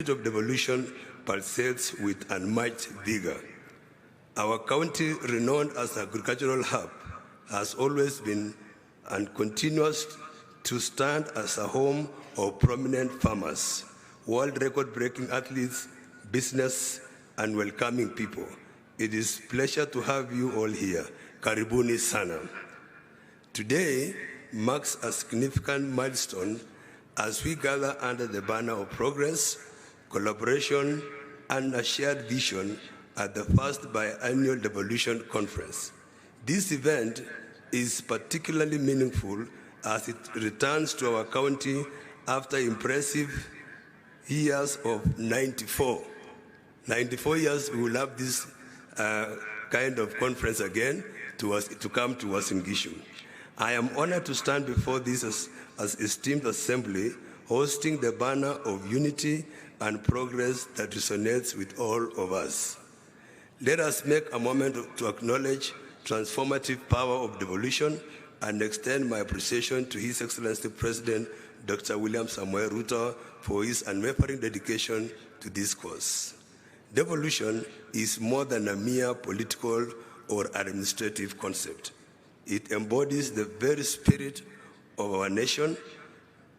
of devolution pulsates with unmatched vigor. Our county, renowned as an agricultural hub, has always been and continues to stand as a home of prominent farmers, world record-breaking athletes, business, and welcoming people. It is a pleasure to have you all here. Karibuni sana. Today marks a significant milestone as we gather under the banner of progress, collaboration, and a shared vision at the first biannual Devolution Conference. This event is particularly meaningful as it returns to our county after impressive years of 94. 94 years, we will have this kind of conference again to come to Uasin Gishu. I am honored to stand before this as esteemed assembly, hosting the banner of unity and progress that resonates with all of us. Let us make a moment to acknowledge transformative power of devolution and extend my appreciation to His Excellency President Dr. William Ruto for his unwavering dedication to this cause. Devolution is more than a mere political or administrative concept. It embodies the very spirit of our nation.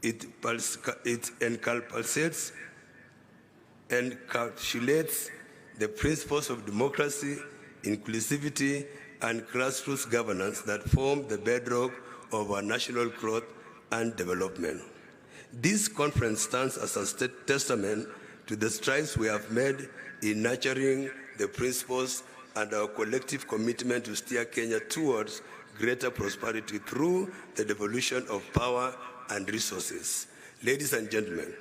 It encapsulates the principles of democracy, inclusivity, and grassroots governance that form the bedrock of our national growth and development. This conference stands as a testament to the strides we have made in nurturing the principles and our collective commitment to steer Kenya towards greater prosperity through the devolution of power and resources. Ladies and gentlemen,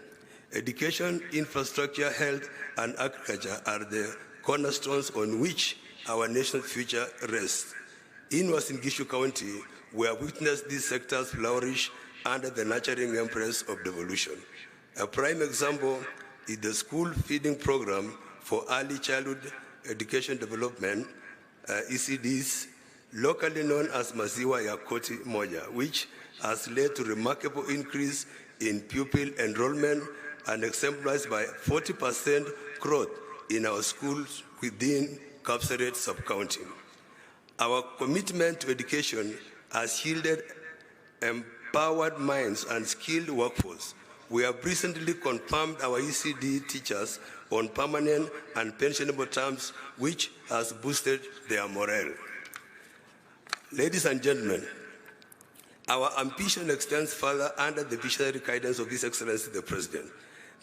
education, infrastructure, health, and agriculture are the cornerstones on which our nation's future rests. In Uasin Gishu County, we have witnessed these sectors flourish under the nurturing embrace of devolution. A prime example is the school feeding program for early childhood education development, ECDs, locally known as Maziwa ya Koti Moja, which has led to remarkable increase in pupil enrollment and exemplified by 40% growth in our schools within Kapseret sub-county. Our commitment to education has yielded empowered minds and skilled workforce. We have recently confirmed our ECD teachers on permanent and pensionable terms, which has boosted their morale. Ladies and gentlemen, our ambition extends further under the visionary guidance of His Excellency the President.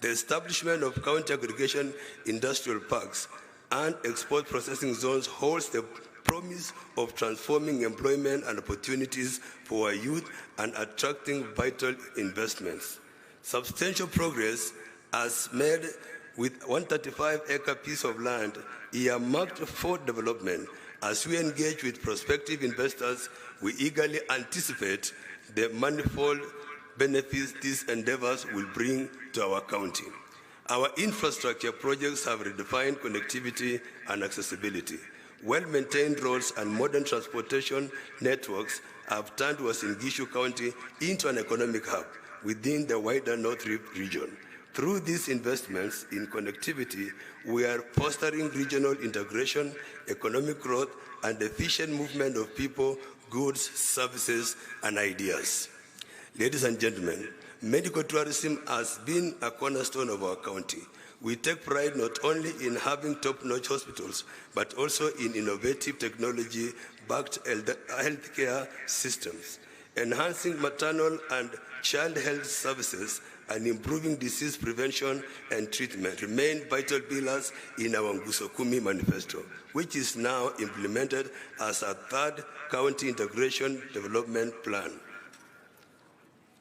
The establishment of county aggregation industrial parks and export processing zones holds the promise of transforming employment and opportunities for our youth and attracting vital investments. Substantial progress has made with 135-acre piece of land earmarked for development. As we engage with prospective investors, we eagerly anticipate the manifold benefits these endeavors will bring to our county. Our infrastructure projects have redefined connectivity and accessibility. Well-maintained roads and modern transportation networks have turned Uasin Gishu County into an economic hub within the wider North Rift region. Through these investments in connectivity, we are fostering regional integration, economic growth, and efficient movement of people, goods, services, and ideas. Ladies and gentlemen, medical tourism has been a cornerstone of our county. We take pride not only in having top-notch hospitals, but also in innovative technology-backed healthcare systems. Enhancing maternal and child health services and improving disease prevention and treatment remain vital pillars in our Nguso Kumi manifesto, which is now implemented as a third county integration development plan.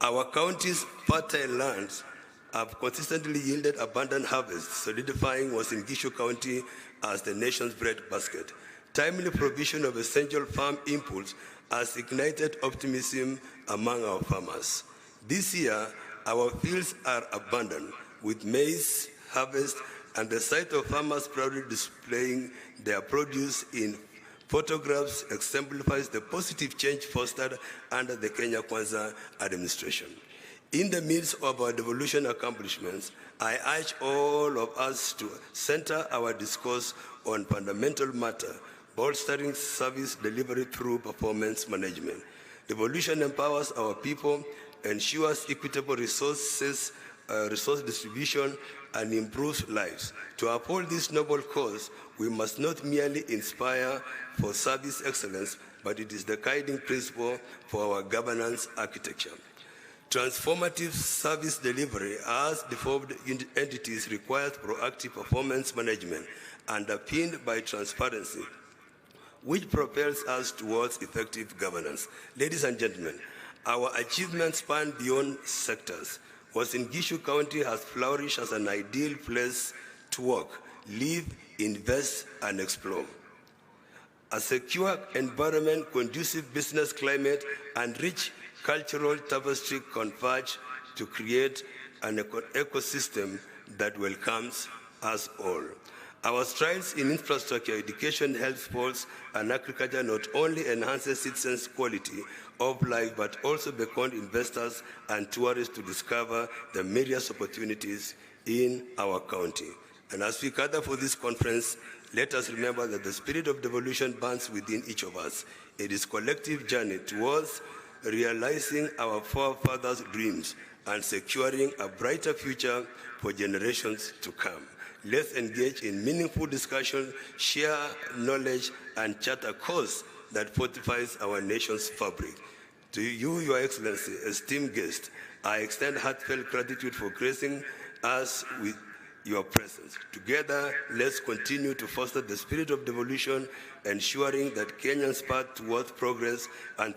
Our county's fertile lands have consistently yielded abundant harvests, solidifying Uasin Gishu County as the nation's breadbasket. Timely provision of essential farm inputs has ignited optimism among our farmers. This year, our fields are abundant with maize harvest and the sight of farmers proudly displaying their produce in photographs exemplifies the positive change fostered under the Kenya Kwanza administration. In the midst of our devolution accomplishments, I urge all of us to center our discourse on fundamental matter, bolstering service delivery through performance management. Devolution empowers our people, ensures equitable resource distribution, and improves lives. To uphold this noble cause, we must not merely inspire for service excellence, but it is the guiding principle for our governance architecture. Transformative service delivery as devolved entities requires proactive performance management underpinned by transparency, which propels us towards effective governance. Ladies and gentlemen, our achievements span beyond sectors. Uasin Gishu County has flourished as an ideal place to work, live, invest, and explore. A secure environment, conducive business climate, and rich cultural tapestry converge to create an ecosystem that welcomes us all. Our strides in infrastructure, education, health, sports, and agriculture not only enhances citizens' quality of life, but also beckon investors and tourists to discover the myriad opportunities in our county. And as we gather for this conference, let us remember that the spirit of devolution burns within each of us. It is a collective journey towards realizing our forefathers' dreams and securing a brighter future for generations to come. Let's engage in meaningful discussion, share knowledge, and chart a course that fortifies our nation's fabric. To you, Your Excellency, esteemed guest, I extend heartfelt gratitude for gracing us with your presence. Together, let's continue to foster the spirit of devolution, ensuring that Kenya's path towards progress and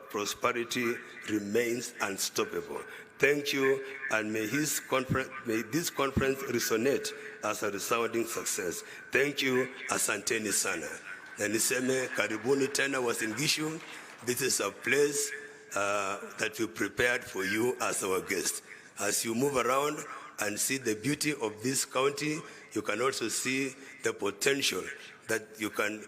prosperity remains unstoppable. Thank you, and may this conference resonate as a resounding success. Thank you, asanteni sana. Na niseme karibuni tena Uasin Gishu. This is a place that we prepared for you as our guest. As you move around and see the beauty of this county, you can also see the potential that you can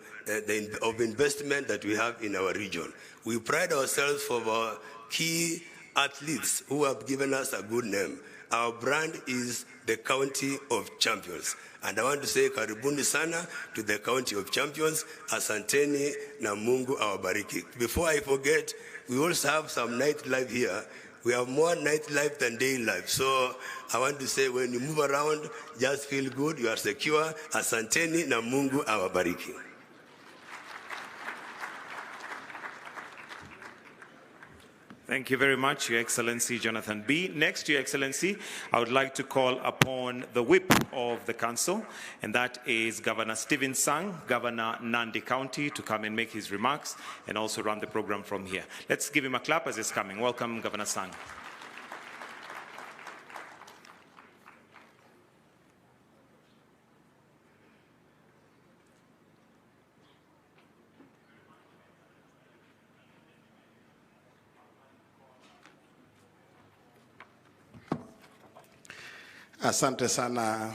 of investment that we have in our region. We pride ourselves for our key athletes who have given us a good name. Our brand is the County of Champions. And I want to say karibuni sana to the County of Champions. Asanteni na Mungu awabariki. Before I forget, we also have some nightlife here. We have more nightlife than day life. So I want to say when you move around, just feel good, you are secure. Asanteni na Mungu awabariki. Thank you very much, Your Excellency Jonathan B. Next, Your Excellency, I would like to call upon the whip of the council, and that is Governor Stephen Sang, Governor Nandi County, to come and make his remarks and also run the program from here. Let's give him a clap as he's coming. Welcome, Governor Sang. Asante sana,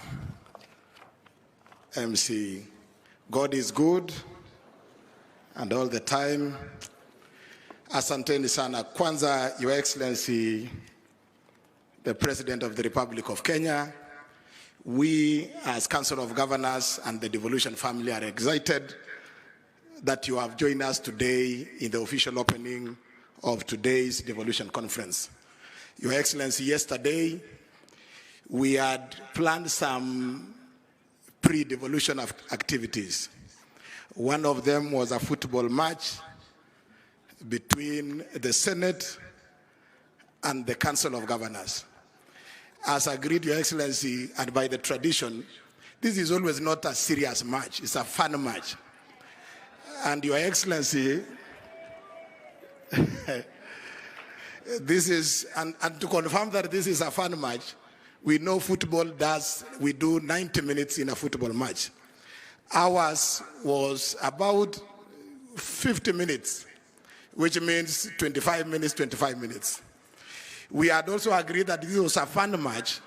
MC. God is good and all the time. Asanteni sana. Kwanza, Your Excellency, the President of the Republic of Kenya, we as Council of Governors and the Devolution family are excited that you have joined us today in the official opening of today's Devolution Conference. Your Excellency, yesterday, we had planned some pre-devolution activities. One of them was a football match between the Senate and the Council of Governors. As agreed, Your Excellency, and by the tradition, this is always not a serious match, it's a fun match. And Your Excellency, this is, and to confirm that this is a fun match, we know football we do 90 minutes in a football match. Ours was about 50 minutes, which means 25 minutes, 25 minutes. We had also agreed that this was a fun match,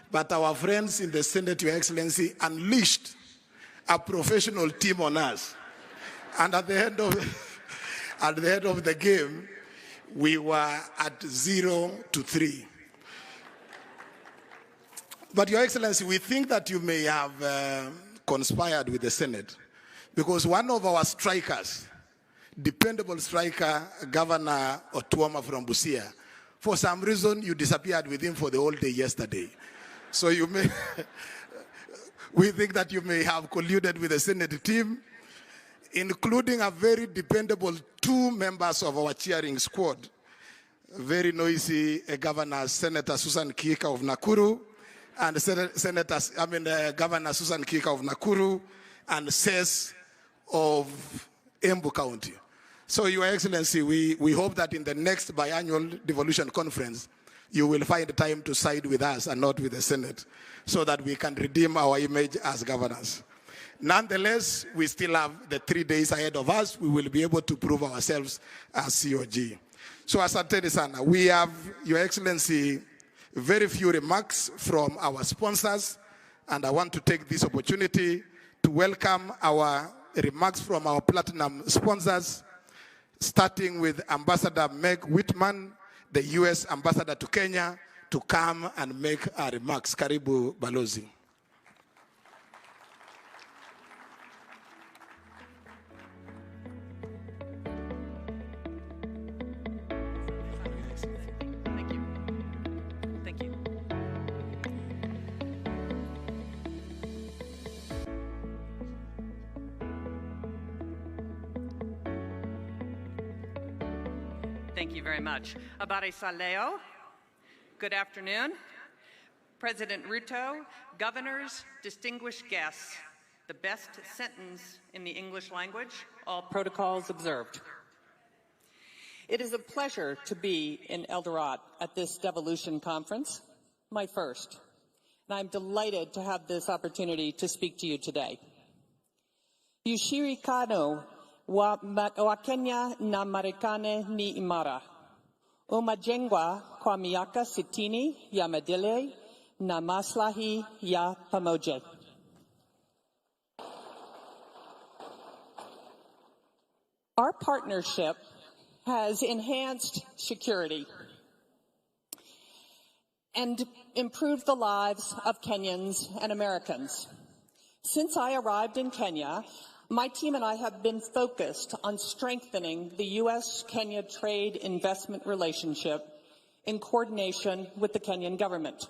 but our friends in the Senate, Your Excellency, unleashed a professional team on us. And at the end of the game, we were at 0-3. But Your Excellency, we think that you may have conspired with the Senate, because one of our strikers, dependable striker, Governor Otuoma from Busia, for some reason you disappeared with him for the whole day yesterday. So you may, we think that you may have colluded with the Senate team, including a very dependable 2 members of our cheering squad, very noisy Governor Senator Susan Kika of Nakuru, and Governor Susan Kika of Nakuru, and SES of Embu County. So, Your Excellency, we hope that in the next biannual devolution conference, you will find time to side with us and not with the Senate, so that we can redeem our image as governors. Nonetheless, we still have the 3 days ahead of us. We will be able to prove ourselves as COG. So, asanteni sana. We have, Your Excellency, very few remarks from our sponsors, and I want to take this opportunity to welcome our remarks from our platinum sponsors, starting with Ambassador Meg Whitman, the U.S. Ambassador to Kenya, to come and make our remarks. Karibu, Balozi. Thank you very much. Abare Saleo, good afternoon. President Ruto, governors, distinguished guests, the best sentence in the English language, all protocols observed. It is a pleasure to be in Eldoret at this Devolution conference, my first, and I'm delighted to have this opportunity to speak to you today. Ushirikano wa Kenya na Marekani ni imara. Umajengwa kwa miaka 60 ya maadili na maslahi ya pamoja. Our partnership has enhanced security and improved the lives of Kenyans and Americans. Since I arrived in Kenya, my team and I have been focused on strengthening the U.S.-Kenya trade investment relationship in coordination with the Kenyan government.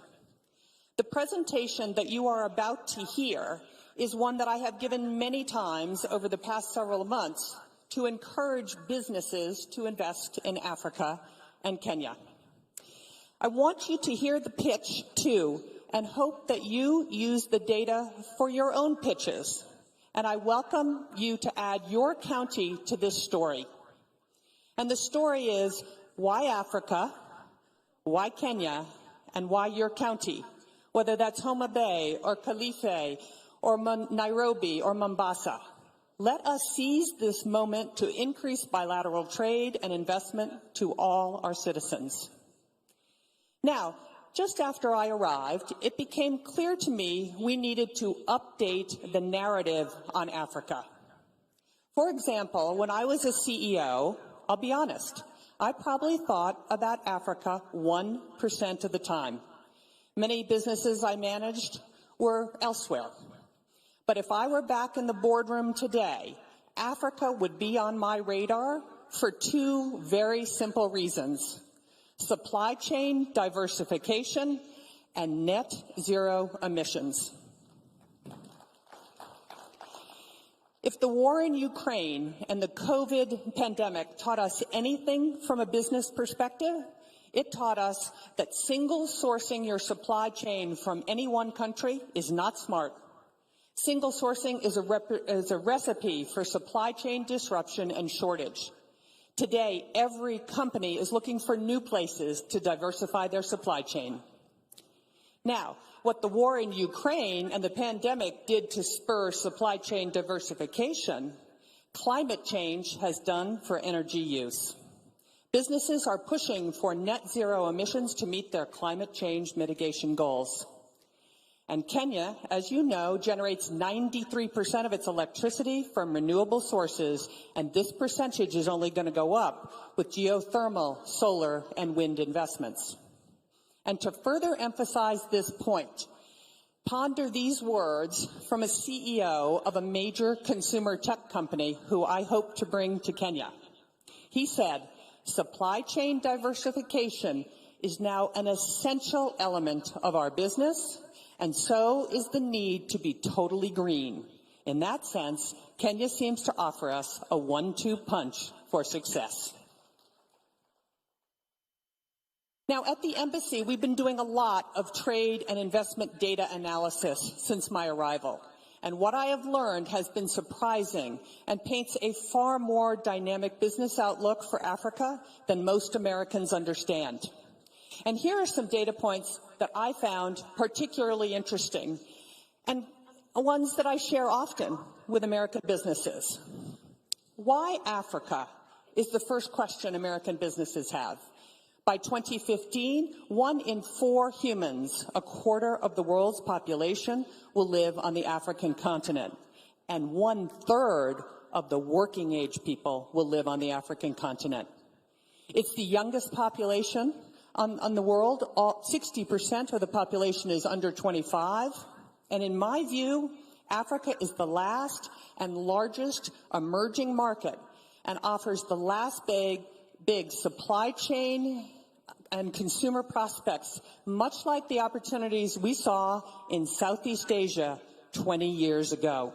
The presentation that you are about to hear is one that I have given many times over the past several months to encourage businesses to invest in Africa and Kenya. I want you to hear the pitch too, and hope that you use the data for your own pitches. And I welcome you to add your county to this story. And the story is, why Africa, why Kenya, and why your county? Whether that's Homa Bay or Kilifi or Nairobi or Mombasa. Let us seize this moment to increase bilateral trade and investment to all our citizens. Now, just after I arrived, it became clear to me we needed to update the narrative on Africa. For example, when I was a CEO, I'll be honest, I probably thought about Africa 1% of the time. Many businesses I managed were elsewhere. But if I were back in the boardroom today, Africa would be on my radar for 2 very simple reasons: supply chain diversification and net zero emissions. If the war in Ukraine and the COVID pandemic taught us anything from a business perspective, it taught us that single sourcing your supply chain from any one country is not smart. Single sourcing is a recipe for supply chain disruption and shortage. Today, every company is looking for new places to diversify their supply chain. Now, what the war in Ukraine and the pandemic did to spur supply chain diversification, climate change has done for energy use. Businesses are pushing for net zero emissions to meet their climate change mitigation goals. And Kenya, as you know, generates 93% of its electricity from renewable sources, and this percentage is only going to go up with geothermal, solar, and wind investments. And to further emphasize this point, Ponder these words from a CEO of a major consumer tech company who I hope to bring to Kenya. He said, "Supply chain diversification is now an essential element of our business, and so is the need to be totally green. In that sense, Kenya seems to offer us a 1-2 punch for success." Now, at the embassy, we've been doing a lot of trade and investment data analysis since my arrival. And what I have learned has been surprising and paints a far more dynamic business outlook for Africa than most Americans understand. And here are some data points that I found particularly interesting and ones that I share often with American businesses. Why Africa is the first question American businesses have. By 2015, 1 in 4 humans, a quarter of the world's population, will live on the African continent. And 1/3 of the working age people will live on the African continent. It's the youngest population on the world. 60% of the population is under 25. And in my view, Africa is the last and largest emerging market and offers the last big supply chain and consumer prospects, much like the opportunities we saw in Southeast Asia 20 years ago.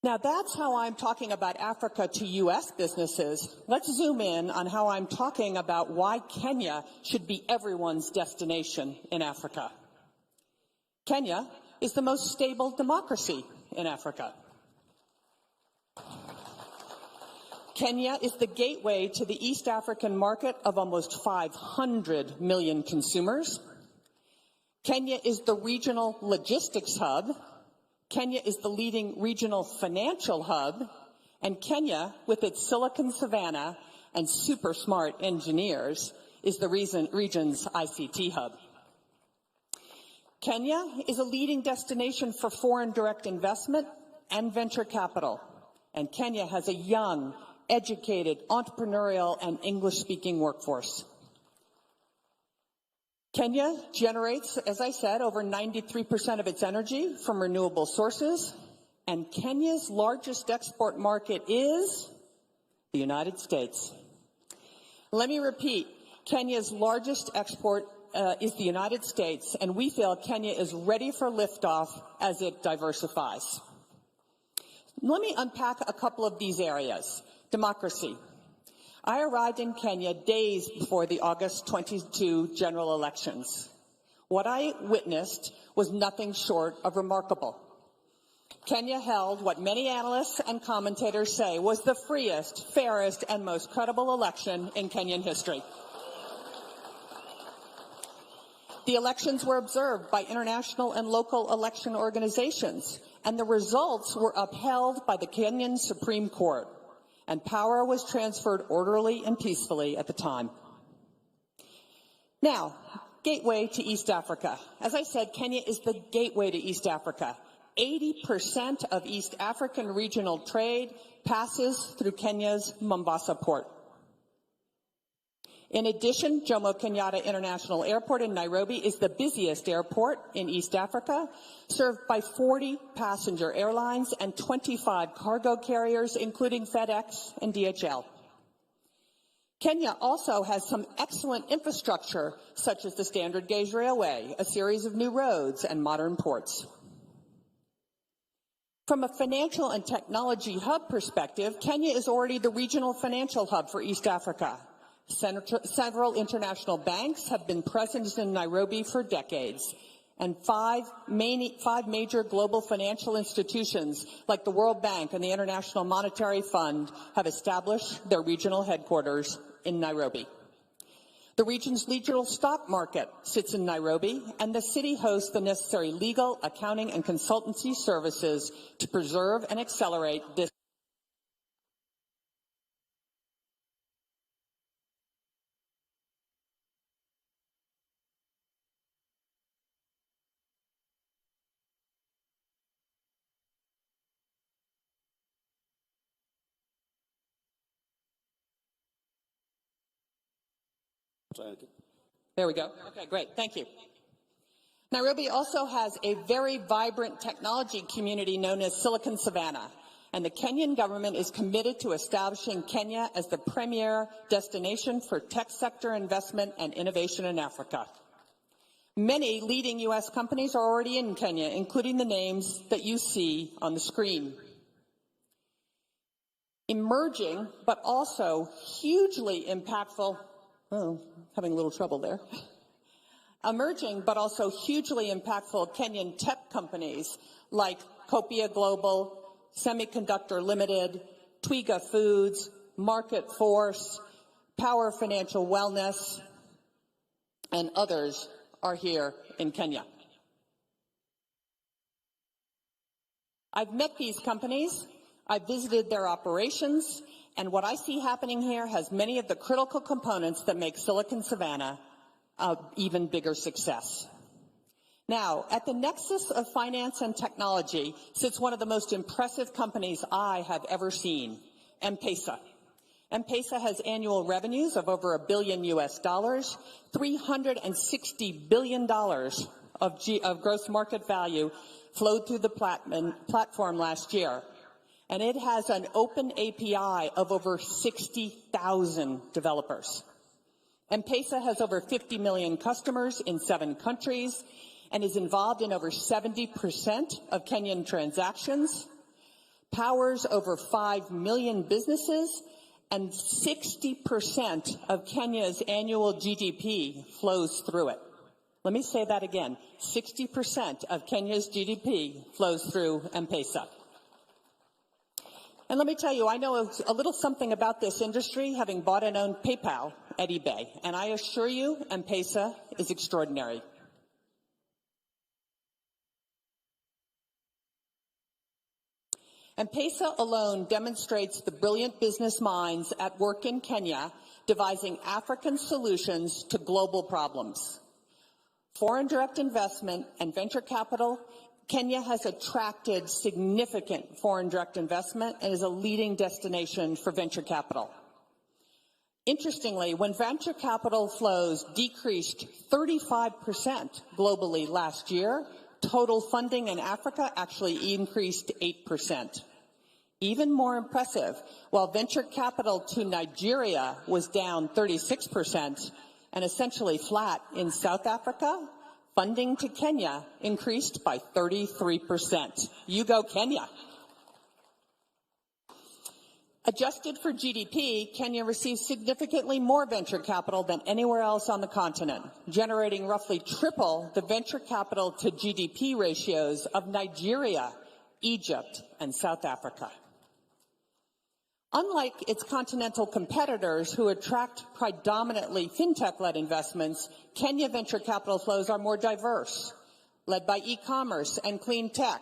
Now, that's how I'm talking about Africa to U.S. businesses. Let's zoom in on how I'm talking about why Kenya should be everyone's destination in Africa. Kenya is the most stable democracy in Africa. Kenya is the gateway to the East African market of almost 500 million consumers. Kenya is the regional logistics hub. Kenya is the leading regional financial hub. And Kenya, with its Silicon Savannah and super smart engineers, is the region's ICT hub. Kenya is a leading destination for foreign direct investment and venture capital. And Kenya has a young, educated, entrepreneurial, and English-speaking workforce. Kenya generates, as I said, over 93% of its energy from renewable sources, and Kenya's largest export market is the United States. Let me repeat, Kenya's largest export is the United States, and we feel Kenya is ready for liftoff as it diversifies. Let me unpack a couple of these areas. Democracy. I arrived in Kenya days before the August 22 general elections. What I witnessed was nothing short of remarkable. Kenya held what many analysts and commentators say was the freest, fairest, and most credible election in Kenyan history. The elections were observed by international and local election organizations, and the results were upheld by the Kenyan Supreme Court, and power was transferred orderly and peacefully at the time. Now, gateway to East Africa. As I said, Kenya is the gateway to East Africa. 80% of East African regional trade passes through Kenya's Mombasa port. In addition, Jomo Kenyatta International Airport in Nairobi is the busiest airport in East Africa, served by 40 passenger airlines and 25 cargo carriers, including FedEx and DHL. Kenya also has some excellent infrastructure, such as the Standard Gauge Railway, a series of new roads, and modern ports. From a financial and technology hub perspective, Kenya is already the regional financial hub for East Africa. Several international banks have been present in Nairobi for decades, and five major global financial institutions like the World Bank and the International Monetary Fund have established their regional headquarters in Nairobi. The region's regional stock market sits in Nairobi, and the city hosts the necessary legal, accounting, and consultancy services to preserve and accelerate this. There we go. Okay, great. Thank you. Nairobi also has a very vibrant technology community known as Silicon Savannah, and the Kenyan government is committed to establishing Kenya as the premier destination for tech sector investment and innovation in Africa. Many leading U.S. companies are already in Kenya, including the names that you see on the screen. Emerging, but also hugely impactful, having a little trouble there. Emerging, but also hugely impactful Kenyan tech companies like Copia Global, Semiconductor Limited, Twiga Foods, Market Force, Power Financial Wellness, and others are here in Kenya. I've met these companies, I've visited their operations, and what I see happening here has many of the critical components that make Silicon Savannah an even bigger success. Now, at the nexus of finance and technology sits one of the most impressive companies I have ever seen, M-Pesa. M-Pesa has annual revenues of over $1 billion, $360 billion of gross market value flowed through the platform last year. And it has an open API of over 60,000 developers. M-Pesa has over 50 million customers in 7 countries and is involved in over 70% of Kenyan transactions, powers over 5 million businesses, and 60% of Kenya's annual GDP flows through it. Let me say that again. 60% of Kenya's GDP flows through M-Pesa. And let me tell you, I know a little something about this industry, having bought and owned PayPal at eBay. And I assure you, M-Pesa is extraordinary. M-Pesa alone demonstrates the brilliant business minds at work in Kenya devising African solutions to global problems. Foreign direct investment and venture capital, Kenya has attracted significant foreign direct investment and is a leading destination for venture capital. Interestingly, when venture capital flows decreased 35% globally last year, total funding in Africa actually increased 8%. Even more impressive, while venture capital to Nigeria was down 36% and essentially flat in South Africa, funding to Kenya increased by 33%. You go, Kenya. Adjusted for GDP, Kenya receives significantly more venture capital than anywhere else on the continent, generating roughly triple the venture capital to GDP ratios of Nigeria, Egypt, and South Africa. Unlike its continental competitors who attract predominantly fintech-led investments, Kenya venture capital flows are more diverse, led by e-commerce and clean tech,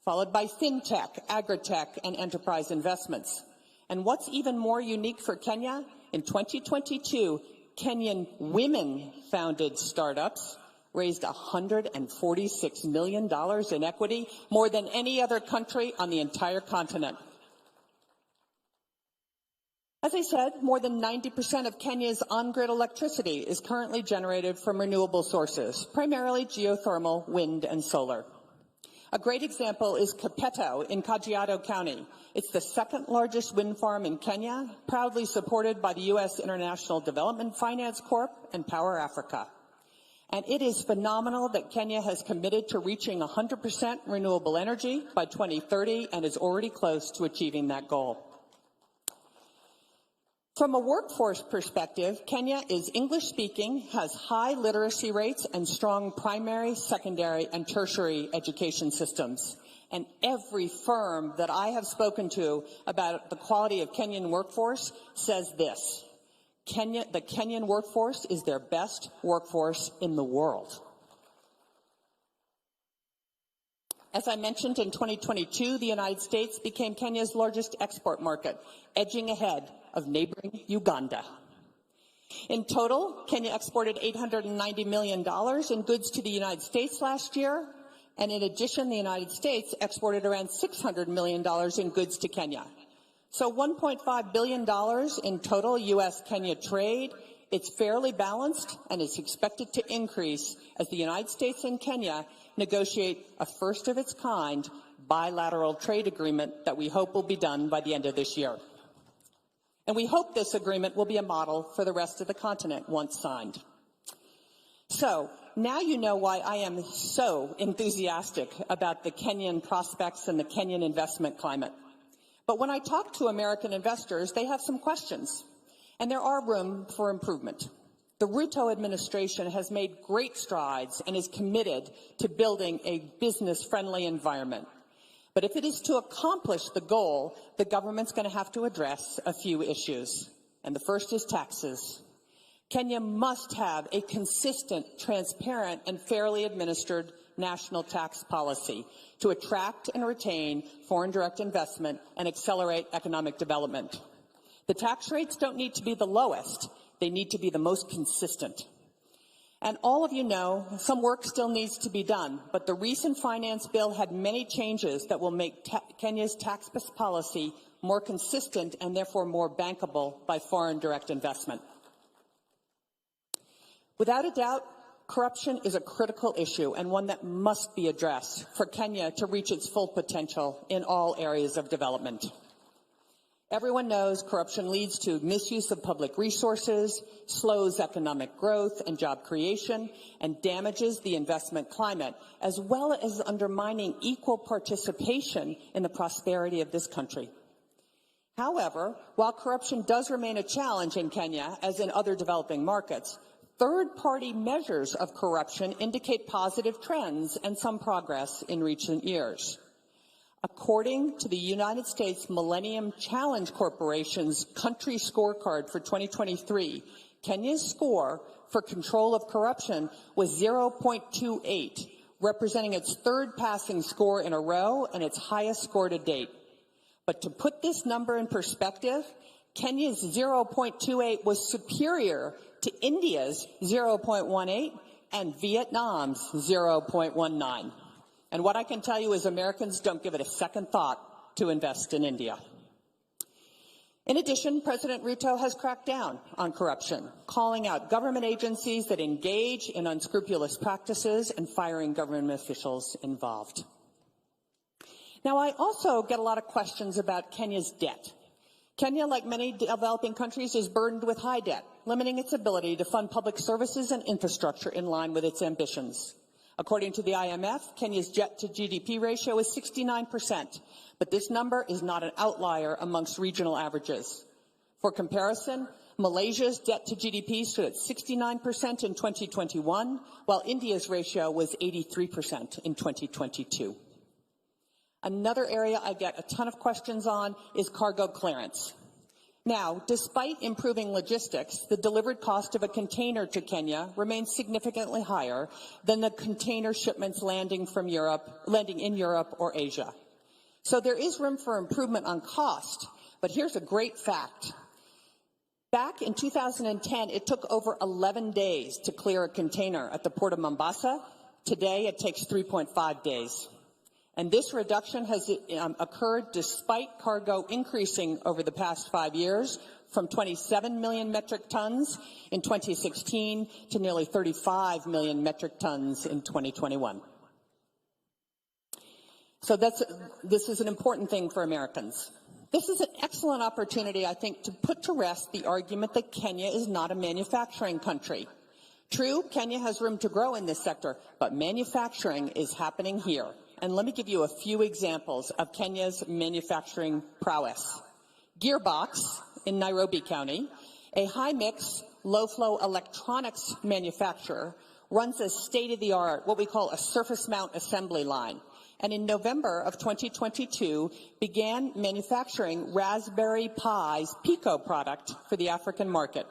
followed by fintech, agri-tech, and enterprise investments. And what's even more unique for Kenya, in 2022, Kenyan women-founded startups raised $146 million in equity, more than any other country on the entire continent. As I said, more than 90% of Kenya's on-grid electricity is currently generated from renewable sources, primarily geothermal, wind, and solar. A great example is Kapeto in Kajiado County. It's the second largest wind farm in Kenya, proudly supported by the U.S. International Development Finance Corp and Power Africa. And it is phenomenal that Kenya has committed to reaching 100% renewable energy by 2030 and is already close to achieving that goal. From a workforce perspective, Kenya is English-speaking, has high literacy rates, and strong primary, secondary, and tertiary education systems. And every firm that I have spoken to about the quality of Kenyan workforce says this: the Kenyan workforce is their best workforce in the world. As I mentioned, in 2022, the United States became Kenya's largest export market, edging ahead of neighboring Uganda. In total, Kenya exported $890 million in goods to the United States last year, and in addition, the United States exported around $600 million in goods to Kenya. So $1.5 billion in total U.S.-Kenya trade It's fairly balanced, and it's expected to increase as the United States and Kenya negotiate a first-of-its-kind bilateral trade agreement that we hope will be done by the end of this year. And we hope this agreement will be a model for the rest of the continent once signed. So, now you know why I am so enthusiastic about the Kenyan prospects and the Kenyan investment climate. But when I talk to American investors, they have some questions, and there are room for improvement. The Ruto administration has made great strides and is committed to building a business-friendly environment. But if it is to accomplish the goal, the government's going to have to address a few issues. And the first is taxes. Kenya must have a consistent, transparent, and fairly administered national tax policy to attract and retain foreign direct investment and accelerate economic development. The tax rates don't need to be the lowest. They need to be the most consistent. And all of you know, some work still needs to be done, but the recent finance bill had many changes that will make Kenya's tax policy more consistent and therefore more bankable by foreign direct investment. Without a doubt, corruption is a critical issue and one that must be addressed for Kenya to reach its full potential in all areas of development. Everyone knows corruption leads to misuse of public resources, slows economic growth and job creation, and damages the investment climate, as well as undermining equal participation in the prosperity of this country. However, while corruption does remain a challenge in Kenya, as in other developing markets, third-party measures of corruption indicate positive trends and some progress in recent years. According to the United States Millennium Challenge Corporation's country scorecard for 2023, Kenya's score for control of corruption was 0.28, representing its third passing score in a row and its highest score to date. But to put this number in perspective, Kenya's 0.28 was superior to India's 0.18 and Vietnam's 0.19. And what I can tell you is Americans don't give it a second thought to invest in India. In addition, President Ruto has cracked down on corruption, calling out government agencies that engage in unscrupulous practices and firing government officials involved. Now, I also get a lot of questions about Kenya's debt. Kenya, like many developing countries, is burdened with high debt, limiting its ability to fund public services and infrastructure in line with its ambitions. According to the IMF, Kenya's debt-to-GDP ratio is 69%, but this number is not an outlier amongst regional averages. For comparison, Malaysia's debt-to-GDP stood at 69% in 2021, while India's ratio was 83% in 2022. Another area I get a ton of questions on is cargo clearance. Now, despite improving logistics, the delivered cost of a container to Kenya remains significantly higher than the container shipments landing in Europe or Asia. So there is room for improvement on cost, but here's a great fact. Back in 2010, it took over 11 days to clear a container at the port of Mombasa. Today, it takes 3.5 days. And this reduction has occurred despite cargo increasing over the past 5 years from 27 million metric tons in 2016 to nearly 35 million metric tons in 2021. So this is an important thing for Americans. This is an excellent opportunity, I think, to put to rest the argument that Kenya is not a manufacturing country. True, Kenya has room to grow in this sector, but manufacturing is happening here. And let me give you a few examples of Kenya's manufacturing prowess. Gearbox in Nairobi County, a high-mix, low-flow electronics manufacturer, runs a state-of-the-art, what we call a surface mount assembly line. And in November of 2022, began manufacturing Raspberry Pi's Pico product for the African market.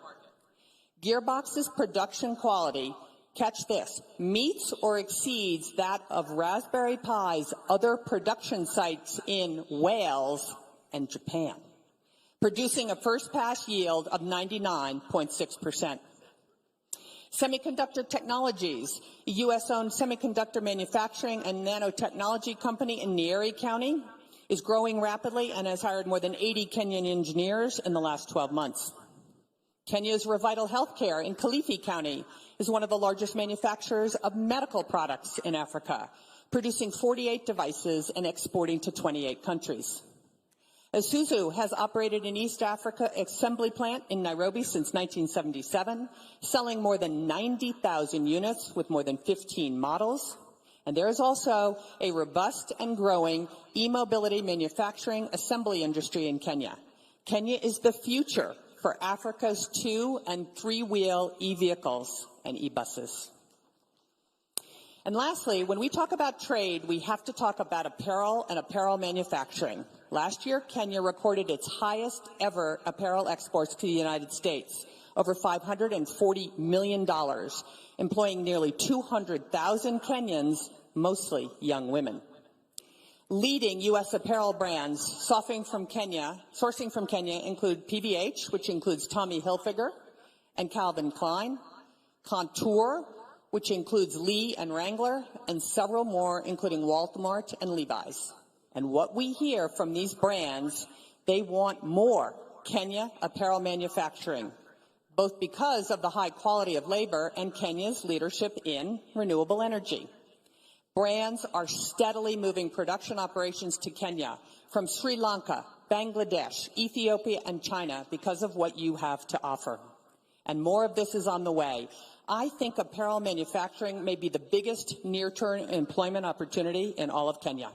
Gearbox's production quality, catch this, meets or exceeds that of Raspberry Pi's other production sites in Wales and Japan, producing a first-pass yield of 99.6%. Semiconductor Technologies, a U.S.-owned semiconductor manufacturing and nanotechnology company in Nyeri County, is growing rapidly and has hired more than 80 Kenyan engineers in the last 12 months. Kenya's Revital Healthcare in Kilifi County is one of the largest manufacturers of medical products in Africa, producing 48 devices and exporting to 28 countries. Isuzu has operated an East Africa assembly plant in Nairobi since 1977, selling more than 90,000 units with more than 15 models. And there is also a robust and growing e-mobility manufacturing assembly industry in Kenya. Kenya is the future for Africa's 2- and 3-wheel e-vehicles and e-buses. And lastly, when we talk about trade, we have to talk about apparel and apparel manufacturing. Last year, Kenya recorded its highest ever apparel exports to the United States, over $540 million, employing nearly 200,000 Kenyans, mostly young women. Leading U.S. apparel brands sourcing from Kenya include PVH, which includes Tommy Hilfiger and Calvin Klein, Contour, which includes Lee and Wrangler, and several more, including Walmart and Levi's. And what we hear from these brands, they want more Kenya apparel manufacturing, both because of the high quality of labor and Kenya's leadership in renewable energy. Brands are steadily moving production operations to Kenya from Sri Lanka, Bangladesh, Ethiopia, and China because of what you have to offer. And more of this is on the way. I think apparel manufacturing may be the biggest near-term employment opportunity in all of Kenya.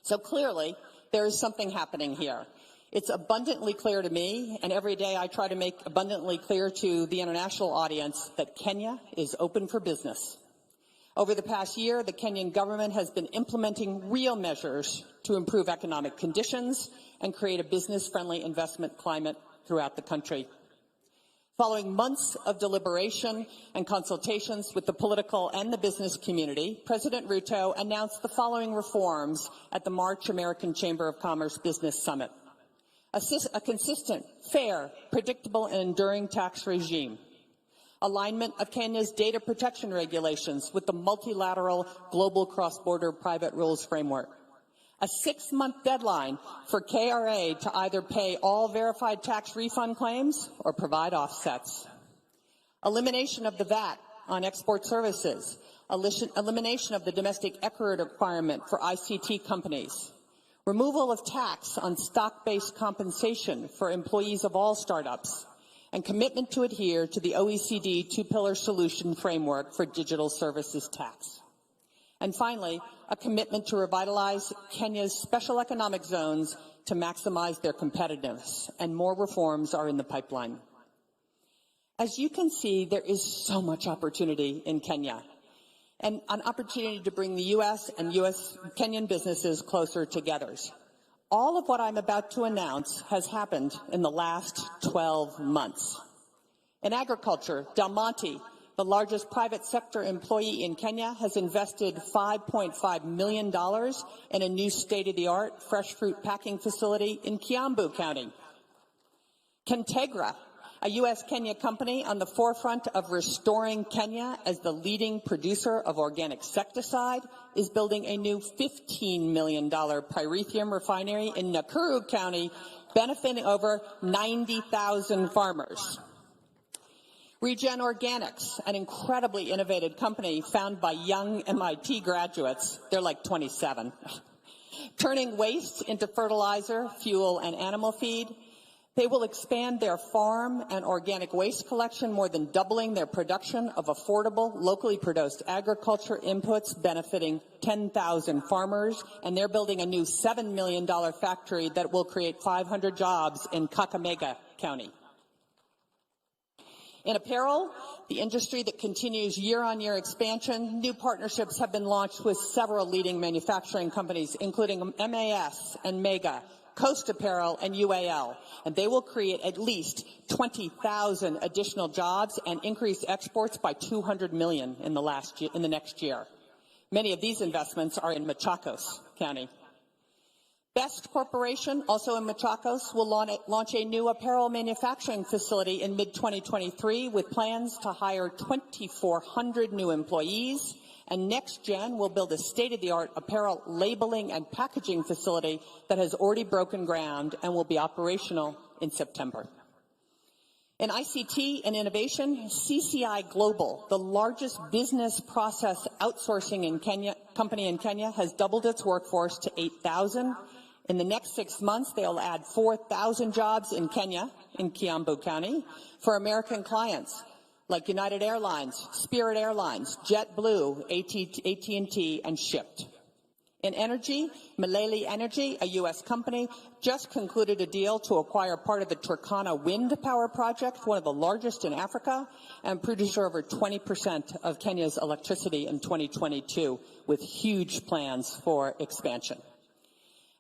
So clearly, there is something happening here. It's abundantly clear to me, and every day I try to make abundantly clear to the international audience that Kenya is open for business. Over the past year, the Kenyan government has been implementing real measures to improve economic conditions and create a business-friendly investment climate throughout the country. Following months of deliberation and consultations with the political and the business community, President Ruto announced the following reforms at the March American Chamber of Commerce Business Summit. A consistent, fair, predictable, and enduring tax regime. Alignment of Kenya's data protection regulations with the multilateral global cross-border private rules framework. A 6-month deadline for KRA to either pay all verified tax refund claims or provide offsets. Elimination of the VAT on export services. Elimination of the domestic equity requirement for ICT companies. Removal of tax on stock-based compensation for employees of all startups. And commitment to adhere to the OECD two-pillar solution framework for digital services tax. And finally, a commitment to revitalize Kenya's special economic zones to maximize their competitiveness, and more reforms are in the pipeline. As you can see, there is so much opportunity in Kenya, and an opportunity to bring the U.S. and Kenyan businesses closer together. All of what I'm about to announce has happened in the last 12 months. In agriculture, Del Monte, the largest private sector employee in Kenya, has invested $5.5 million in a new state-of-the-art fresh fruit packing facility in Kiambu County. Kentegra, a U.S.-Kenya company on the forefront of restoring Kenya as the leading producer of organic insecticide, is building a new $15 million pyrethrum refinery in Nakuru County, benefiting over 90,000 farmers. Regen Organics, an incredibly innovative company founded by young MIT graduates, they're like 27, turning waste into fertilizer, fuel, and animal feed. They will expand their farm and organic waste collection, more than doubling their production of affordable, locally produced agriculture inputs, benefiting 10,000 farmers, and they're building a new $7 million factory that will create 500 jobs in Kakamega County. In apparel, the industry that continues year-on-year expansion, new partnerships have been launched with several leading manufacturing companies, including MAS and Mega, Coast Apparel, and UAL, and they will create at least 20,000 additional jobs and increase exports by 200 million in the next year. Many of these investments are in Machakos County. Best Corporation, also in Machakos, will launch a new apparel manufacturing facility in mid-2023 with plans to hire 2,400 new employees. And NextGen will build a state-of-the-art apparel labeling and packaging facility that has already broken ground and will be operational in September. In ICT and innovation, CCI Global, the largest business process outsourcing company in Kenya, has doubled its workforce to 8,000. In the next 6 months, they'll add 4,000 jobs in Kenya, in Kiambu County, for American clients like United Airlines, Spirit Airlines, JetBlue, AT&T, and Shipt. In energy, Malele Energy, a U.S. company, just concluded a deal to acquire part of the Turkana wind power project, one of the largest in Africa, and producer over 20% of Kenya's electricity in 2022, with huge plans for expansion.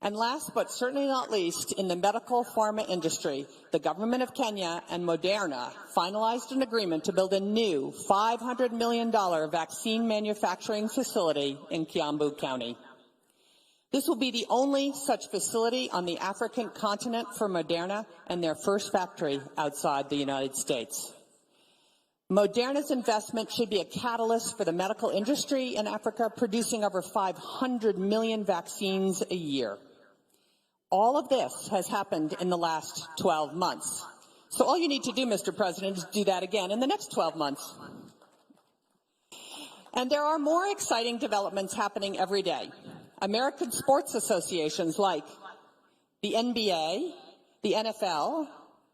And last but certainly not least, in the medical pharma industry, the government of Kenya and Moderna finalized an agreement to build a new $500 million vaccine manufacturing facility in Kiambu County. This will be the only such facility on the African continent for Moderna and their first factory outside the United States. Moderna's investment should be a catalyst for the medical industry in Africa, producing over 500 million vaccines a year. All of this has happened in the last 12 months. So all you need to do, Mr. President, is do that again in the next 12 months. And there are more exciting developments happening every day. American sports associations like the NBA, the NFL,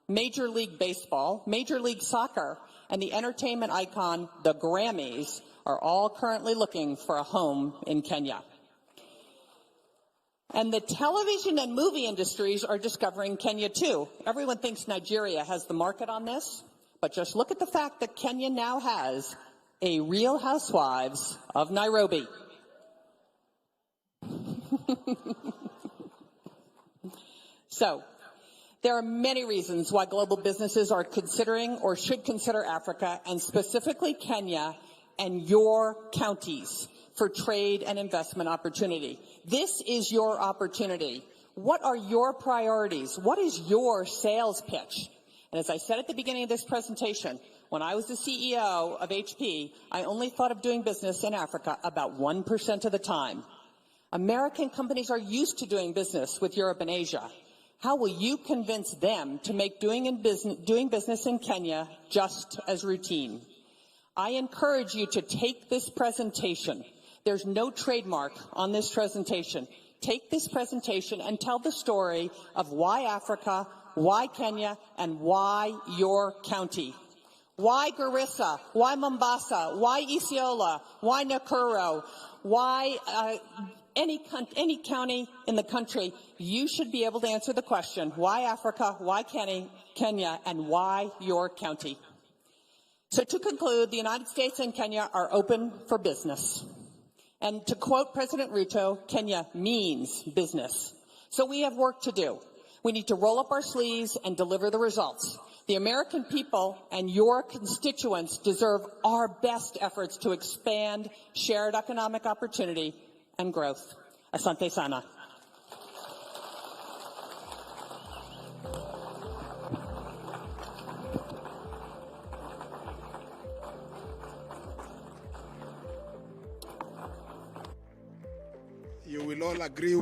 Major League Baseball, Major League Soccer, and the entertainment icon, the Grammys, are all currently looking for a home in Kenya. And the television and movie industries are discovering Kenya too. Everyone thinks Nigeria has the market on this, but just look at the fact that Kenya now has a Real Housewives of Nairobi. So, there are many reasons why global businesses are considering or should consider Africa, and specifically Kenya and your counties, for trade and investment opportunity. This is your opportunity. What are your priorities? What is your sales pitch? And as I said at the beginning of this presentation, when I was the CEO of HP, I only thought of doing business in Africa about 1% of the time. American companies are used to doing business with Europe and Asia. How will you convince them to make doing business in Kenya just as routine? I encourage you to take this presentation. There's no trademark on this presentation. Take this presentation and tell the story of why Africa, why Kenya, and why your county. Why Garissa? Why Mombasa? Why Isiolo? Why Nakuru? Why any county in the country? You should be able to answer the question, why Africa, why Kenya, and why your county? So to conclude, the United States and Kenya are open for business. And to quote President Ruto, Kenya means business. So we have work to do. We need to roll up our sleeves and deliver the results. The American people and your constituents deserve our best efforts to expand shared economic opportunity and growth. Asante sana. You will all agree.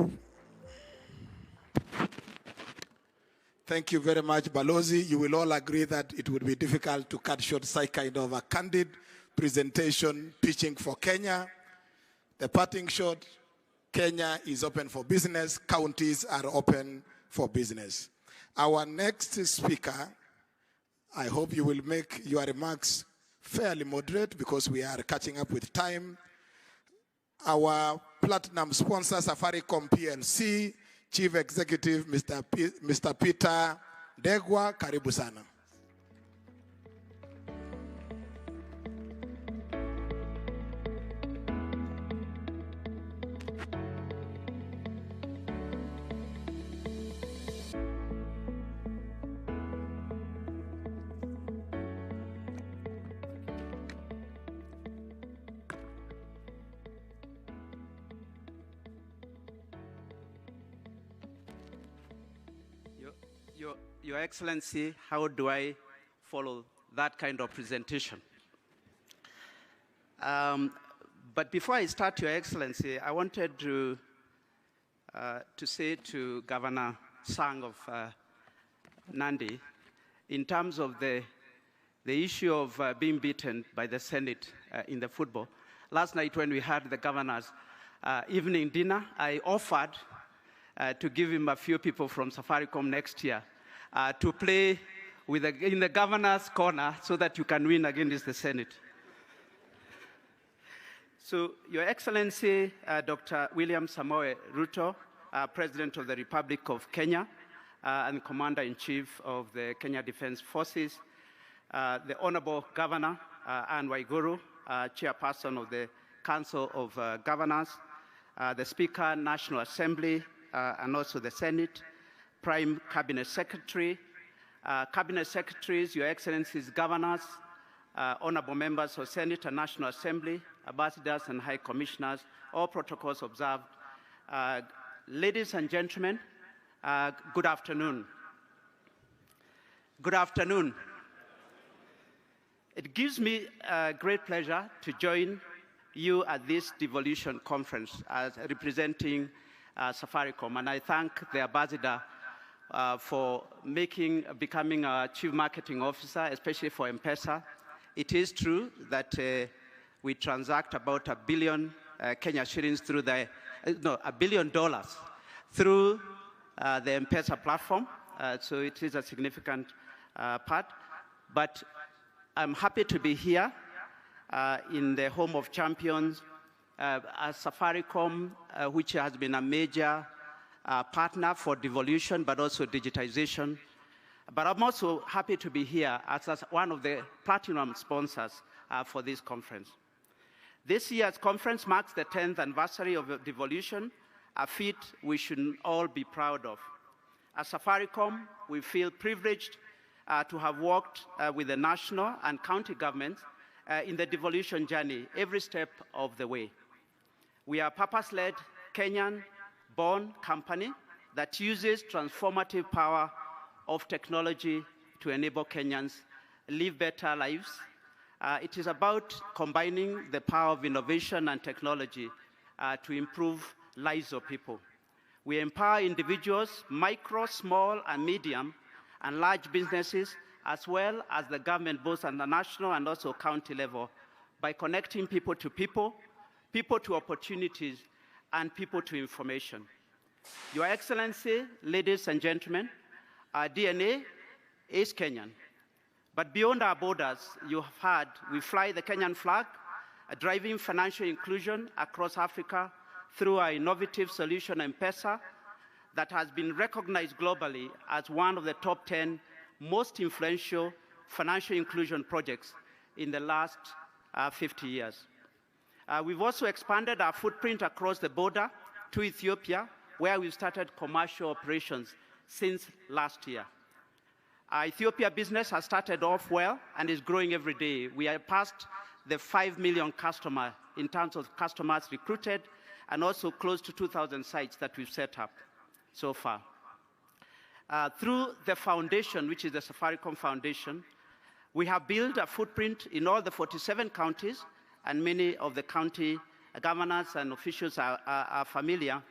Thank you very much, Balozi. You will all agree that it would be difficult to cut short such kind of a candid presentation pitching for Kenya. The parting shot, Kenya is open for business. Counties are open for business. Our next speaker, I hope you will make your remarks fairly moderate because we are catching up with time. Our platinum sponsor, Safaricom PLC, Chief Executive, Mr. Peter Degwa, karibu sana. Your Excellency, how do I follow that kind of presentation? But before I start, Your Excellency, I wanted to say to Governor Sang of Nandi, in terms of the the issue of being beaten by the Senate in the football. Last night when we had the governor's evening dinner, I offered to give him a few people from Safaricom next year to play in the governor's corner so that you can win against the Senate. So, Your Excellency, Dr. William Samoei Ruto, President of the Republic of Kenya and Commander-in-Chief of the Kenya Defense Forces, the Honorable Governor, Anne Waiguru, Chairperson of the Council of Governors, the Speaker, National Assembly, and also the Senate, Prime Cabinet Secretary, Cabinet Secretaries, Your Excellencies, Governors, Honorable Members of Senate and National Assembly, Ambassadors and High Commissioners, all protocols observed. Ladies and gentlemen, good afternoon. Good afternoon. It gives me great pleasure to join you at this Devolution conference as representing Safaricom, and I thank the Ambassador for becoming a Chief Marketing Officer, especially for M-Pesa. It is true that we transact about $1 billion Kenya shillings through $1 billion through the M-Pesa platform, so it is a significant part. But I'm happy to be here in the home of champions, as Safaricom, which has been a major partner for devolution, but also digitization. But I'm also happy to be here as one of the platinum sponsors for this conference. This year's conference marks the 10th anniversary of devolution, a feat we should all be proud of. As Safaricom, we feel privileged to have worked with the national and county governments in the devolution journey every step of the way. We are a purpose-led, Kenyan-born company that uses transformative power of technology to enable Kenyans live better lives. It is about combining the power of innovation and technology to improve lives of people. We empower individuals, micro, small, and medium, and large businesses, as well as the government, both at the national and also county level, by connecting people to opportunities, and people to information. Your Excellency, ladies and gentlemen, our DNA is Kenyan. But beyond our borders, you have heard, we fly the Kenyan flag, driving financial inclusion across Africa through our innovative solution, M-Pesa, that has been recognized globally as one of the top 10 most influential financial inclusion projects in the last 50 years. We've also expanded our footprint across the border to Ethiopia, where we've started commercial operations since last year. Our Ethiopia business has started off well and is growing every day. We are past the 5 million customer in terms of customers recruited, and also close to 2,000 sites that we've set up so far. Through the foundation, which is the Safaricom Foundation, we have built a footprint in all the 47 counties, and many of the county governors and officials are familiar,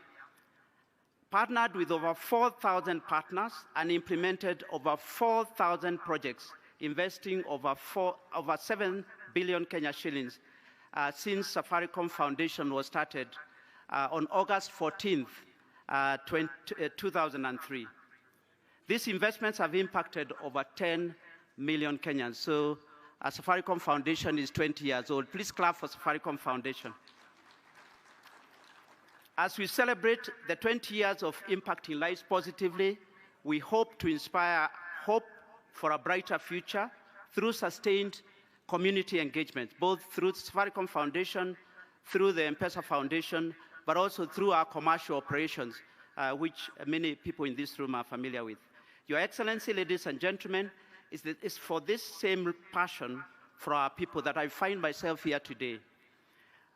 partnered with over 4,000 partners and implemented over 4,000 projects, investing over 7 billion Kenya shillings since Safaricom Foundation was started on August 14th, 2003. These investments have impacted over 10 million Kenyans. So Safaricom Foundation is 20 years old. Please clap for Safaricom Foundation. As we celebrate the 20 years of impacting lives positively, we hope to inspire hope for a brighter future through sustained community engagement, both through Safaricom Foundation, through the M-Pesa Foundation, but also through our commercial operations, which many people in this room are familiar with. Your Excellency, ladies and gentlemen, it's for this same passion for our people that I find myself here today.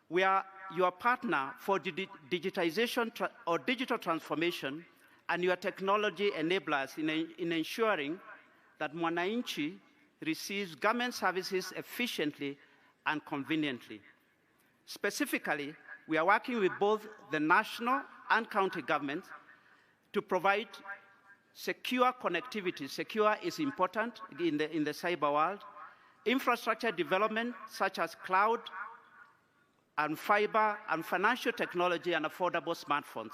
We are your partner for digitization or digital transformation, and your technology enablers in ensuring that Mwananchi receives government services efficiently and conveniently. Specifically, we are working with both the national and county governments to provide secure connectivity. Secure is important in the cyber world, infrastructure development such as cloud and fiber and financial technology and affordable smartphones.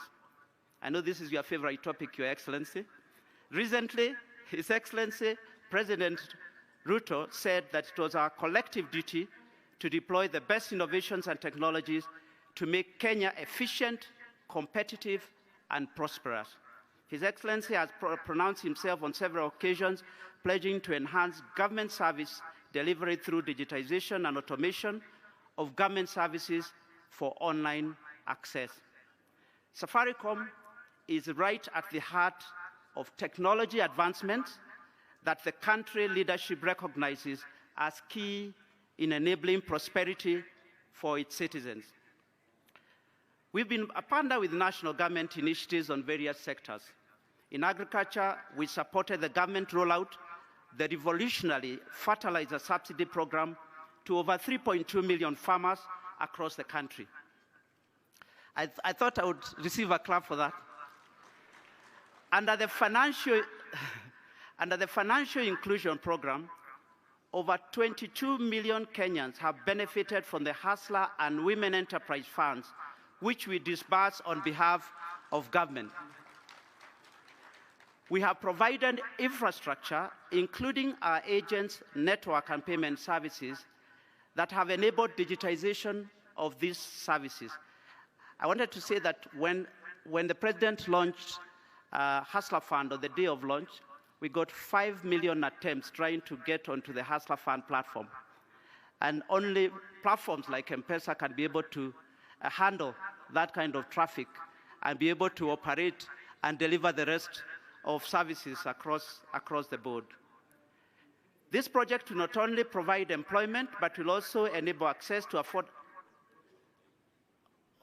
I know this is your favorite topic, Your Excellency. Recently, His Excellency President Ruto said that it was our collective duty to deploy the best innovations and technologies to make Kenya efficient, competitive, and prosperous. His Excellency has pronounced himself on several occasions, pledging to enhance government service delivery through digitization and automation of government services for online access. Safaricom is right at the heart of technology advancements that the country leadership recognizes as key in enabling prosperity for its citizens. We've been a partner with national government initiatives on various sectors. In agriculture, we supported the government rollout, the revolutionary fertilizer subsidy program to over 3.2 million farmers across the country. I thought I would receive a clap for that. Under the financial inclusion program, over 22 million Kenyans have benefited from the Hustler and Women Enterprise Funds, which we disburse on behalf of government. We have provided infrastructure, including our agents, network, and payment services that have enabled digitization of these services. I wanted to say that when the President launched Hustler Fund on the day of launch, we got 5 million attempts trying to get onto the Hustler Fund platform. And only platforms like M-Pesa can be able to handle that kind of traffic and be able to operate and deliver the rest of services across the board. This project will not only provide employment, but will also enable access to afford.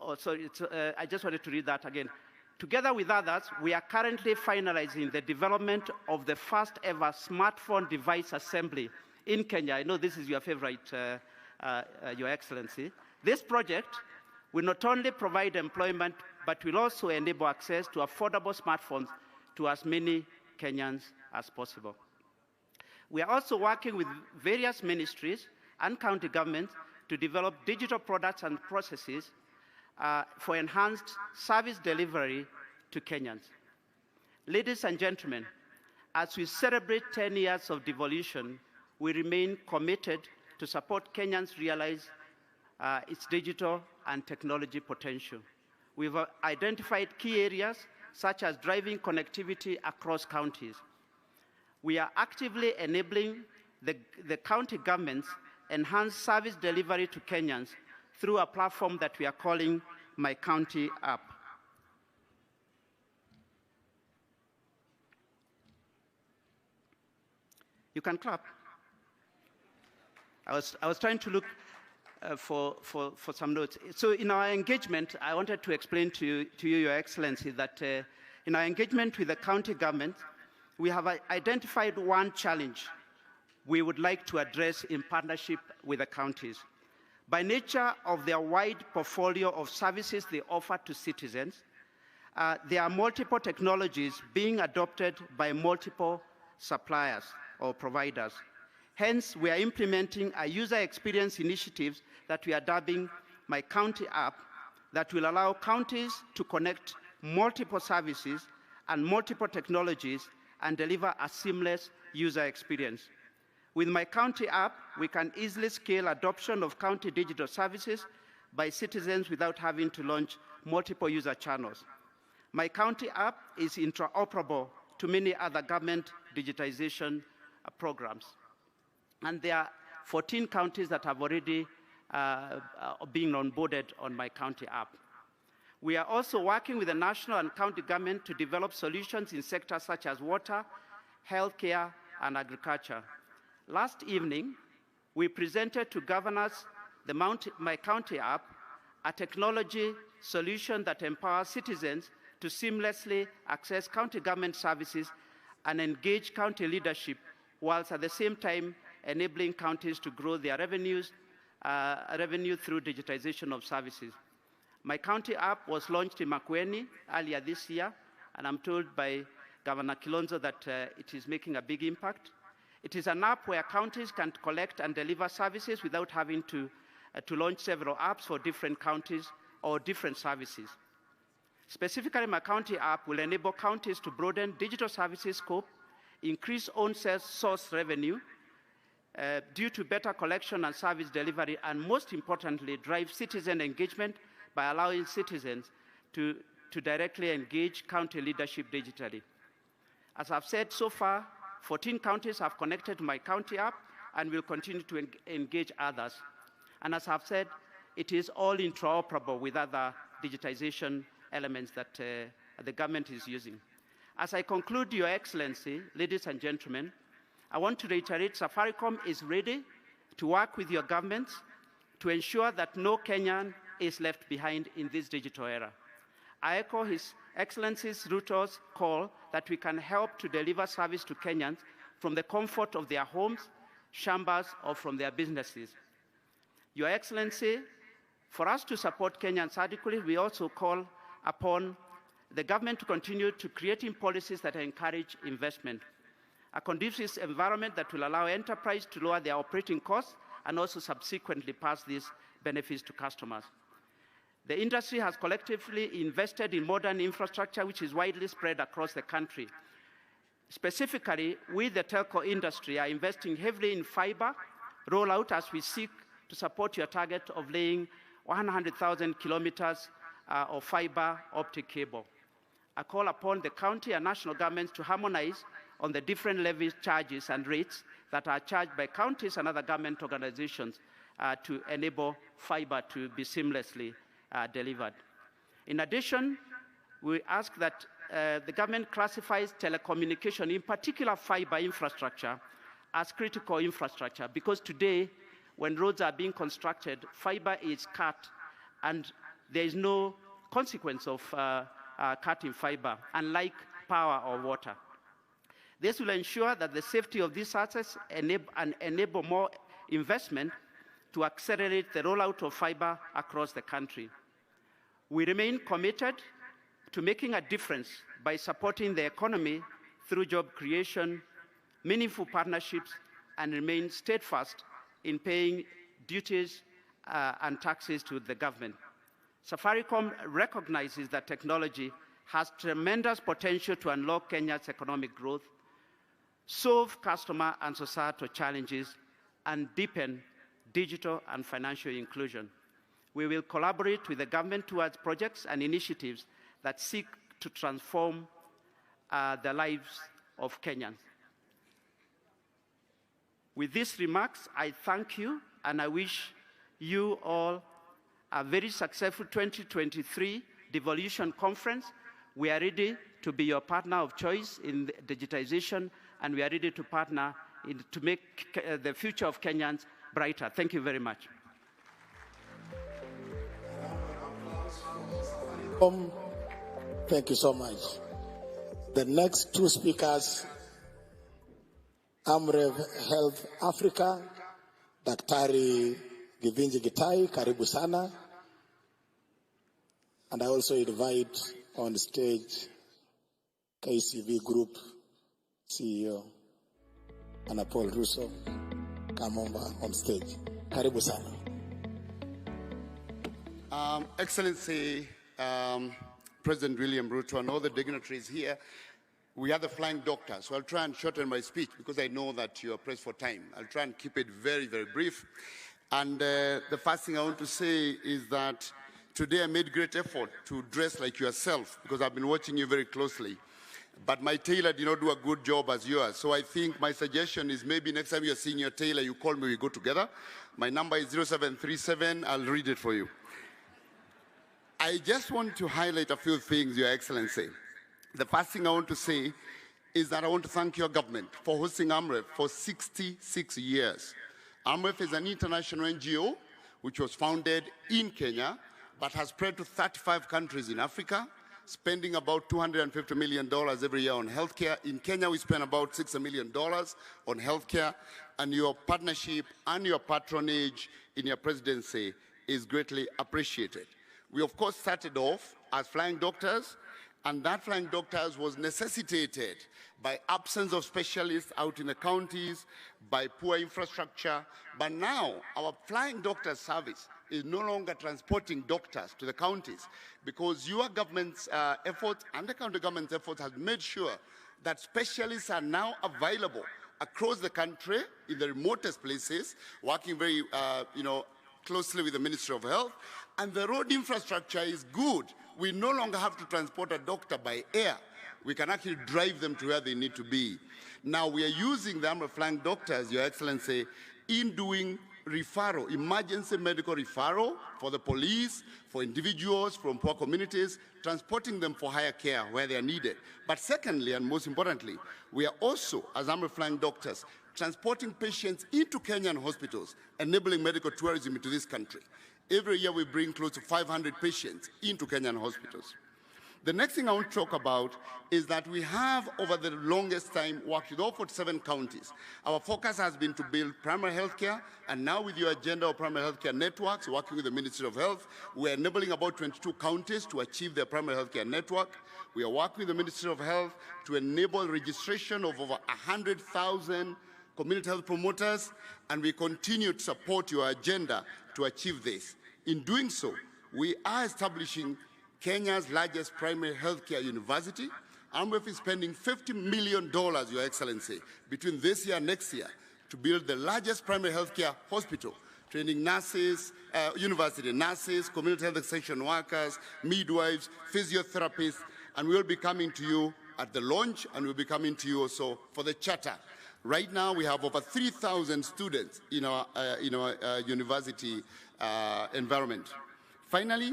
Oh, sorry, I just wanted to read that again. Together with others, we are currently finalizing the development of the first ever smartphone device assembly in Kenya. I know this is your favorite, Your Excellency. This project will not only provide employment, but will also enable access to affordable smartphones to as many Kenyans as possible. We are also working with various ministries and county governments to develop digital products and processes for enhanced service delivery to Kenyans. Ladies and gentlemen, as we celebrate 10 years of devolution, we remain committed to support Kenyans realize its digital and technology potential. We've identified key areas such as driving connectivity across counties. We are actively enabling the county governments enhance service delivery to Kenyans through a platform that we are calling My County App. You can clap. I was trying to look for some notes. So in our engagement, I wanted to explain to you, Your Excellency, that in our engagement with the county government, we have identified one challenge we would like to address in partnership with the counties. By nature of their wide portfolio of services they offer to citizens, there are multiple technologies being adopted by multiple suppliers or providers. Hence, we are implementing a user experience initiatives that we are dubbing My County App that will allow counties to connect multiple services and multiple technologies and deliver a seamless user experience. With My County App, we can easily scale adoption of county digital services by citizens without having to launch multiple user channels. My County App is interoperable to many other government digitization programs. And there are 14 counties that have already been onboarded on My County App. We are also working with the national and county government to develop solutions in sectors such as water, healthcare, and agriculture. Last evening, we presented to governors the My County App, a technology solution that empowers citizens to seamlessly access county government services and engage county leadership, whilst at the same time enabling counties to grow their revenue through digitization of services. My County App was launched in Makueni earlier this year, and I'm told by Governor Kilonzo that it is making a big impact. It is an app where counties can collect and deliver services without having to launch several apps for different counties or different services. Specifically, my county app will enable counties to broaden digital services scope, increase own sales source revenue due to better collection and service delivery, and most importantly, drive citizen engagement by allowing citizens to directly engage county leadership digitally. As I've said so far, 14 counties have connected to my county app and will continue to engage others. And as I've said, it is all interoperable with other digitization elements that the government is using. As I conclude, Your Excellency, ladies and gentlemen, I want to reiterate Safaricom is ready to work with your governments to ensure that no Kenyan is left behind in this digital era. I echo His Excellency's Ruto's call that we can help to deliver service to Kenyans from the comfort of their homes, chambers, or from their businesses. Your Excellency, for us to support Kenyans adequately, we also call upon the government to continue to creating policies that encourage investment, a conducive environment that will allow enterprise to lower their operating costs and also subsequently pass these benefits to customers. The industry has collectively invested in modern infrastructure, which is widely spread across the country. Specifically, we, the telco industry, are investing heavily in fiber rollout as we seek to support your target of laying 100,000 kilometers of fiber optic cable. I call upon the county and national governments to harmonize on the different levy charges and rates that are charged by counties and other government organizations to enable fiber to be seamlessly delivered. In addition, we ask that the government classifies telecommunication, in particular fiber infrastructure, as critical infrastructure, because today, when roads are being constructed, fiber is cut, and there is no consequence of cutting fiber, unlike power or water. This will ensure that the safety of these assets enable more investment to accelerate the rollout of fiber across the country. We remain committed to making a difference by supporting the economy through job creation, meaningful partnerships, and remain steadfast in paying duties and taxes to the government. Safaricom recognizes that technology has tremendous potential to unlock Kenya's economic growth, solve customer and societal challenges, and deepen digital and financial inclusion. We will collaborate with the government towards projects and initiatives that seek to transform the lives of Kenyans. With these remarks, I thank you, and I wish you all a very successful 2023 Devolution Conference. We are ready to be your partner of choice in digitization, and we are ready to partner to make the future of Kenyans brighter. Thank you very much. Thank you so much. The next two speakers, Amref Health Africa, Daktari Givinji Gitai, karibu sana. And I also invite on stage KCV Group CEO, Anna Paul Russo, Kamomba on stage. Karibu sana. Excellency, President William Ruto and all the dignitaries here, we are the flying doctor, so I'll try and shorten my speech because I know that you are pressed for time. I'll try and keep it very, very brief. And the first thing I want to say is that today I made great effort to dress like yourself because I've been watching you very closely. But my tailor did not do a good job as yours. So I think my suggestion is maybe next time you're seeing your tailor, you call me, we go together. My number is 0737, I'll read it for you. I just want to highlight a few things, Your Excellency. The first thing I want to say is that I want to thank your government for hosting AMREF for 66 years. AMREF is an international NGO which was founded in Kenya, but has spread to 35 countries in Africa, spending about $250 million every year on healthcare. In Kenya, we spend about $6 million on healthcare, and your partnership and your patronage in your presidency is greatly appreciated. We, of course, started off as flying doctors, And that flying doctors was necessitated by absence of specialists out in the counties, by poor infrastructure. But now our flying doctor service is no longer transporting doctors to the counties, because your government's effort and the county government's effort has made sure that specialists are now available across the country in the remotest places, working very closely with the Ministry of Health. And the road infrastructure is good. We no longer have to transport a doctor by air. We can actually drive them to where they need to be. Now we are using the arm of flying doctors, Your Excellency, in doing referral, emergency medical referral for the police, for individuals from poor communities, transporting them for higher care where they are needed. But secondly, and most importantly, we are also, as arm of flying doctors, transporting patients into Kenyan hospitals, enabling medical tourism into this country. Every year we bring close to 500 patients into Kenyan hospitals. The next thing I want to talk about is that we have, over the longest time, worked with all 47 counties. Our focus has been to build primary health care, and now with your agenda of primary health care networks, working with the Ministry of Health, we're enabling about 22 counties to achieve their primary health care network. We are working with the Ministry of Health to enable registration of over 100,000 community health promoters, and we continue to support your agenda to achieve this. In doing so, we are establishing Kenya's largest primary healthcare university. AMREF is spending $50 million, Your Excellency, between this year and next year to build the largest primary healthcare hospital, training nurses, university nurses, community health extension workers, midwives, physiotherapists, and we'll be coming to you at the launch, and we'll be coming to you also for the charter. Right now, we have over 3,000 students in our university environment. Finally,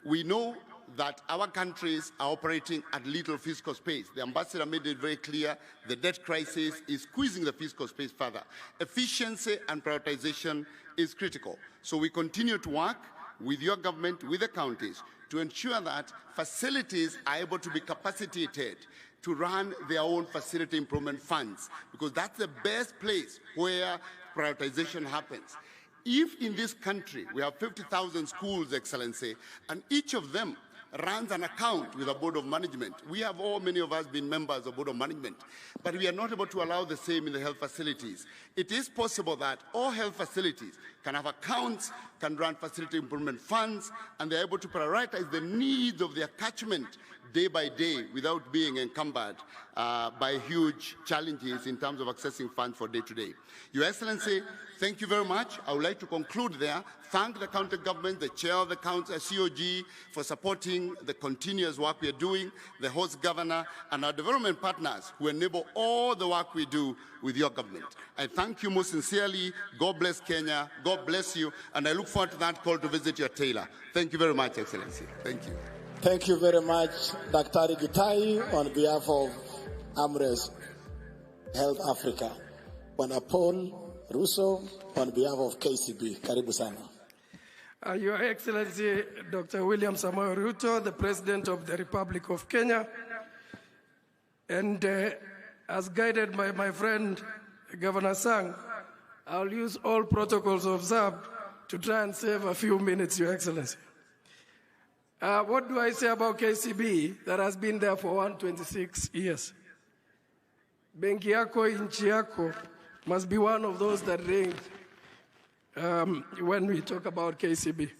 we know that our countries are operating at little fiscal space. The ambassador made it very clear the debt crisis is squeezing the fiscal space further. Efficiency and prioritization is critical. So we continue to work with your government, with the counties, to ensure that facilities are able to be capacitated to run their own facility improvement funds, because that's the best place where prioritization happens. If in this country we have 50,000 schools, Excellency, and each of them runs an account with a board of management. We have many of us been members of board of management, but we are not able to allow the same in the health facilities. It is possible that all health facilities can have accounts, can run facility improvement funds, and they're able to prioritize the needs of their catchment day by day without being encumbered by huge challenges in terms of accessing funds for day to day. Your Excellency, thank you very much. I would like to conclude there. Thank the county government, the chair of the county, COG, for supporting the continuous work we are doing, the host governor, and our development partners who enable all the work we do with your government. I thank you most sincerely. God bless Kenya. God bless you. And I look forward to that call to visit your tailor. Thank you very much, Excellency. Thank you. Thank you very much, Dr. Gitai, on behalf of AMRES Health Africa. Bwana Paul Russo, on behalf of KCB. Karibu sana. Your Excellency, Dr. William Samoei Ruto, the President of the Republic of Kenya, and as guided by my friend, Governor Sang, I'll use all protocols observed to try and save a few minutes, Your Excellency. What do I say about KCB that has been there for 126 years? Benki yako, inchi yako must be one of those that ring when we talk about KCB.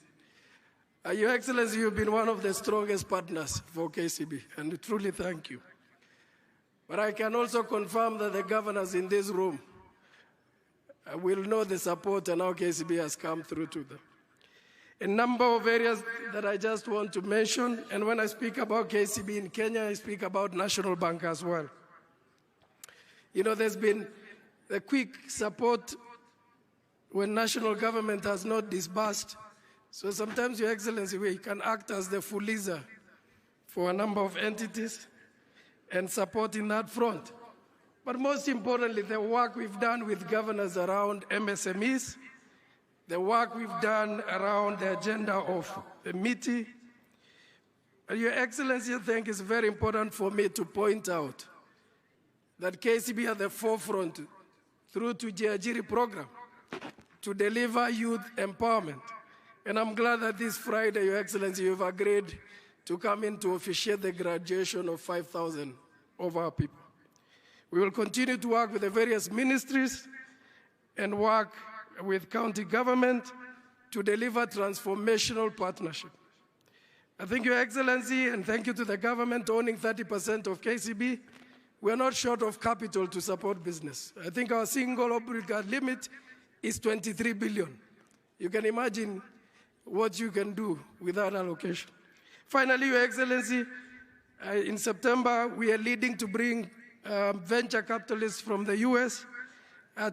Your Excellency, you've been one of the strongest partners for KCB, and we truly thank you. But I can also confirm that the governors in this room will know the support and how KCB has come through to them. A number of areas that I just want to mention, and when I speak about KCB in Kenya, I speak about National Bank as well. You know, there's been a quick support when national government has not disbursed. So sometimes, Your Excellency, we can act as the fuliza for a number of entities and support in that front. But most importantly, the work we've done with governors around MSMEs, the work we've done around the agenda of the MITI. Your Excellency, I think it's very important for me to point out that KCB at the forefront through to Jiajiri program to deliver youth empowerment. And I'm glad that this Friday, Your Excellency, you've agreed to come in to officiate the graduation of 5,000 of our people. We will continue to work with the various ministries and work with county government to deliver transformational partnership. I thank Your Excellency, and thank you to the government owning 30% of KCB. We are not short of capital to support business. I think our single obligor limit is 23 billion. You can imagine what you can do with that allocation. Finally, Your Excellency, in September, we are leading to bring venture capitalists from the US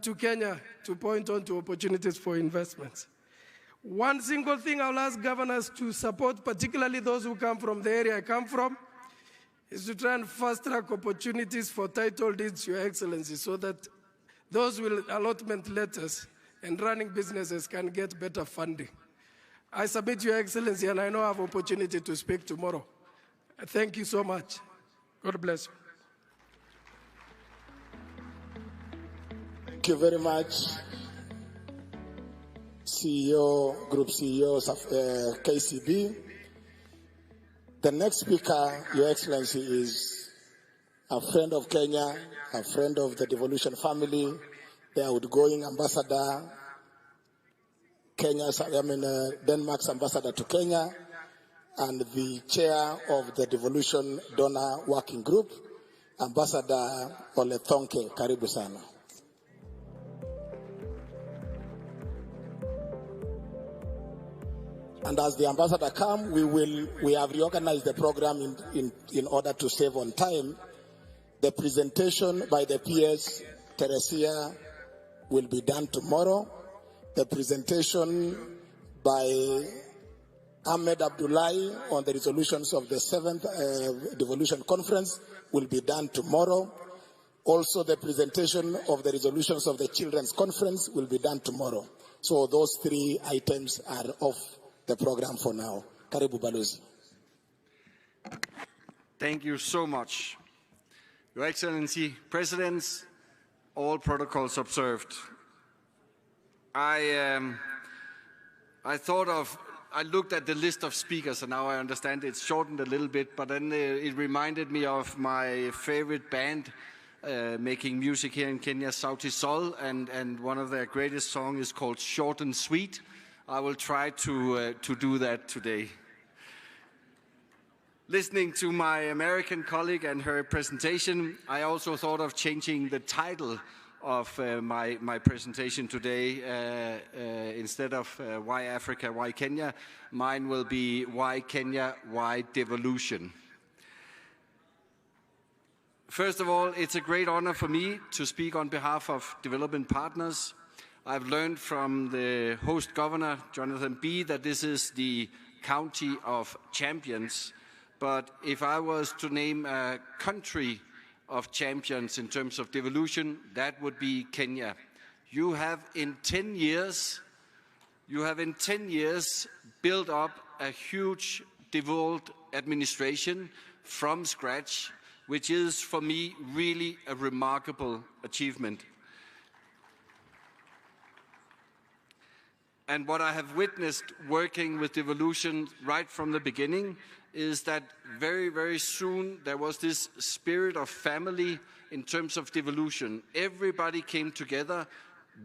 to Kenya to point on to opportunities for investments. One single thing I'll ask governors to support, particularly those who come from the area I come from, is to try and fast-track opportunities for title deeds, Your Excellency, so that those with allotment letters and running businesses can get better funding. I submit, Your Excellency, and I know I have opportunity to speak tomorrow. Thank you so much. God bless you. Thank you very much, Group CEOs of KCB. The next speaker, Your Excellency, is a friend of Kenya, a friend of the Devolution family, the outgoing ambassador, Denmark's ambassador to Kenya, and the chair of the Devolution Donor Working Group, Ambassador Ole Thonke. Karibu sana. And as the ambassador comes, we have reorganized the program in order to save on time. The presentation by the PS, Teresia, will be done tomorrow. The presentation by Ahmed Abdullahi on the resolutions of the 7th Devolution Conference will be done tomorrow. Also, the presentation of the resolutions of the Children's Conference will be done tomorrow. So those 3 items are off the program for now. Karibu Balozi. Thank you so much. Your Excellency, Presidents, all protocols observed. I looked at the list of speakers, and now I understand it's shortened a little bit, but then it reminded me of my favorite band making music here in Kenya, Sauti Sol, and one of their greatest songs is called Short and Sweet. I will try to do that today. Listening to my American colleague and her presentation, I also thought of changing the title of my presentation today. Instead of Why Africa, Why Kenya, mine will be Why Kenya, Why Devolution. First of all, it's a great honor for me to speak on behalf of development partners. I've learned from the host governor, Jonathan B., that this is the county of champions. But if I was to name a country of champions in terms of devolution, that would be Kenya. You have in 10 years built up a huge devolved administration from scratch, which is for me really a remarkable achievement. And what I have witnessed working with devolution right from the beginning is that very, very soon there was this spirit of family in terms of devolution. Everybody came together,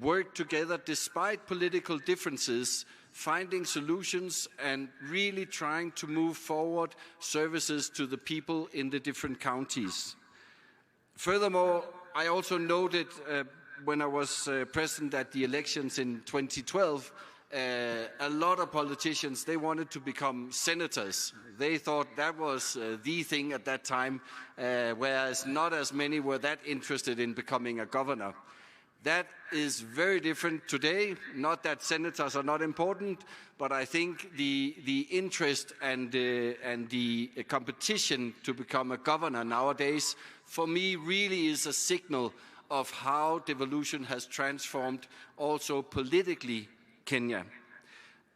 worked together despite political differences, finding solutions and really trying to move forward services to the people in the different counties. Furthermore, I also noted when I was present at the elections in 2012, a lot of politicians, they wanted to become senators. They thought that was the thing at that time, whereas not as many were that interested in becoming a governor. That is very different today. Not that senators are not important, but I think the interest and the competition to become a governor nowadays, for me, really is a signal of how devolution has transformed also politically Kenya.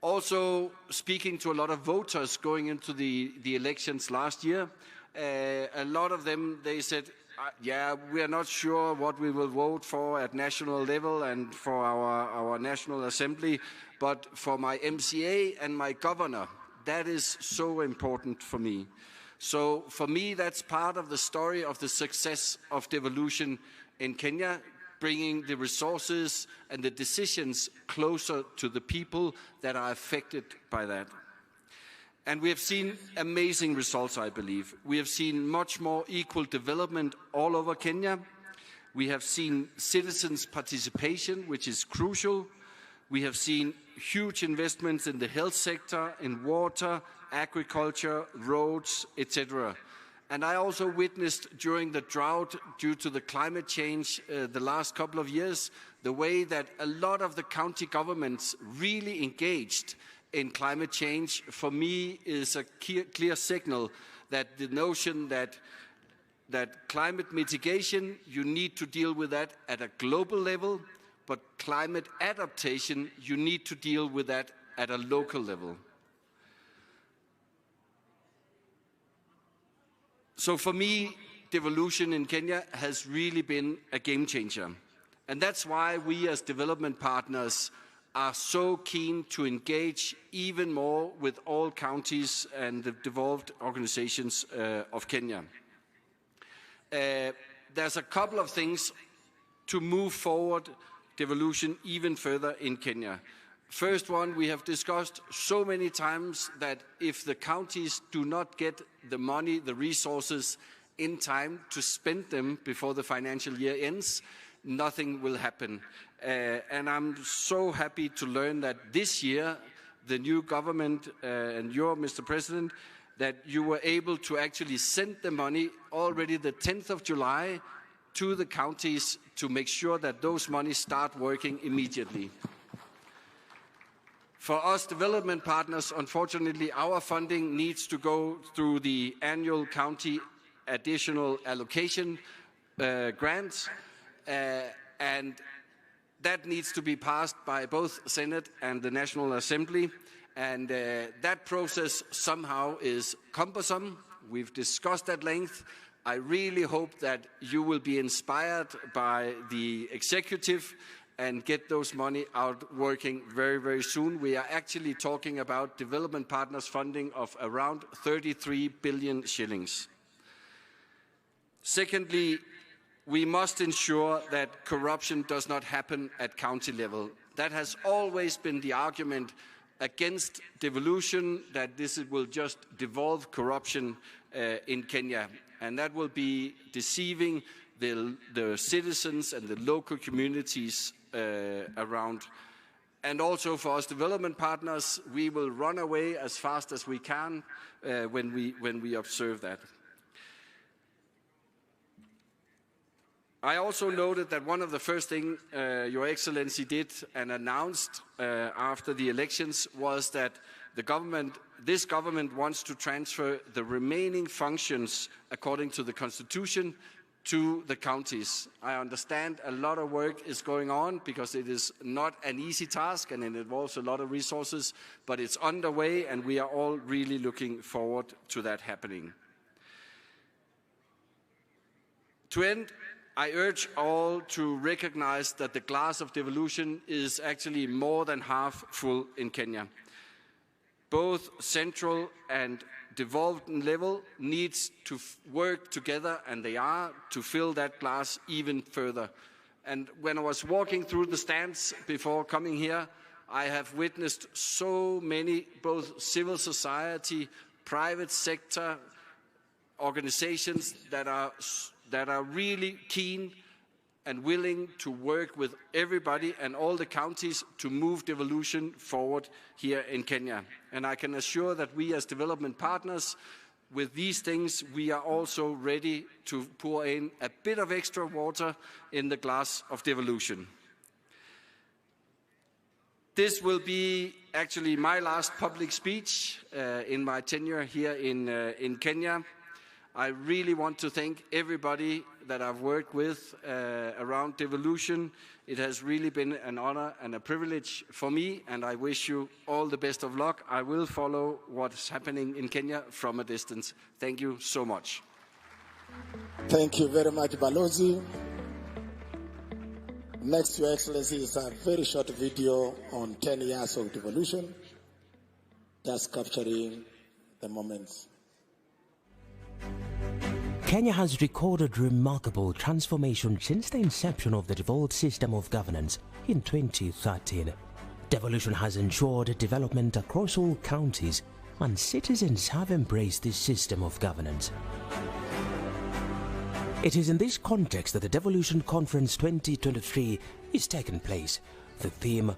Also, speaking to a lot of voters going into the elections last year, a lot of them, they said, yeah, we are not sure what we will vote for at national level and for our National Assembly, but for my MCA and my governor, That is so important for me. So for me, that's part of the story of the success of devolution in Kenya, bringing the resources and the decisions closer to the people that are affected by that. And we have seen amazing results, I believe. We have seen much more equal development all over Kenya. We have seen citizens' participation, which is crucial. We have seen huge investments in the health sector, in water, agriculture, roads, etc. And I also witnessed during the drought due to the climate change the last couple of years, the way that a lot of the county governments really engaged in climate change. For me, is a clear signal that the notion that climate mitigation, you need to deal with that at a global level, but climate adaptation, you need to deal with that at a local level. So for me, devolution in Kenya has really been a game changer. And that's why we as development partners are so keen to engage even more with all counties and the devolved organizations of Kenya. There's a couple of things to move forward devolution even further in Kenya. First one, we have discussed so many times that if the counties do not get the money, the resources in time to spend them before the financial year ends, nothing will happen. And I'm so happy to learn that this year, the new government and you, Mr. President, that you were able to actually send the money already the 10th of July to the counties to make sure that those monies start working immediately. For us development partners, unfortunately, our funding needs to go through the annual county additional allocation grants, and that needs to be passed by both Senate and the National Assembly. And that process somehow is cumbersome. We've discussed at length. I really hope that you will be inspired by the executive and get those money out working very, very soon. We are actually talking about development partners funding of around 33 billion shillings. Secondly, we must ensure that corruption does not happen at county level. That has always been the argument against devolution, that this will just devolve corruption in Kenya. And that will be deceiving the citizens and the local communities around. And also for us development partners, we will run away as fast as we can when we observe that. I also noted that one of the first things Your Excellency did and announced after the elections was that this government wants to transfer the remaining functions according to the Constitution to the counties. I understand a lot of work is going on because it is not an easy task and it involves a lot of resources, but it's underway and we are all really looking forward to that happening. To end, I urge all to recognize that the glass of devolution is actually more than half full in Kenya. Both central and devolved level needs to work together, and they are, to fill that glass even further. And when I was walking through the stands before coming here, I have witnessed so many, both civil society, private sector, organizations that are really keen and willing to work with everybody and all the counties to move devolution forward here in Kenya. And I can assure that we as development partners, with these things, we are also ready to pour in a bit of extra water in the glass of devolution. This will be actually my last public speech in my tenure here in Kenya. I really want to thank everybody that I've worked with around devolution. It has really been an honor and a privilege for me, and I wish you all the best of luck. I will follow what's happening in Kenya from a distance. Thank you so much. Thank you very much, Balozi. Next, Your Excellency, is a very short video on 10 years of devolution. just capturing the moments. Kenya has recorded remarkable transformation since the inception of the devolved system of governance in 2013. Devolution has ensured development across all counties, and citizens have embraced this system of governance. It is in this context that the Devolution Conference 2023 is taking place. The theme,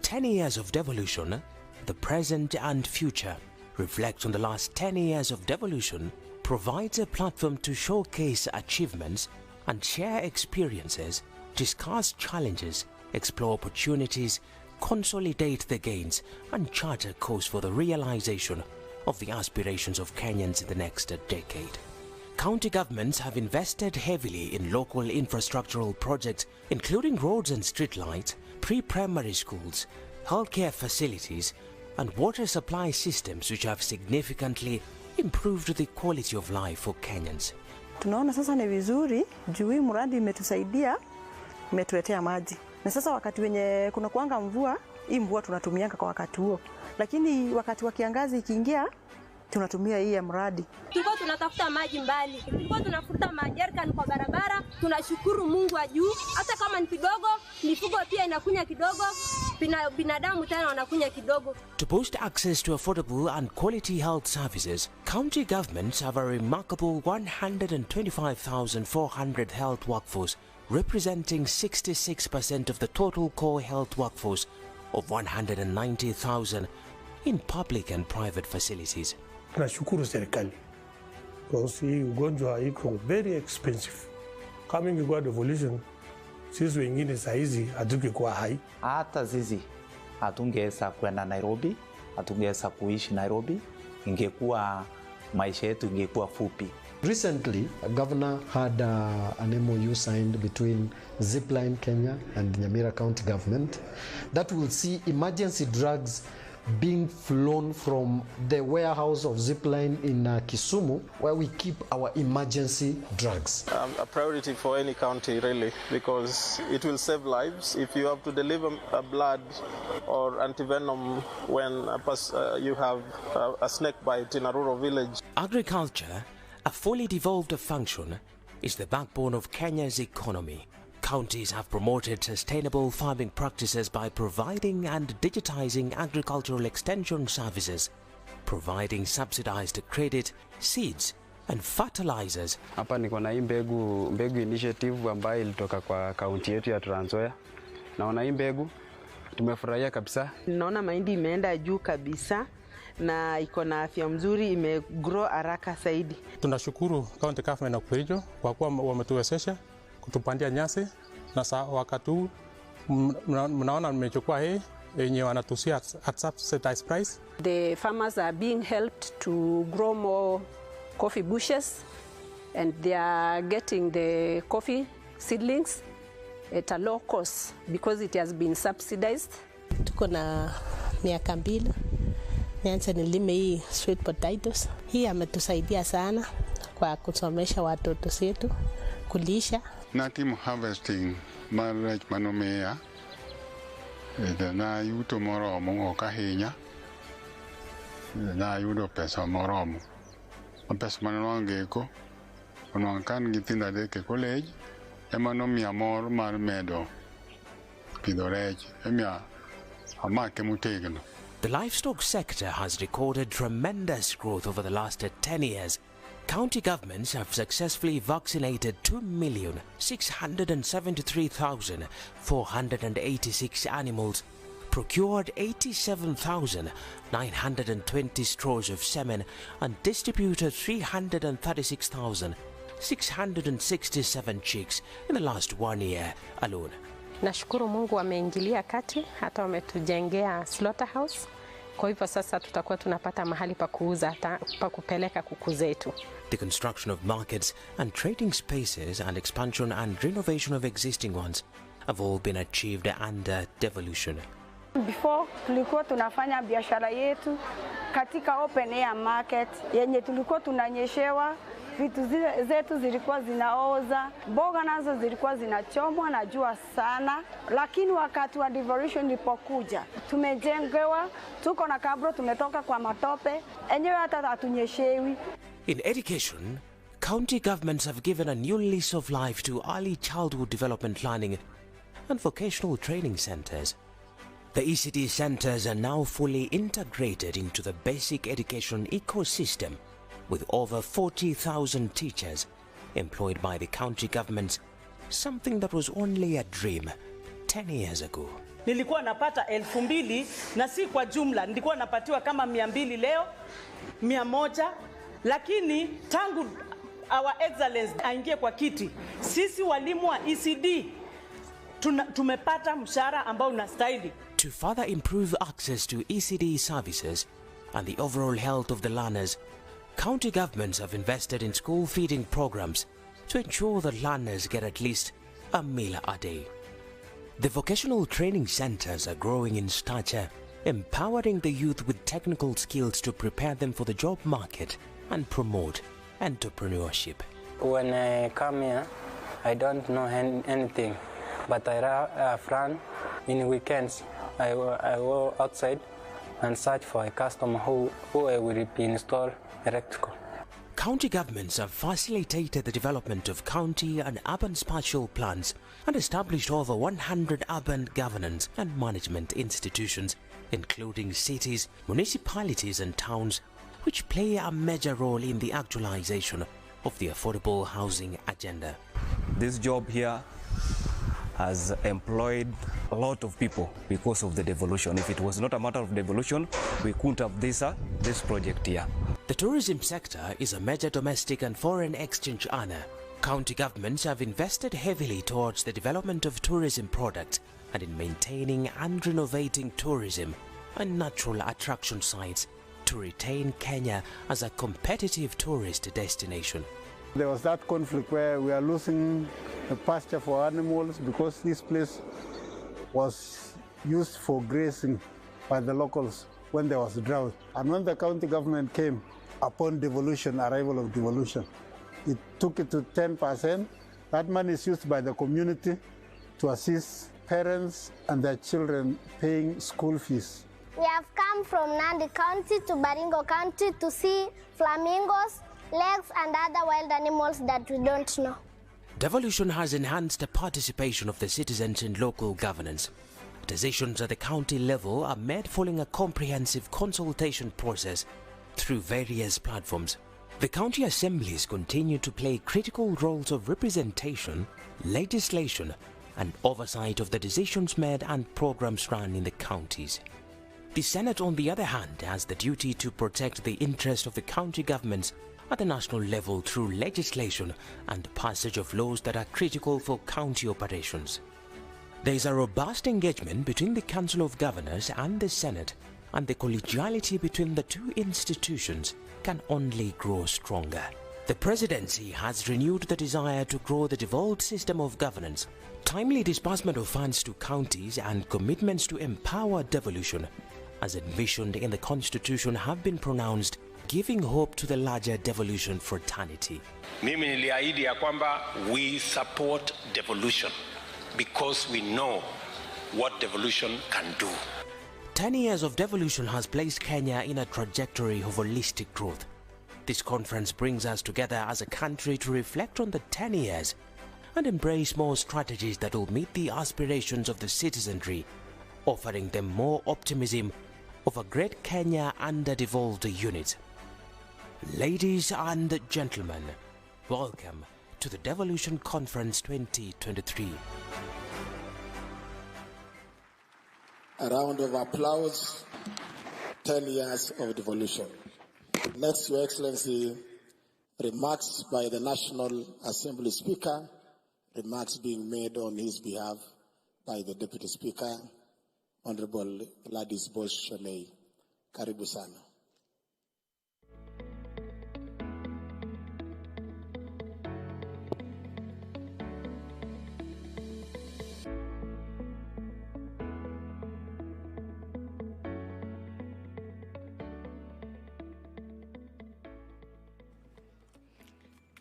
10 Years of Devolution, the Present and Future, reflects on the last 10 years of devolution, provides a platform to showcase achievements and share experiences, discuss challenges, explore opportunities, consolidate the gains, and chart a course for the realization of the aspirations of Kenyans in the next decade. County governments have invested heavily in local infrastructural projects, including roads and streetlights, pre-primary schools, healthcare facilities, and water supply systems, which have significantly improved the quality of life for Kenyans. Tunaona sasa ni vizuri juu hii mradi imetusaidia, imetuletea maji. Na sasa wakati wenye kuna kuanga mvua, hii mvua tunatumianga kwa wakati huo. Lakini wakati wa kiangazi ikiingia, tunatumia hii ya mradi. Tulikuwa tunatafuta maji mbali. Tulikuwa tunafuta majerikani kwa barabara. Tunashukuru Mungu wa juu. Hata kama ni kidogo, mifugo pia inakunya kidogo, binadamu tena wanakunya kidogo. To boost access to affordable and quality health services, county governments have a remarkable 125,400 health workforce, representing 66% of the total core health workforce of 190,000 in public and private facilities. Tunashukuru serikali because hii ugonjwa iko very expensive. Kama ingekuwa devolution, sisi wengine saizi hatungekuwa hai. Hata sisi hatungeweza kwenda Nairobi, hatungeweza kuishi Nairobi, ingekuwa maisha yetu ingekuwa fupi. Recently, a governor had an MOU signed between Zipline Kenya and Nyamira County government that will see emergency drugs being flown from the warehouse of Zipline in Kisumu, where we keep our emergency drugs. A priority for any county, really, because it will save lives. If you have to deliver blood or antivenom when you have a snake bite in a rural village. Agriculture, a fully devolved function, is the backbone of Kenya's economy. Counties have promoted sustainable farming practices by providing and digitizing agricultural extension services, providing subsidized credit, seeds, and fertilizers. Hapa niko na hii mbegu initiative ambayo ilitoka kwa kaunti yetu ya Trans Nzoia. Naona hii mbegu tumefurahia kabisa. Naona mahindi imeenda juu kabisa na iko na afya mzuri, imegrow haraka zaidi. Tunashukuru county government na Kericho kwa kuwa wametuwezesha kutupandia nyasi, na wakati huu mnaona mmechukua hii yenye wanatusia at subsidized price. The farmers are being helped to grow more coffee bushes, and they are getting the coffee seedlings at a low cost because it has been subsidized. Tuko na miaka mbili nianze nilime hii sweet potatoes. Hii ametusaidia sana kwa kusomesha watoto wetu, kulisha. Na team harvesting marriage manomea na yuto moromo okahinya na yudo pesa moromo pesa manongeko onwankan gitinda deke college emanomia mor mar medo pidorech emia amake mutegno. The livestock sector has recorded tremendous growth over the last 10 years. County governments have successfully vaccinated 2,673,486 animals, procured 87,920 straws of semen, and distributed 336,667 chicks in the last 1 year alone. Nashukuru Mungu ameingilia kati, hata wametujengea slaughterhouse. Kwa hivyo sasa tutakuwa tunapata mahali pa kuuza, pa kupeleka kuku zetu. The construction of markets and trading spaces and expansion and renovation of existing ones have all been achieved under devolution. Before tulikuwa tunafanya biashara yetu katika open air market yenye tulikuwa tunanyeshewa vitu zetu zilikuwa zinaoza, mboga nazo zilikuwa zinachomwa na jua sana, lakini wakati wa devolution ilipokuja tumejengewa, tuko na kabro, tumetoka kwa matope, enyewe hata hatunyeshewi. In education, county governments have given a new lease of life to early childhood development learning and vocational training centers. The ECD centers are now fully integrated into the basic education ecosystem, with over 40,000 teachers employed by the county governments, something that was only a dream 10 years ago. Nilikuwa napata 2,000 na si kwa jumla, nilikuwa napatiwa kama 200 leo, 100, lakini tangu our excellence aingie kwa kiti, sisi walimu wa ECD tumepata mshahara ambao unastahili. To further improve access to ECD services and the overall health of the learners, county governments have invested in school feeding programs to ensure that learners get at least a meal a day. The vocational training centers are growing in stature, empowering the youth with technical skills to prepare them for the job market and promote entrepreneurship. When I come here, I don't know anything, but I have run in weekends. I go outside and search for a customer who will be installed electrical. County governments have facilitated the development of county and urban spatial plans and established over 100 urban governance and management institutions, including cities, municipalities and towns, which play a major role in the actualization of the affordable housing agenda. This job here has employed a lot of people because of the devolution. If it was not a matter of devolution, we couldn't have this project here. The tourism sector is a major domestic and foreign exchange earner. County governments have invested heavily towards the development of tourism products and in maintaining and renovating tourism and natural attraction sites to retain Kenya as a competitive tourist destination. There was that conflict where we are losing the pasture for animals because this place was used for grazing by the locals when there was a drought. And when the county government came upon devolution, arrival of devolution, it took it to 10%. That money is used by the community to assist parents and their children paying school fees. We have come from Nandi County to Baringo County to see flamingos, legs and other wild animals that we don't know. Devolution has enhanced the participation of the citizens in local governance. Decisions at the county level are made following a comprehensive consultation process through various platforms. The county assemblies continue to play critical roles of representation, legislation, and oversight of the decisions made and programs run in the counties. The Senate, on the other hand, has the duty to protect the interest of the county governments at the national level through legislation and passage of laws that are critical for county operations. There is a robust engagement between the Council of Governors and the Senate, and the collegiality between the two institutions can only grow stronger. The Presidency has renewed the desire to grow the devolved system of governance. Timely disbursement of funds to counties and commitments to empower devolution, as envisioned in the Constitution, have been pronounced, giving hope to the larger devolution fraternity. Mimi niliahidi ya kwamba we support devolution because we know what devolution can do. 10 years of devolution has placed Kenya in a trajectory of holistic growth. This conference brings us together as a country to reflect on the 10 years and embrace more strategies that will meet the aspirations of the citizenry, offering them more optimism of a great Kenya under devolved unit. Ladies and gentlemen, welcome to the Devolution Conference 2023. A round of applause. 10 years of devolution. Next, Your Excellency, remarks by the National Assembly Speaker, remarks being made on his behalf by the Deputy Speaker, Honorable Gladys Bosch-Shonei. Karibu sana.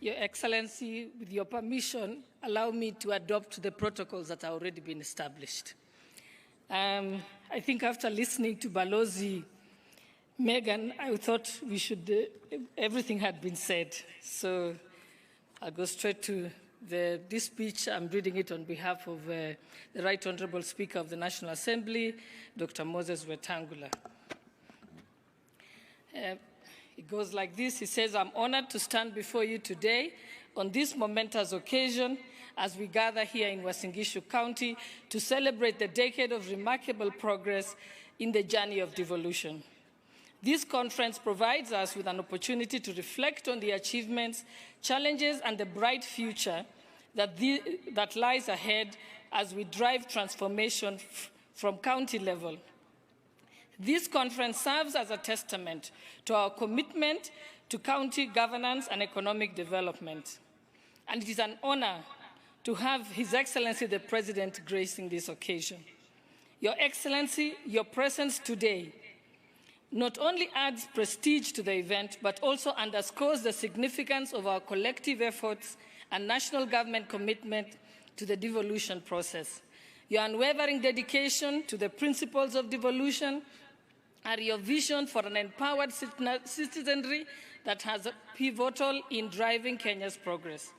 Your Excellency, with your permission, allow me to adopt the protocols that have already been established. I think after listening to Balozi, Megan, I thought we should, everything had been said. So I'll go straight to this speech. I'm reading it on behalf of the Right Honorable Speaker of the National Assembly, Dr. Moses Wetangula. It goes like this. He says, I'm honored to stand before you today on this momentous occasion as we gather here in Uasin Gishu County to celebrate the decade of remarkable progress in the journey of devolution. This conference provides us with an opportunity to reflect on the achievements, challenges, and the bright future that lies ahead as we drive transformation from county level. This conference serves as a testament to our commitment to county governance and economic development. And it is an honor to have His Excellency the President gracing this occasion. Your Excellency, your presence today not only adds prestige to the event, but also underscores the significance of our collective efforts and national government commitment to the devolution process. Your unwavering dedication to the principles of devolution are your vision for an empowered citizenry that has pivotal in driving Kenya's progress.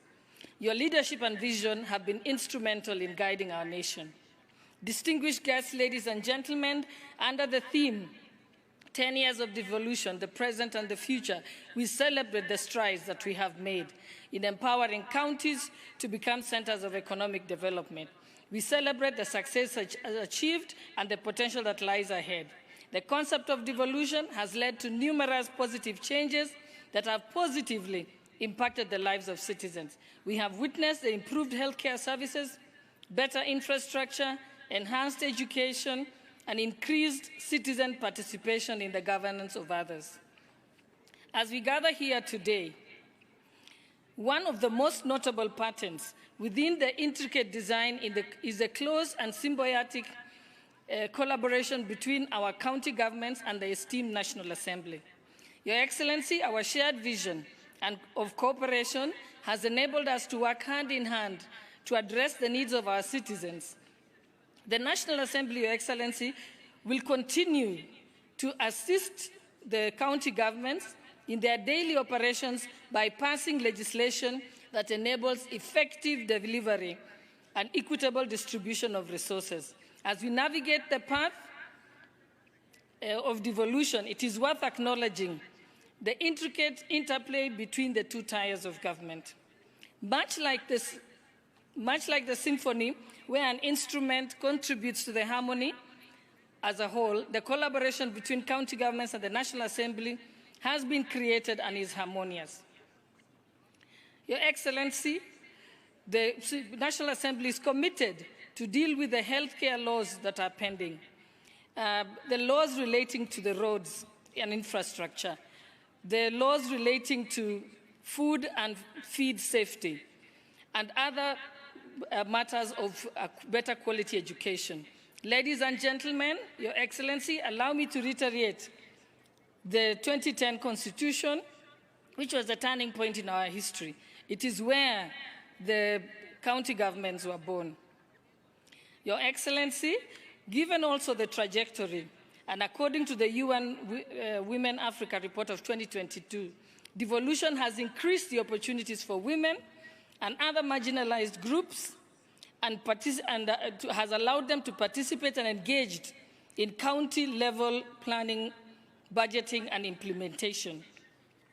Your leadership and vision have been instrumental in guiding our nation. Distinguished guests, ladies and gentlemen, under the theme 10 years of devolution, the present and the future, we celebrate the strides that we have made in empowering counties to become centers of economic development. We celebrate the success achieved and the potential that lies ahead. The concept of devolution has led to numerous positive changes that have positively impacted the lives of citizens. We have witnessed the improved healthcare services, better infrastructure, enhanced education, and increased citizen participation in the governance of others. As we gather here today, one of the most notable patterns within the intricate design is the close and symbiotic collaboration between our county governments and the esteemed National Assembly. Your Excellency, our shared vision of cooperation has enabled us to work hand in hand to address the needs of our citizens. The National Assembly, Your Excellency, will continue to assist the county governments in their daily operations by passing legislation that enables effective delivery and equitable distribution of resources. As we navigate the path of devolution, it is worth acknowledging the intricate interplay between the two tiers of government. Much like the symphony, where an instrument contributes to the harmony as a whole, the collaboration between county governments and the National Assembly has been created and is harmonious. Your Excellency, the National Assembly is committed to deal with the healthcare laws that are pending, the laws relating to the roads and infrastructure, the laws relating to food and feed safety, and other matters of better quality education. Ladies and gentlemen, Your Excellency, allow me to reiterate the 2010 Constitution, which was a turning point in our history. It is where the county governments were born. Your Excellency, given also the trajectory, and according to the UN Women Africa report of 2022, devolution has increased the opportunities for women and other marginalized groups and has allowed them to participate and engage in county-level planning, budgeting, and implementation.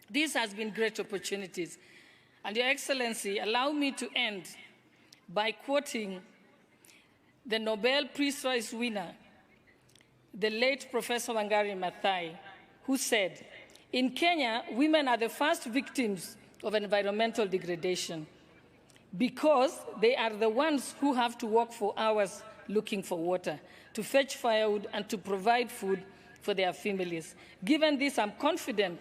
This has been great opportunities. And Your Excellency, allow me to end by quoting the Nobel Peace Prize winner, the late Professor Wangari Maathai, who said, "In Kenya, women are the first victims of environmental degradation because they are the ones who have to walk for hours looking for water, to fetch firewood, and to provide food for their families. Given this, I'm confident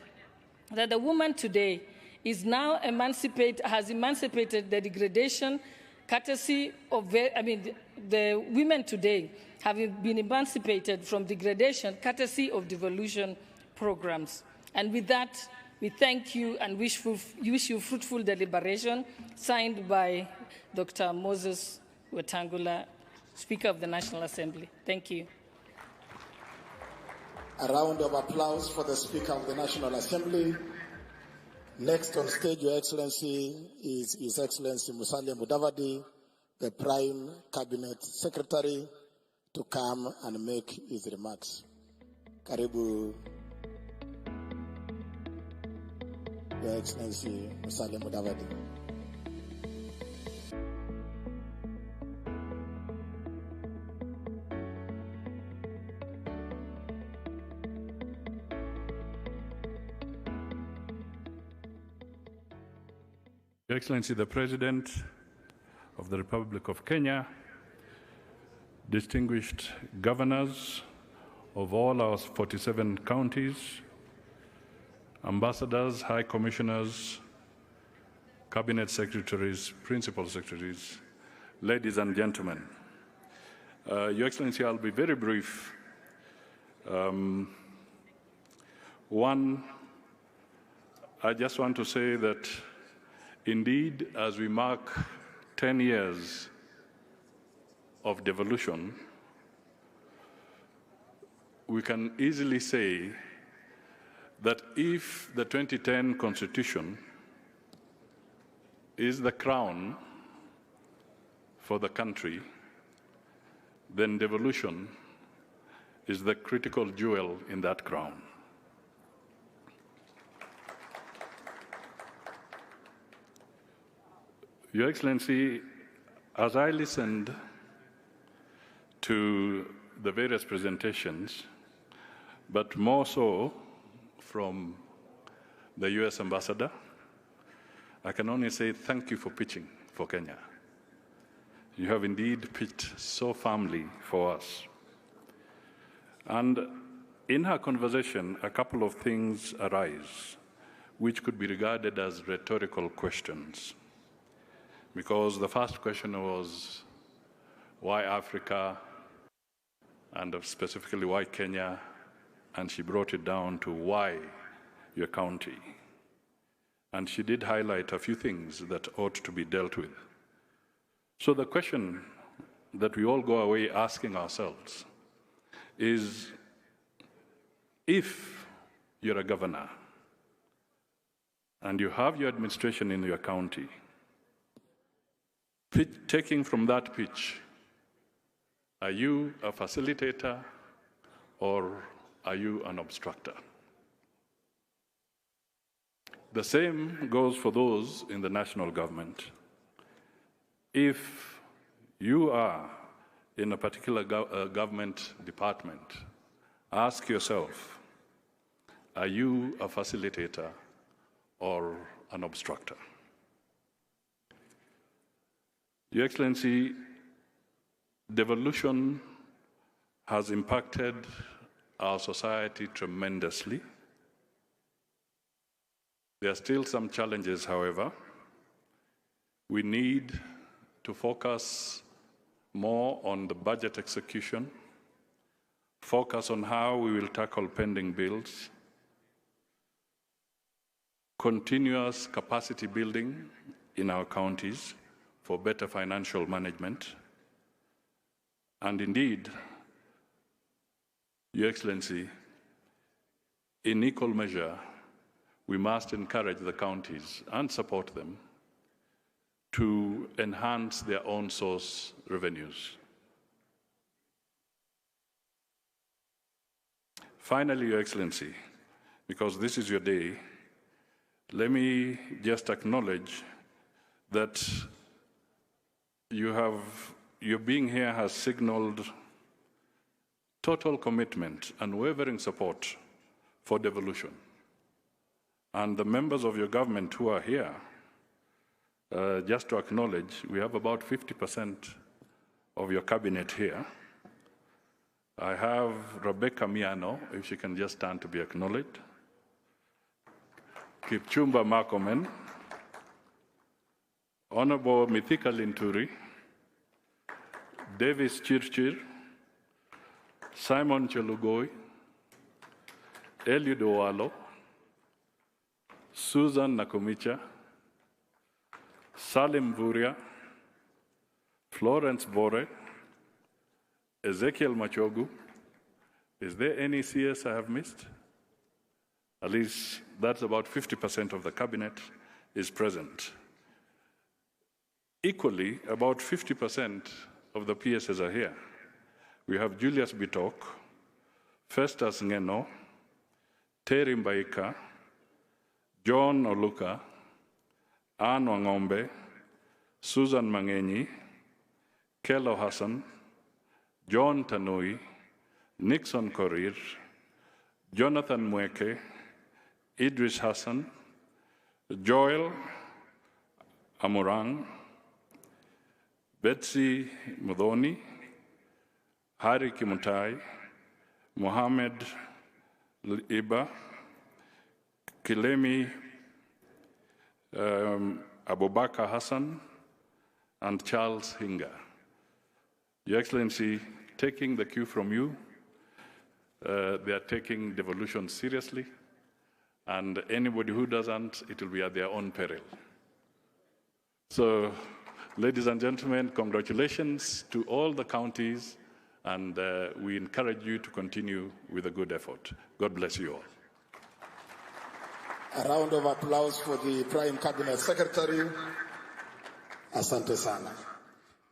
that the woman today is now has emancipated the degradation courtesy of, the women today have been emancipated from degradation courtesy of devolution programs." And with that, We thank you and wish you fruitful deliberation. Signed by Dr. Moses Wetangula, Speaker of the National Assembly. Thank you. A round of applause for the Speaker of the National Assembly. Next on stage, Your Excellency, is His Excellency Musalia Mudavadi, the Prime Cabinet Secretary, to come and make his remarks. Karibu, Your Excellency Musalia Mudavadi. Your Excellency, the President of the Republic of Kenya, distinguished governors of all our 47 counties, ambassadors, high commissioners, cabinet secretaries, principal secretaries, ladies and gentlemen. Your Excellency, I'll be very brief. One, I just want to say that indeed, as we mark 10 years of devolution, we can easily say that if the 2010 Constitution is the crown for the country, then devolution is the critical jewel in that crown. Your Excellency, as I listened to the various presentations, but more so from the US Ambassador, I can only say thank you for pitching for Kenya. You have indeed pitched so firmly for us. And in her conversation, a couple of things arise which could be regarded as rhetorical questions. Because the first question was, why Africa, and specifically why Kenya, and she brought it down to why your county. And she did highlight a few things that ought to be dealt with. So the question that we all go away asking ourselves is, if you're a governor and you have your administration in your county, taking from that pitch, are you a facilitator or are you an obstructor? The same goes for those in the national government. If you are in a particular government department, ask yourself, are you a facilitator or an obstructor? Your Excellency, devolution has impacted our society tremendously. There are still some challenges, however. We need to focus more on the budget execution, focus on how we will tackle pending bills, continuous capacity building in our counties for better financial management. And indeed, Your Excellency, in equal measure, we must encourage the counties and support them to enhance their own source revenues. Finally, Your Excellency, because this is your day, let me just acknowledge that your being here has signaled total commitment and unwavering support for devolution. And the members of your government who are here, just to acknowledge, we have about 50% of your cabinet here. I have Rebecca Miano, if she can just stand to be acknowledged. Kipchumba Markomen, Honorable Mithika Linturi, Davis Chirchir, Simon Chelugoi, Eliud Owalo, Susan Nakumicha, Salim Vuria, Florence Bore, Ezekiel Machogu. Is there any CS I have missed? At least that's about 50% of the cabinet is present. Equally, about 50% of the PSs are here. We have Julius Bitok, Festus Ngeno, Terry Mbaika, John Oluka, Anne Wangombe, Susan Mangenyi, Kelo Hassan, John Tanui, Nixon Korir, Jonathan Mweke, Idris Hassan, Joel Amurang, Betsy Mudhoni, Hari Kimutai, Mohammed Iba, Kilemi Abubakar Hassan, and Charles Hinga. Your Excellency, taking the cue from you, they are taking devolution seriously, and anybody who doesn't, it will be at their own peril. So, ladies and gentlemen, congratulations to all the counties, and we encourage you to continue with a good effort. God bless you all. A round of applause for the Prime Cabinet Secretary. Asante sana.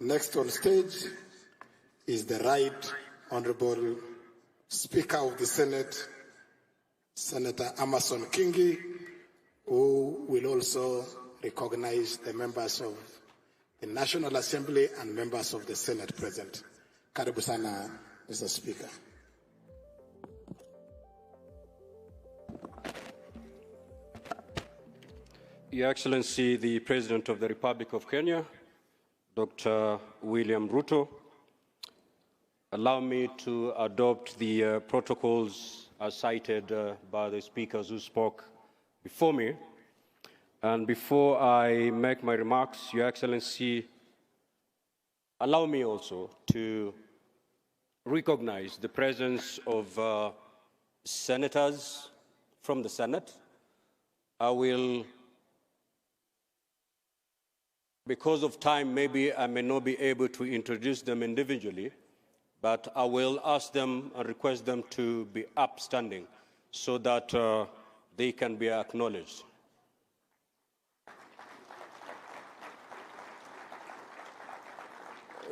Next on stage is the Right Honorable Speaker of the Senate, Senator Amason Kingi, who will also recognize the members of the National Assembly and members of the Senate present. Karibu sana, Mr. Speaker. Your Excellency, the President of the Republic of Kenya, Dr. William Ruto, allow me to adopt the protocols as cited by the speakers who spoke before me. And before I make my remarks, Your Excellency, allow me also to recognize the presence of senators from the Senate. I will, because of time, maybe I may not be able to introduce them individually, but I will ask them and request them to be upstanding so that they can be acknowledged.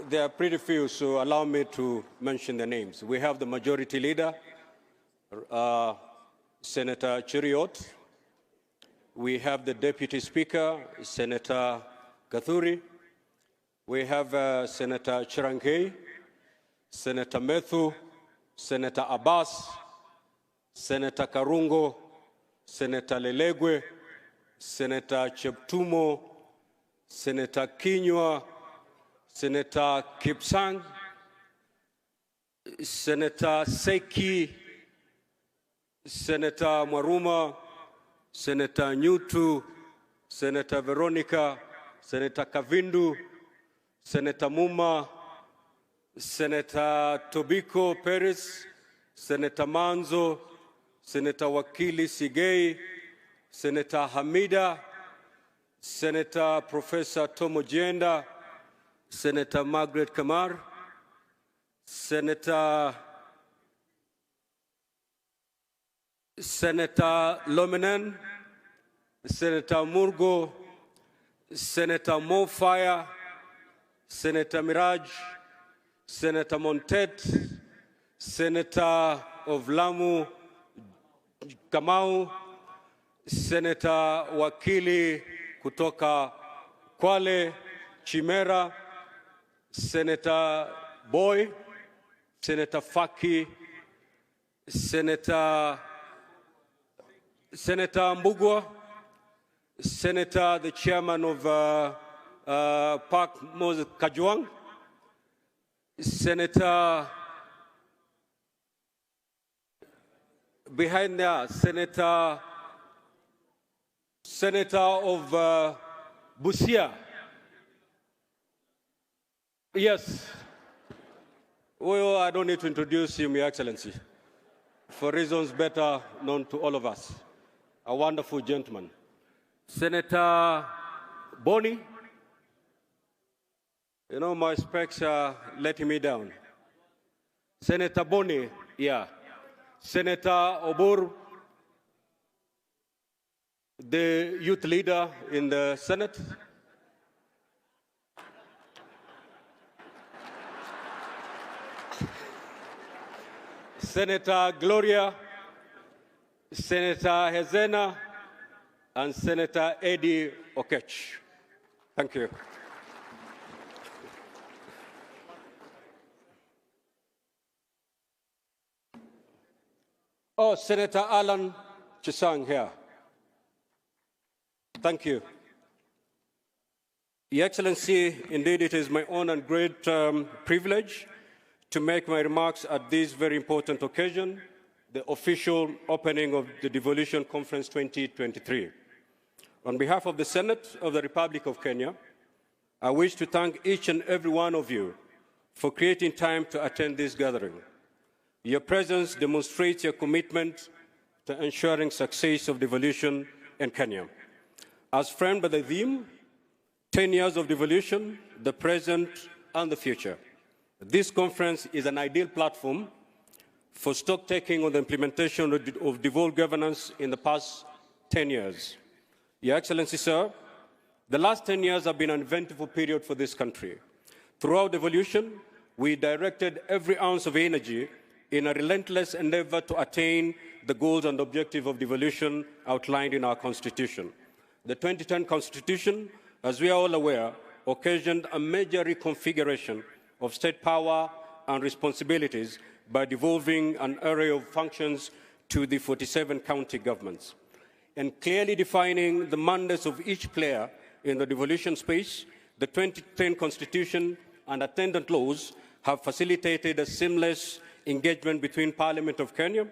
There are pretty few, so allow me to mention the names. We have the Majority Leader, Senator Cheriot. We have the Deputy Speaker, Senator Gathuri. We have Senator Chirankei, Senator Methu, Senator Abbas, Senator Karungo, Senator Lelegwe, Senator Cheptumo, Senator Kinyua, Senator Kipsang, Senator Seki, Senator Mwaruma, Senator Nyutu, Senator Veronica, Senator Kavindu, Senator Muma, Senator Tobiko Perez, Senator Manzo, Senator Wakili Sigei, Senator Hamida, Senator Professor Tomo Jenda, Senator Margaret Kamar, Senator Lominen, Senator Murgo, Senator Mofire, Senator Miraj, Senator Montet, Senator of Lamu Kamau, Senator Wakili kutoka Kwale Chimera, Senator Boy, Senator Faki, Senator Mbugwa, Senator, the Chairman of Park Moses Kajwang, Senator behind there, Senator of Busia. Yes. Well, I don't need to introduce him, Your Excellency, for reasons better known to all of us. A wonderful gentleman. Senator Boni. You know, my specs are letting me down. Senator Boni, yeah. Senator Obur, the youth leader in the Senate. Senator Gloria, Senator Hezena, and Senator Eddie Okech. Thank you. Oh, Senator Alan Chisang here. Thank you. Your Excellency, indeed it is my honor and great privilege to make my remarks at this very important occasion, the official opening of the Devolution Conference 2023. On behalf of the Senate of the Republic of Kenya, I wish to thank each and every one of you for creating time to attend this gathering. Your presence demonstrates your commitment to ensuring success of devolution in Kenya. As framed by the theme, 10 years of devolution, the present and the future. This conference is an ideal platform for stock-taking on the implementation of devolved governance in the past 10 years. Your Excellency, sir, the last 10 years have been an eventful period for this country. Throughout devolution, we directed every ounce of energy in a relentless endeavor to attain the goals and objectives of devolution outlined in our Constitution. The 2010 Constitution, as we are all aware, occasioned a major reconfiguration of state power and responsibilities by devolving an array of functions to the 47 county governments. And clearly defining the mandates of each player in the devolution space, the 2010 Constitution and attendant laws have facilitated a seamless engagement between Parliament of Kenya,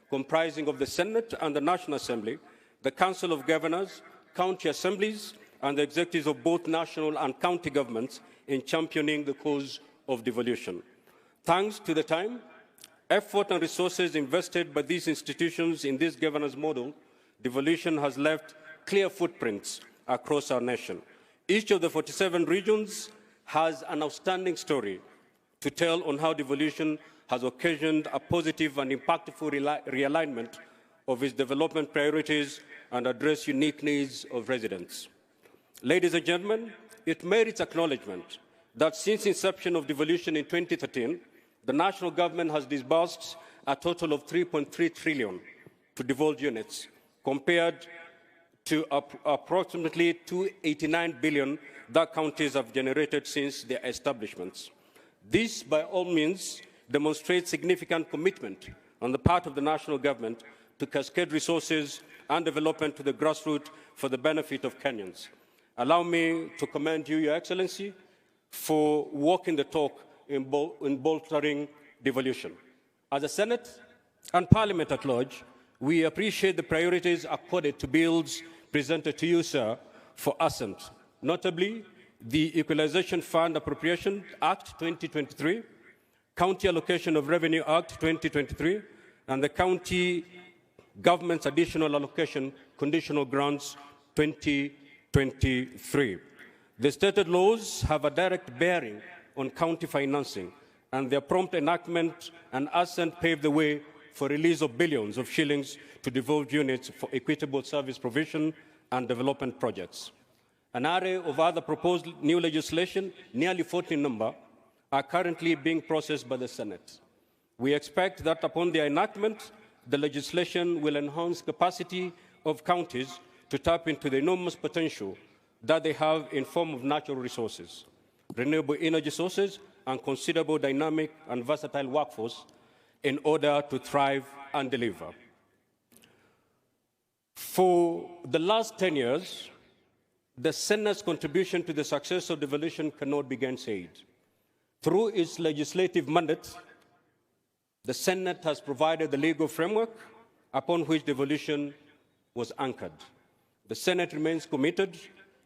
comprising of the Senate and the National Assembly, the Council of Governors, county assemblies, and the executives of both national and county governments in championing the cause of devolution. Thanks to the time, effort and resources invested by these institutions in this governance model, devolution has left clear footprints across our nation. Each of the 47 regions has an outstanding story to tell on how devolution has occasioned a positive and impactful realignment of its development priorities and address unique needs of residents. Ladies and gentlemen, it merits acknowledgement that since inception of devolution in 2013, the national government has disbursed a total of 3.3 trillion to devolved units, compared to approximately 289 billion that counties have generated since their establishments. This, by all means, demonstrates significant commitment on the part of the national government to cascade resources and development to the grassroots for the benefit of Kenyans. Allow me to commend you, Your Excellency, for walking the talk in bolstering devolution. As a Senate and Parliament at large, we appreciate the priorities accorded to bills presented to you, sir, for assent, notably the Equalization Fund Appropriation Act 2023, County Allocation of Revenue Act 2023, and the County Government's Additional Allocation Conditional Grants 2023. The stated laws have a direct bearing on county financing, and their prompt enactment and assent paved the way for release of billions of shillings to devolved units for equitable service provision and development projects. An array of other proposed new legislation, nearly 40 in number, are currently being processed by the Senate. We expect that upon their enactment, the legislation will enhance capacity of counties to tap into the enormous potential that they have in form of natural resources, renewable energy sources, and considerable dynamic and versatile workforce in order to thrive and deliver. For the last 10 years, the Senate's contribution to the success of devolution cannot be gainsaid. Through its legislative mandate, the Senate has provided the legal framework upon which devolution was anchored. The Senate remains committed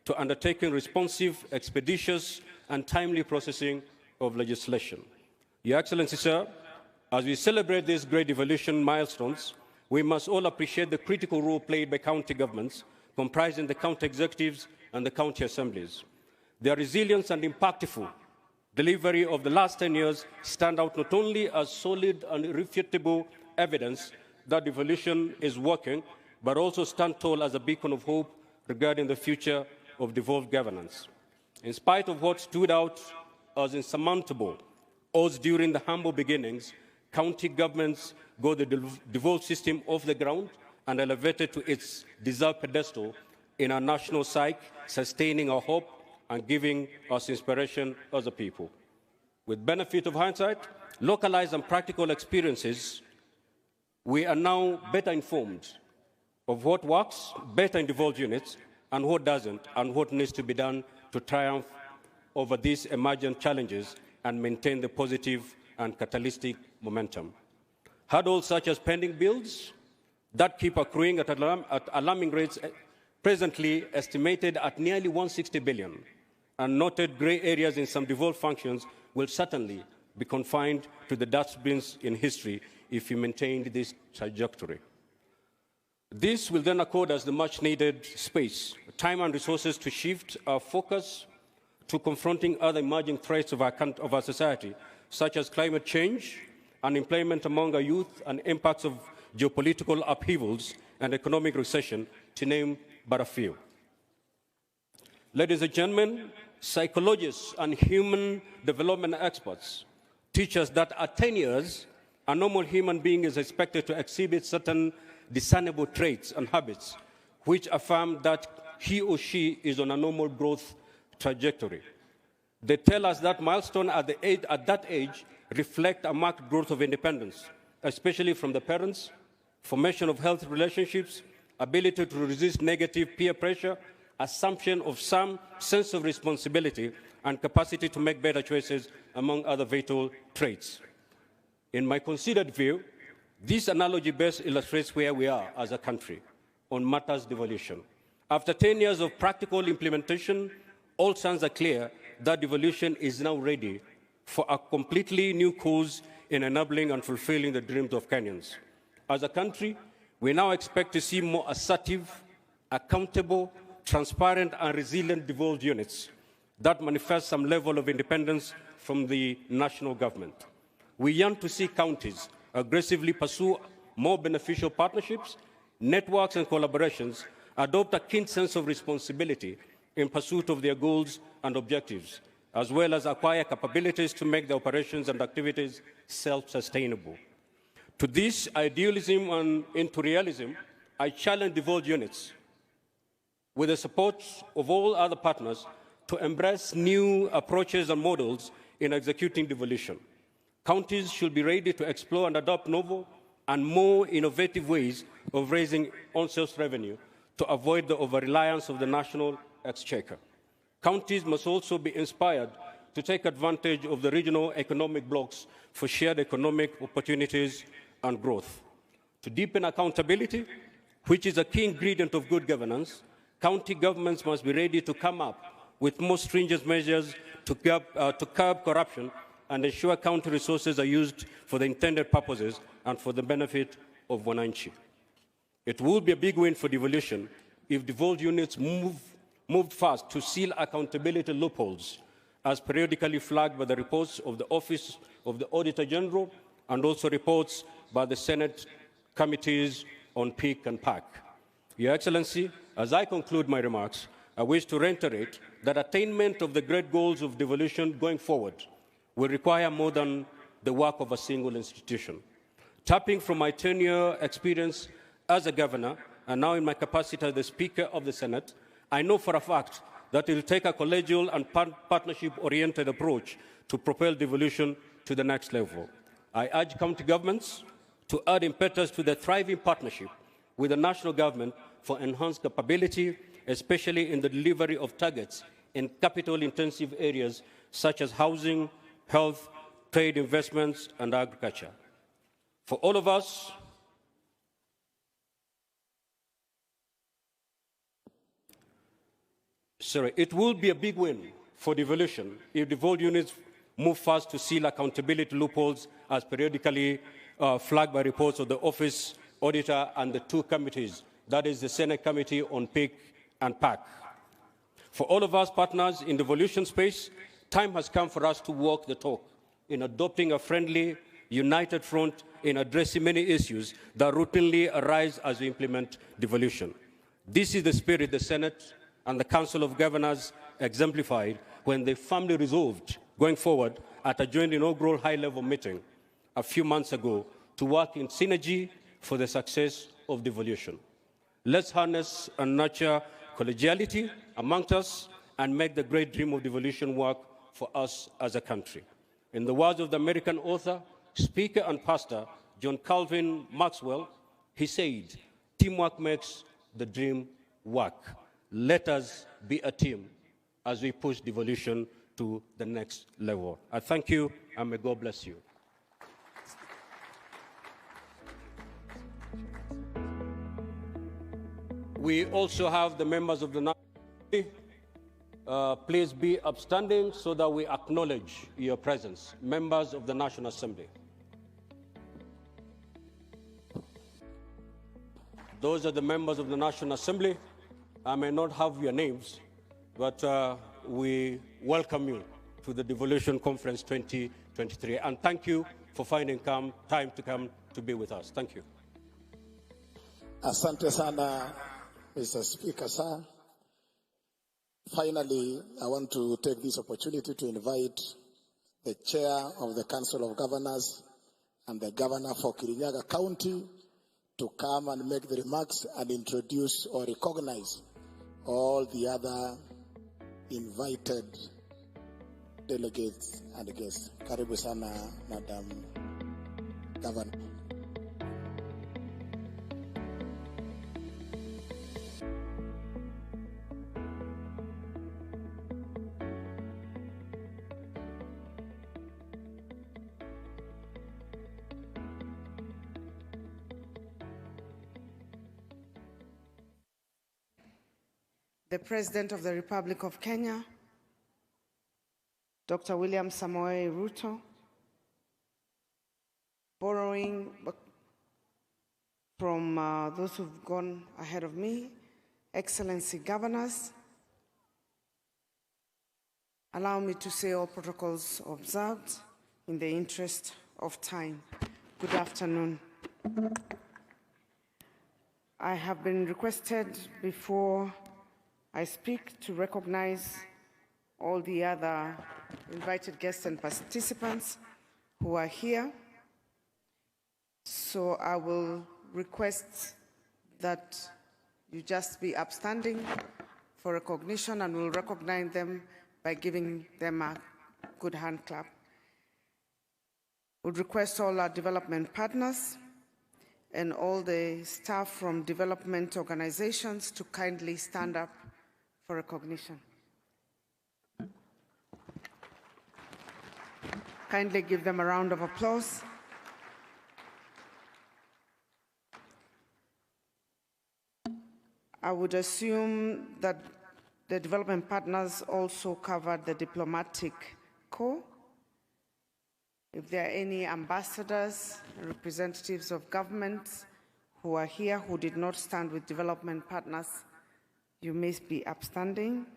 to undertaking responsive, expeditious, and timely processing of legislation. Your Excellency, sir, as we celebrate these great devolution milestones, we must all appreciate the critical role played by county governments, comprising the county executives and the county assemblies. Their resilience and impactful delivery of the last 10 years stand out not only as solid and irrefutable evidence that devolution is working, but also stand tall as a beacon of hope regarding the future of devolved governance. In spite of what stood out as insurmountable odds during the humble beginnings, county governments got the devolved system off the ground and elevated to its deserved pedestal in our national psyche, sustaining our hope and giving us inspiration as a people. With benefit of hindsight, localized and practical experiences, we are now better informed of what works better in devolved units and what doesn't, and what needs to be done to triumph over these emergent challenges and maintain the positive and catalytic momentum. Hurdles such as pending bills that keep accruing at alarming rates, presently estimated at nearly 160 billion, and noted grey areas in some devolved functions will certainly be confined to the dustbins in history if we maintain this trajectory. This will then accord us the much-needed space, time and resources to shift our focus to confronting other emerging threats of our society, such as climate change, unemployment among our youth, and impacts of geopolitical upheavals and economic recession, to name but a few. Ladies and gentlemen, psychologists and human development experts teach us that at 10 years, a normal human being is expected to exhibit certain discernible traits and habits which affirm that he or she is on a normal growth trajectory. They tell us that milestones at that age reflect a marked growth of independence, especially from the parents, formation of healthy relationships, ability to resist negative peer pressure, assumption of some sense of responsibility, and capacity to make better choices, among other vital traits. In my considered view, this analogy best illustrates where we are as a country on matters devolution. After 10 years of practical implementation, all signs are clear that devolution is now ready for a completely new course in enabling and fulfilling the dreams of Kenyans. As a country, we now expect to see more assertive, accountable, transparent, and resilient devolved units that manifest some level of independence from the national government. We yearn to see counties aggressively pursue more beneficial partnerships, networks, and collaborations, adopt a keen sense of responsibility in pursuit of their goals and objectives, as well as acquire capabilities to make their operations and activities self-sustainable. To this idealism and into realism, I challenge devolved units, with the support of all other partners, to embrace new approaches and models in executing devolution. Counties should be ready to explore and adopt novel and more innovative ways of raising on-sales revenue to avoid the over-reliance of the national exchequer. Counties must also be inspired to take advantage of the regional economic blocks for shared economic opportunities and growth. To deepen accountability, which is a key ingredient of good governance, county governments must be ready to come up with more stringent measures to curb corruption and ensure county resources are used for the intended purposes and for the benefit of Wananchi. It will be a big win for devolution if devolved units moved fast to seal accountability loopholes, as periodically flagged by the reports of the Office of the Auditor General and also reports by the Senate committees on PIC and PAC. Your Excellency, as I conclude my remarks, I wish to reiterate that attainment of the great goals of devolution going forward will require more than the work of a single institution. Tapping from my 10-year experience as a governor, and now in my capacity as the Speaker of the Senate, I know for a fact that it will take a collegial and partnership-oriented approach to propel devolution to the next level. I urge county governments to add impetus to the thriving partnership with the national government for enhanced capability, especially in the delivery of targets in capital-intensive areas such as housing, health, trade, investments, and agriculture. For all of us, it will be a big win for devolution if devolved units move fast to seal accountability loopholes as periodically flagged by reports of the Office Auditor and the two committees that is the Senate Committee on Pick and Pack. For all of us partners in the devolution space, time has come for us to walk the talk in adopting a friendly, united front in addressing many issues that routinely arise as we implement devolution. This is the spirit the Senate and the Council of Governors exemplified when they firmly resolved, going forward, at a joint inaugural high-level meeting a few months ago, to work in synergy for the success of devolution. Let's harness and nurture collegiality amongst us and make the great dream of devolution work for us as a country. In the words of the American author, speaker, and pastor John Calvin Maxwell, he said, "Teamwork makes the dream work." Let us be a team as we push devolution to the next level. I thank you, and may God bless you. We also have the members of the National Assembly. Please be upstanding so that we acknowledge your presence. Members of the National Assembly. Those are the members of the National Assembly. I may not have your names, but we welcome you to the Devolution Conference 2023. And thank you for finding time to come to be with us. Thank you. Asante sana, Mr. Speaker, sir. Finally, I want to take this opportunity to invite the Chair of the Council of Governors and the Governor for Kirinyaga County to come and make the remarks and introduce or recognize all the other invited delegates and guests. Karibu sana, Madam Governor. The President of the Republic of Kenya, Dr. William Samoei Ruto, borrowing from those who've gone ahead of me, Excellency Governors, allow me to say all protocols observed in the interest of time. Good afternoon. I have been requested before I speak to recognize all the other invited guests and participants who are here. So I will request that you just be upstanding for recognition, and we'll recognize them by giving them a good hand clap. Would request all our development partners and all the staff from development organizations to kindly stand up for recognition. Kindly give them a round of applause. I would assume that the development partners also covered the diplomatic corps. If there are any ambassadors, representatives of governments who are here who did not stand with development partners, you may be upstanding.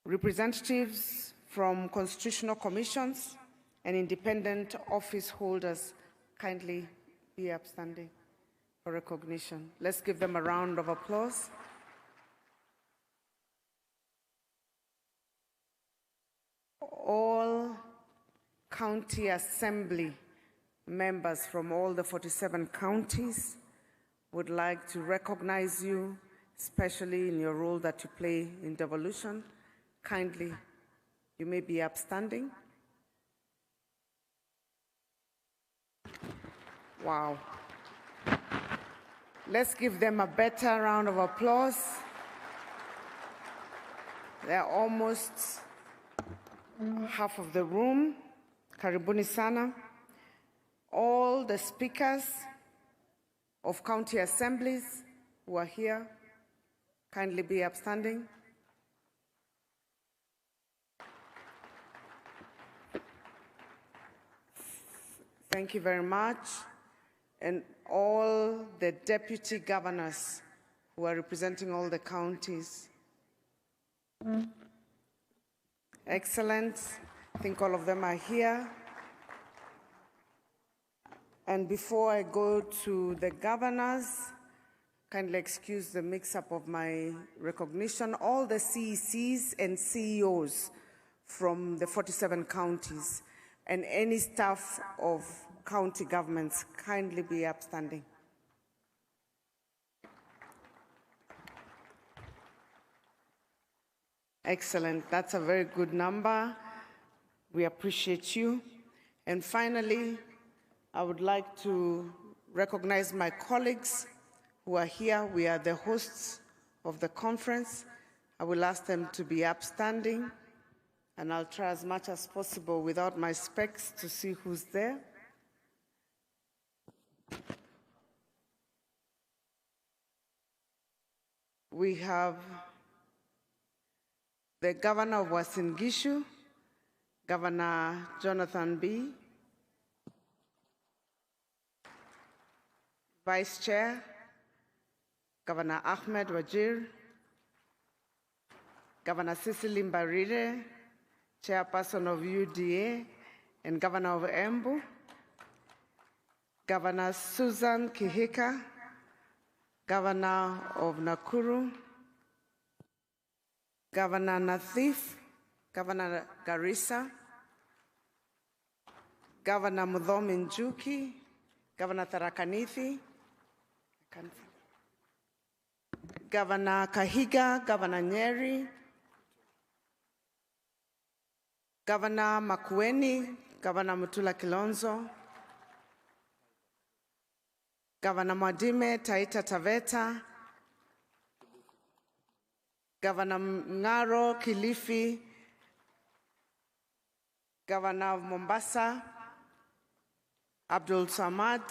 Representatives from constitutional commissions and independent office holders, kindly be upstanding for recognition. Let's give them a round of applause. All county assembly members from all the 47 counties would like to recognize you, especially in your role that you play in devolution. Kindly, you may be upstanding. Wow. Let's give them a better round of applause. They're almost half of the room. Karibuni sana. All the speakers of county assemblies who are here, kindly be upstanding. Thank you very much. and all the deputy governors who are representing all the counties. Excellent. I think all of them are here. And before I go to the governors, kindly excuse the mix-up of my recognition. All the CECs and CEOs from the 47 counties and any staff of county governments, kindly be upstanding. Excellent. That's a very good number. We appreciate you. And finally, I would like to recognize my colleagues who are here. We are the hosts of the conference. I will ask them to be upstanding, and I'll try as much as possible without my specs to see who's there. We have the Governor of Uasin Gishu, Governor Jonathan B. Vice Chair, Governor Ahmed Wajir, Governor Cecily Mbarire, Chairperson of UDA and Governor of Embu, Governor Susan Kihika, Governor of Nakuru, Governor Nathif, Governor Garissa, Governor Mudhomi Njuki, Governor Tharaka Nithi, Governor Kahiga, Governor Nyeri, Governor Makueni, Governor Mutula Kilonzo, Governor Mwadime Taita Taveta, Governor Ngaro Kilifi, Governor of Mombasa, Abdul Samad,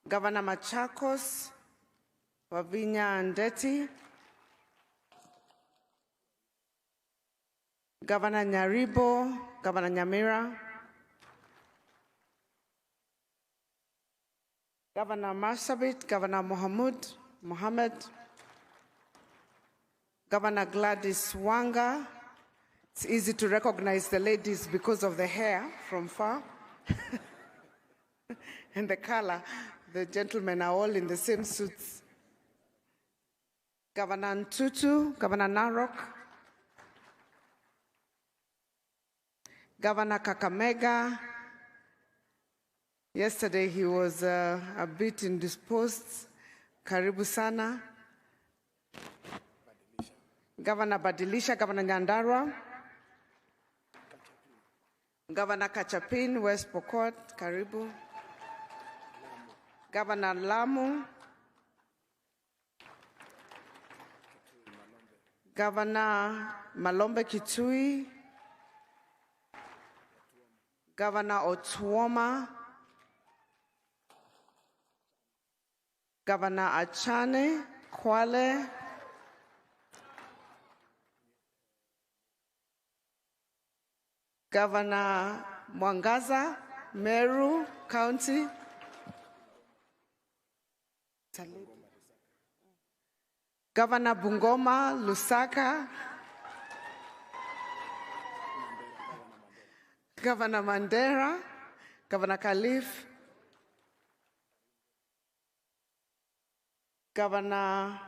Governor Machakos, Wavinya Ndeti, Governor Nyaribo, Governor Nyamira, Governor Marsabit, Governor Mohammed, Governor Gladys Wanga. It's easy to recognize the ladies because of the hair from far and the color. The gentlemen are all in the same suits. Governor Ntutu, Governor Narok, Governor Kakamega. Yesterday he was a bit indisposed. Karibu sana. Governor Badilisha, Governor Nyandarua, Governor Kachapin, West Pokot, Karibu, Governor Lamu, Governor Malombe Kitui, Governor Otuoma, Governor Achane, Kwale, Governor Mwangaza, Meru County, Governor Bungoma, Lusaka, Governor Mandera, Governor Khalif, Governor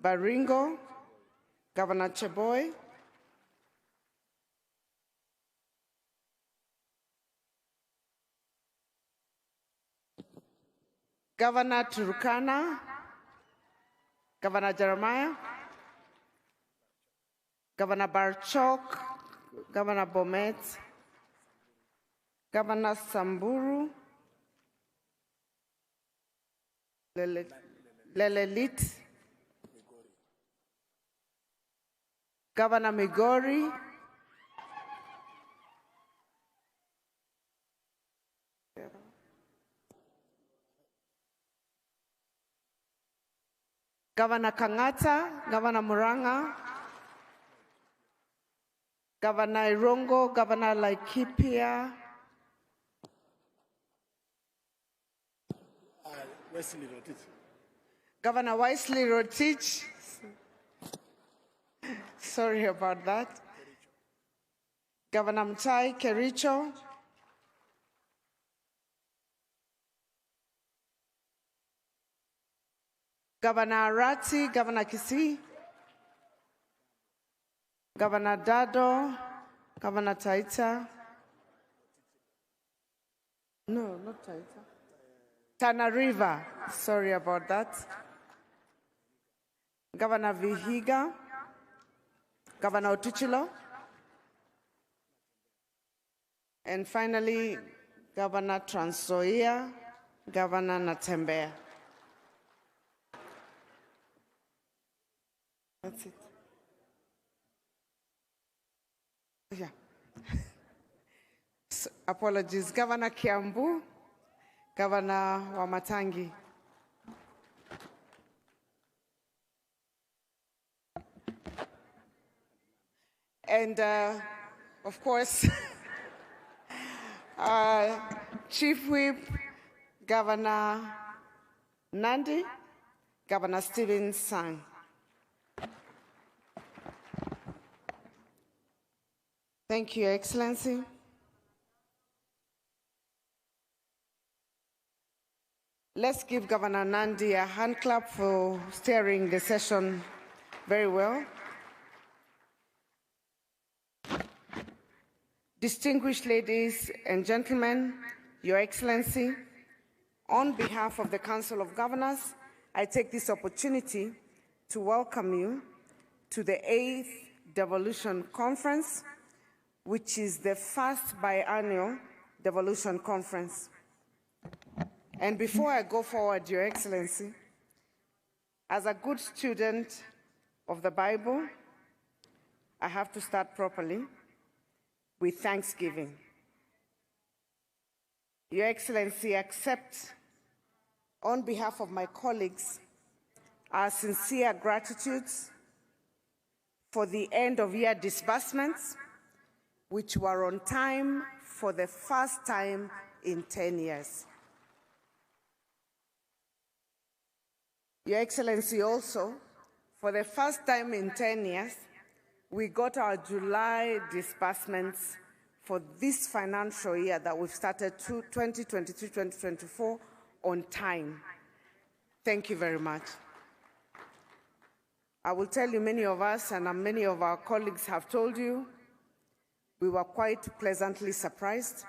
Baringo, Governor Cheboy, Governor Turkana, Governor Jeremiah, Governor Barchok, Governor Bomet, Governor Samburu, Lelelit, Governor Migori, Governor Kangata, Governor Muranga, Governor Irongo, Governor Laikipia, Governor Wesley Rotich. Sorry about that. Governor Mtai Kericho. Governor Arati, Governor Kisii. Governor Dado, Governor Taita. No, not Taita. Tana River, sorry about that. Governor Vihiga, Governor Otuchilo, and finally, Governor Trans Nzoia, Governor Natembeya. That's it. Yeah. So, apologies. Governor Kiambu, Governor Wamatangi. And of course, Chief Whip, Governor Nandi, Governor Stephen Sang. Thank you, Your Excellency. Let's give Governor Nandi a hand clap for steering the session very well. Distinguished ladies and gentlemen, Your Excellency, on behalf of the Council of Governors, I take this opportunity to welcome you to the 8th Devolution Conference, which is the first biannual Devolution Conference. And before I go forward, Your Excellency, as a good student of the Bible, I have to start properly with thanksgiving. Your Excellency, accept on behalf of my colleagues our sincere gratitudes for the end-of-year disbursements, which were on time for the first time in 10 years. Your Excellency, also, for the first time in 10 years, we got our July disbursements for this financial year that we've started 2023-2024 on time. Thank you very much. I will tell you, many of us and many of our colleagues have told you, we were quite pleasantly surprised,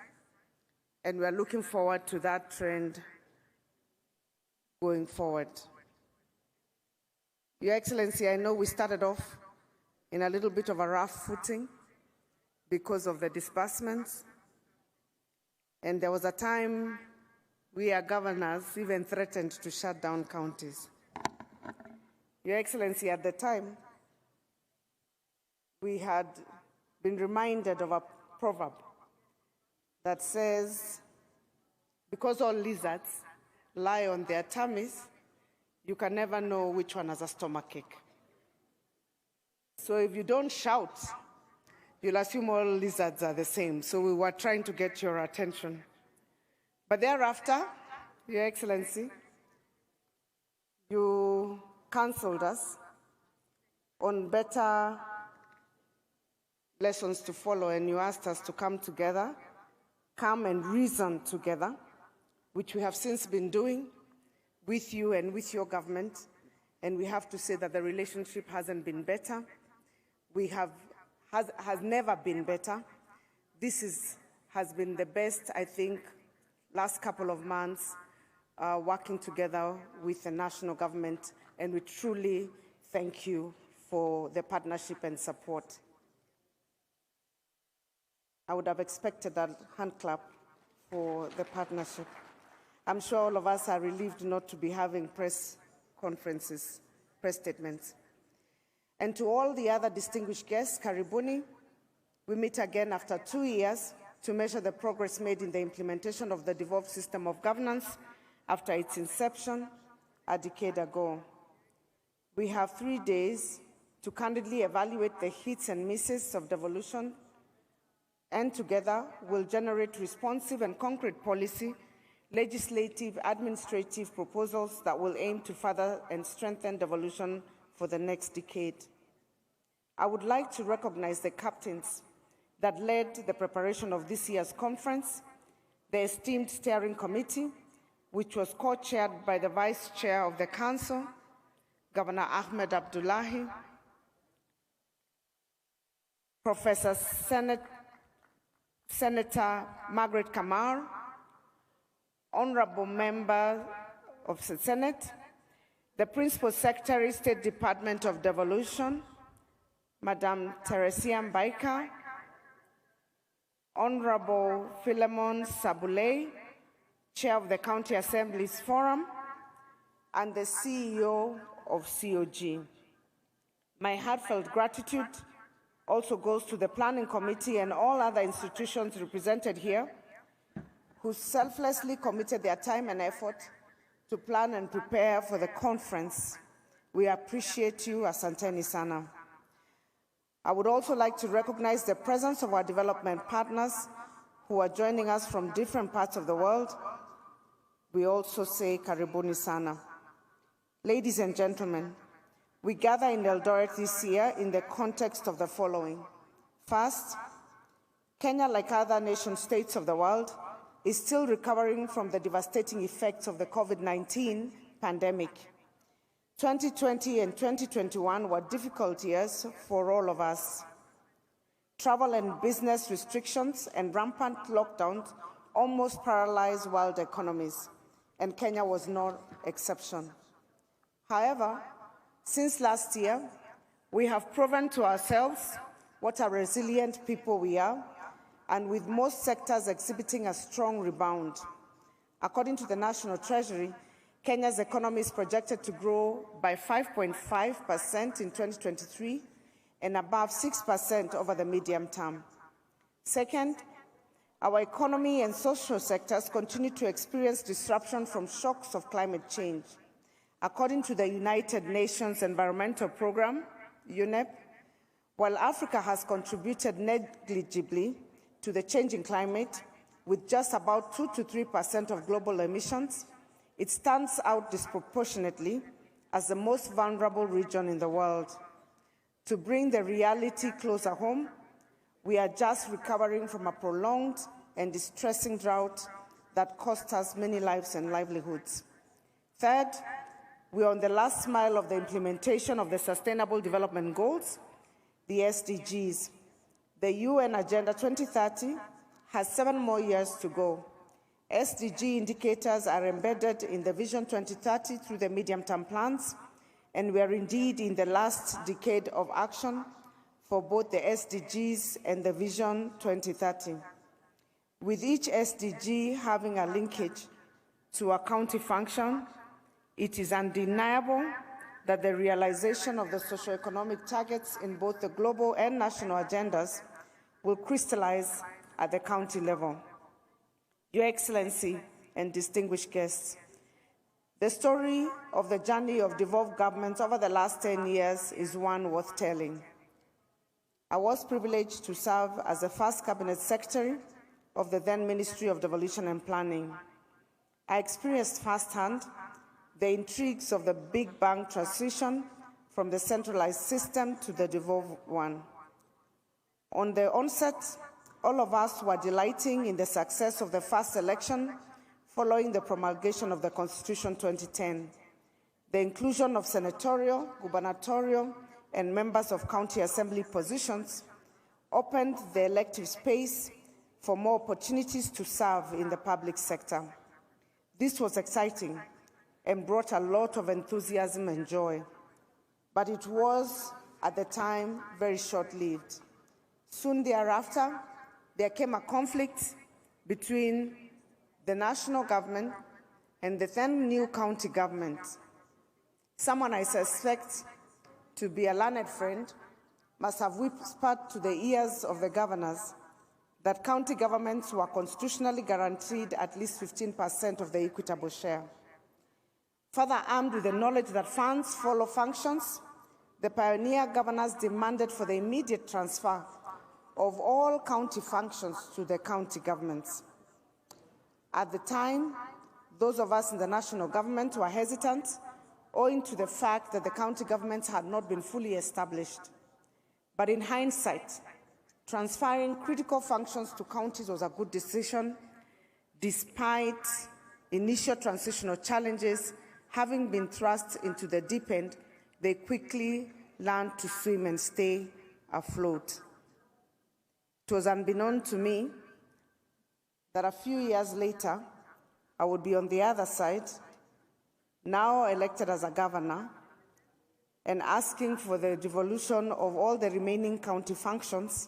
and we are looking forward to that trend going forward. Your Excellency, I know we started off in a little bit of a rough footing because of the disbursements, and there was a time we, as governors, even threatened to shut down counties. Your Excellency, at the time, we had been reminded of a proverb that says, because all lizards lie on their tummies, you can never know which one has a stomachache. So if you don't shout, you'll assume all lizards are the same. So we were trying to get your attention. But thereafter, Your Excellency, you counseled us on better lessons to follow, and you asked us to come together, come and reason together, which we have since been doing with you and with your government, and we have to say that the relationship hasn't been better. Has never been better. This has been the best, I think, last couple of months working together with the national government, and we truly thank you for the partnership and support. I would have expected a hand clap for the partnership. I'm sure all of us are relieved not to be having press conferences, press statements. And to all the other distinguished guests, karibuni. We meet again after 2 years to measure the progress made in the implementation of the devolved system of governance after its inception a decade ago. We have 3 days to candidly evaluate the hits and misses of devolution, and together we'll generate responsive and concrete policy legislative, administrative proposals that will aim to further and strengthen devolution for the next decade. I would like to recognize the captains that led the preparation of this year's conference, the esteemed steering committee, which was co-chaired by the Vice Chair of the Council, Governor Ahmed Abdullahi, Professor Senator Margaret Kamar, Honorable Member of the Senate, the Principal Secretary, State Department of Devolution, Madam Teresia Mbaika, Honorable Philemon Sabulei, Chair of the County Assembly's Forum, and the CEO of COG. My heartfelt gratitude also goes to the Planning Committee and all other institutions represented here who selflessly committed their time and effort to plan and prepare for the conference. We appreciate you, asanteni sana. I would also like to recognize the presence of our development partners who are joining us from different parts of the world. We also say karibuni sana. Ladies and gentlemen, we gather in Eldoret this year in the context of the following. First, Kenya, like other nation-states of the world, is still recovering from the devastating effects of the COVID-19 pandemic. 2020 and 2021 were difficult years for all of us. Travel and business restrictions and rampant lockdowns almost paralyzed world economies, and Kenya was no exception. However, since last year, we have proven to ourselves what a resilient people we are, and with most sectors exhibiting a strong rebound. According to the National Treasury, Kenya's economy is projected to grow by 5.5% in 2023 and above 6% over the medium term. Second, our economy and social sectors continue to experience disruption from shocks of climate change. According to the United Nations Environmental Programme, UNEP, while Africa has contributed negligibly to the changing climate, with just about 2 to 3% of global emissions, it stands out disproportionately as the most vulnerable region in the world. To bring the reality closer home, we are just recovering from a prolonged and distressing drought that cost us many lives and livelihoods. Third, we are on the last mile of the implementation of the Sustainable Development Goals, the SDGs. The UN Agenda 2030 has 7 more years to go. SDG indicators are embedded in the Vision 2030 through the medium-term plans, and we are indeed in the last decade of action for both the SDGs and the Vision 2030. With each SDG having a linkage to a county function, it is undeniable that the realization of the socio-economic targets in both the global and national agendas will crystallize at the county level. Your Excellency and distinguished guests, the story of the journey of devolved governments over the last 10 years is one worth telling. I was privileged to serve as the first Cabinet Secretary of the then Ministry of Devolution and Planning. I experienced firsthand the intrigues of the Big Bang transition from the centralized system to the devolved one. On the onset, all of us were delighting in the success of the first election following the promulgation of the Constitution 2010. The inclusion of senatorial, gubernatorial, and members of county assembly positions opened the elective space for more opportunities to serve in the public sector. This was exciting and brought a lot of enthusiasm and joy, but it was, at the time, very short-lived. Soon thereafter, there came a conflict between the national government and the then new county government. Someone I suspect to be a learned friend must have whispered to the ears of the governors that county governments were constitutionally guaranteed at least 15% of the equitable share. Further armed with the knowledge that funds follow functions, the pioneer governors demanded for the immediate transfer of all county functions to the county governments. At the time, Those of us in the national government were hesitant, owing to the fact that the county governments had not been fully established. But in hindsight, transferring critical functions to counties was a good decision, despite initial transitional challenges. Having been thrust into the deep end, they quickly learned to swim and stay afloat. It was unbeknown to me that a few years later, I would be on the other side, now elected as a governor, and asking for the devolution of all the remaining county functions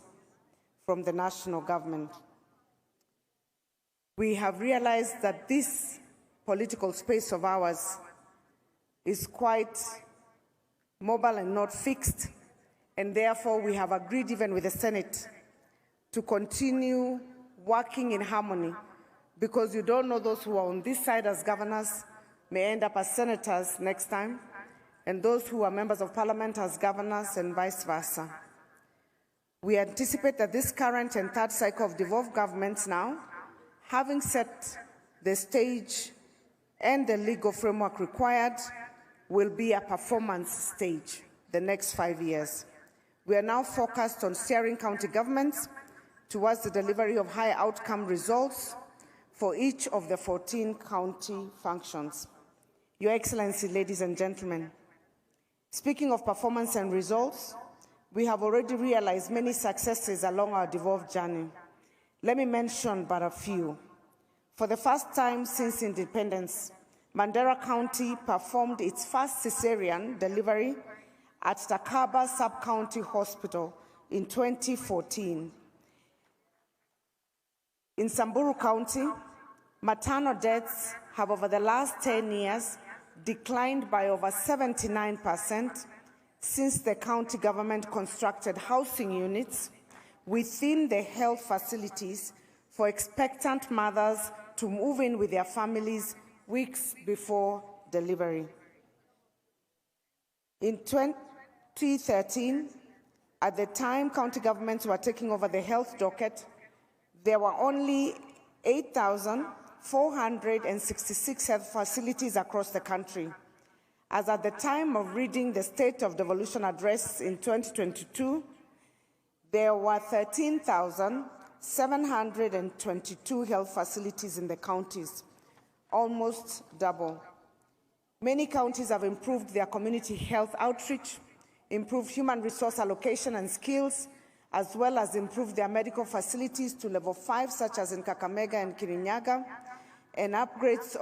from the national government. We have realized that this political space of ours is quite mobile and not fixed, and therefore we have agreed even with the Senate to continue working in harmony, because you don't know, those who are on this side as governors may end up as senators next time, and those who are members of parliament as governors, and vice versa. We anticipate that this current and third cycle of devolved governments now, having set the stage and the legal framework required, will be a performance stage the next 5 years. We are now focused on steering county governments towards the delivery of high outcome results for each of the 14 county functions. Your Excellency, ladies and gentlemen, speaking of performance and results, we have already realized many successes along our devolved journey. Let me mention but a few. For the first time since independence, Mandera County performed its first cesarean delivery at Takaba Sub-County Hospital in 2014. In Samburu County, maternal deaths have over the last 10 years declined by over 79% since the county government constructed housing units within the health facilities for expectant mothers to move in with their families weeks before delivery. In 2013, at the time county governments were taking over the health docket, there were only 8,466 health facilities across the country. As at the time of reading the State of Devolution Address in 2022, there were 13,722 health facilities in the counties, almost double. Many counties have improved their community health outreach, improved human resource allocation and skills, as well as improved their medical facilities to level 5, such as in Kakamega and Kirinyaga, and upgrades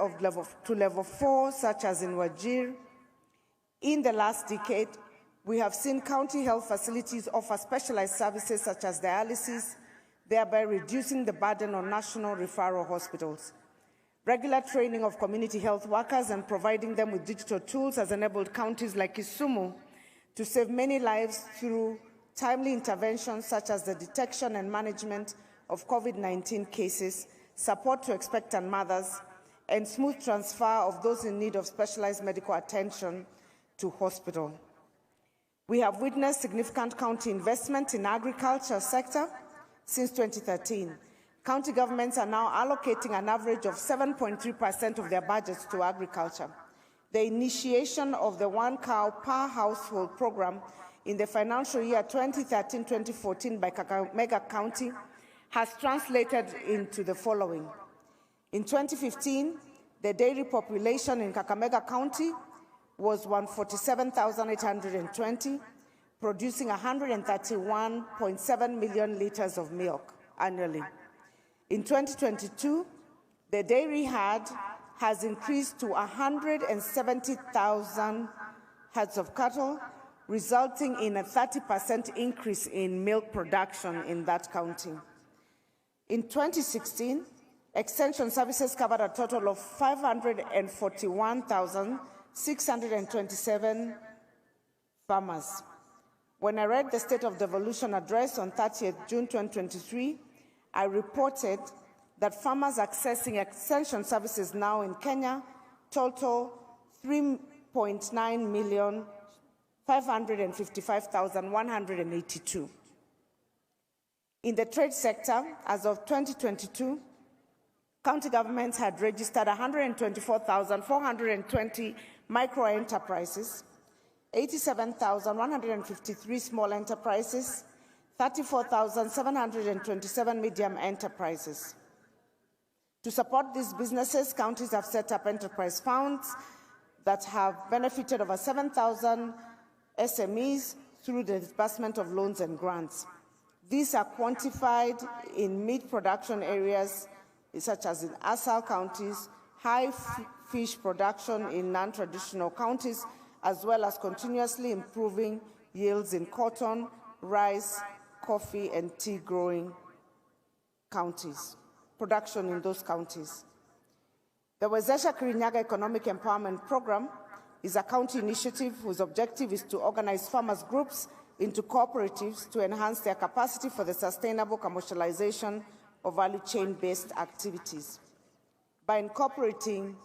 to level 4, such as in Wajir. In the last decade, we have seen county health facilities offer specialized services such as dialysis, thereby reducing the burden on national referral hospitals. Regular training of community health workers and providing them with digital tools has enabled counties like Kisumu to save many lives through timely interventions such as the detection and management of COVID-19 cases, support to expectant mothers, and smooth transfer of those in need of specialized medical attention to hospital. We have witnessed significant county investment in the agriculture sector since 2013. County governments are now allocating an average of 7.3% of their budgets to agriculture. The initiation of the One Cow Per Household program in the financial year 2013-2014 by Kakamega County has translated into the following. In 2015, the dairy population in Kakamega County was 147,820, producing 131.7 million liters of milk annually. In 2022, the dairy herd has increased to 170,000 herds of cattle, resulting in a 30% increase in milk production in that county. In 2016, extension services covered a total of 541,627 farmers. When I read the State of Devolution Address on 30th June 2023, I reported that farmers accessing extension services now in Kenya total 3,555,182. In the trade sector, as of 2022, county governments had registered 124,420 micro-enterprises, 87,153 small enterprises, 34,727 medium enterprises. To support these businesses, counties have set up enterprise funds that have benefited over 7,000 SMEs through the disbursement of loans and grants. These are quantified in meat production areas such as in ASAL counties, high fish production in non-traditional counties, as well as continuously improving yields in cotton, rice, coffee, and tea growing counties, production in those counties. The Wezesha Kirinyaga Economic Empowerment Program is a county initiative whose objective is to organize farmers' groups into cooperatives to enhance their capacity for the sustainable commercialization of value chain-based activities. By incorporating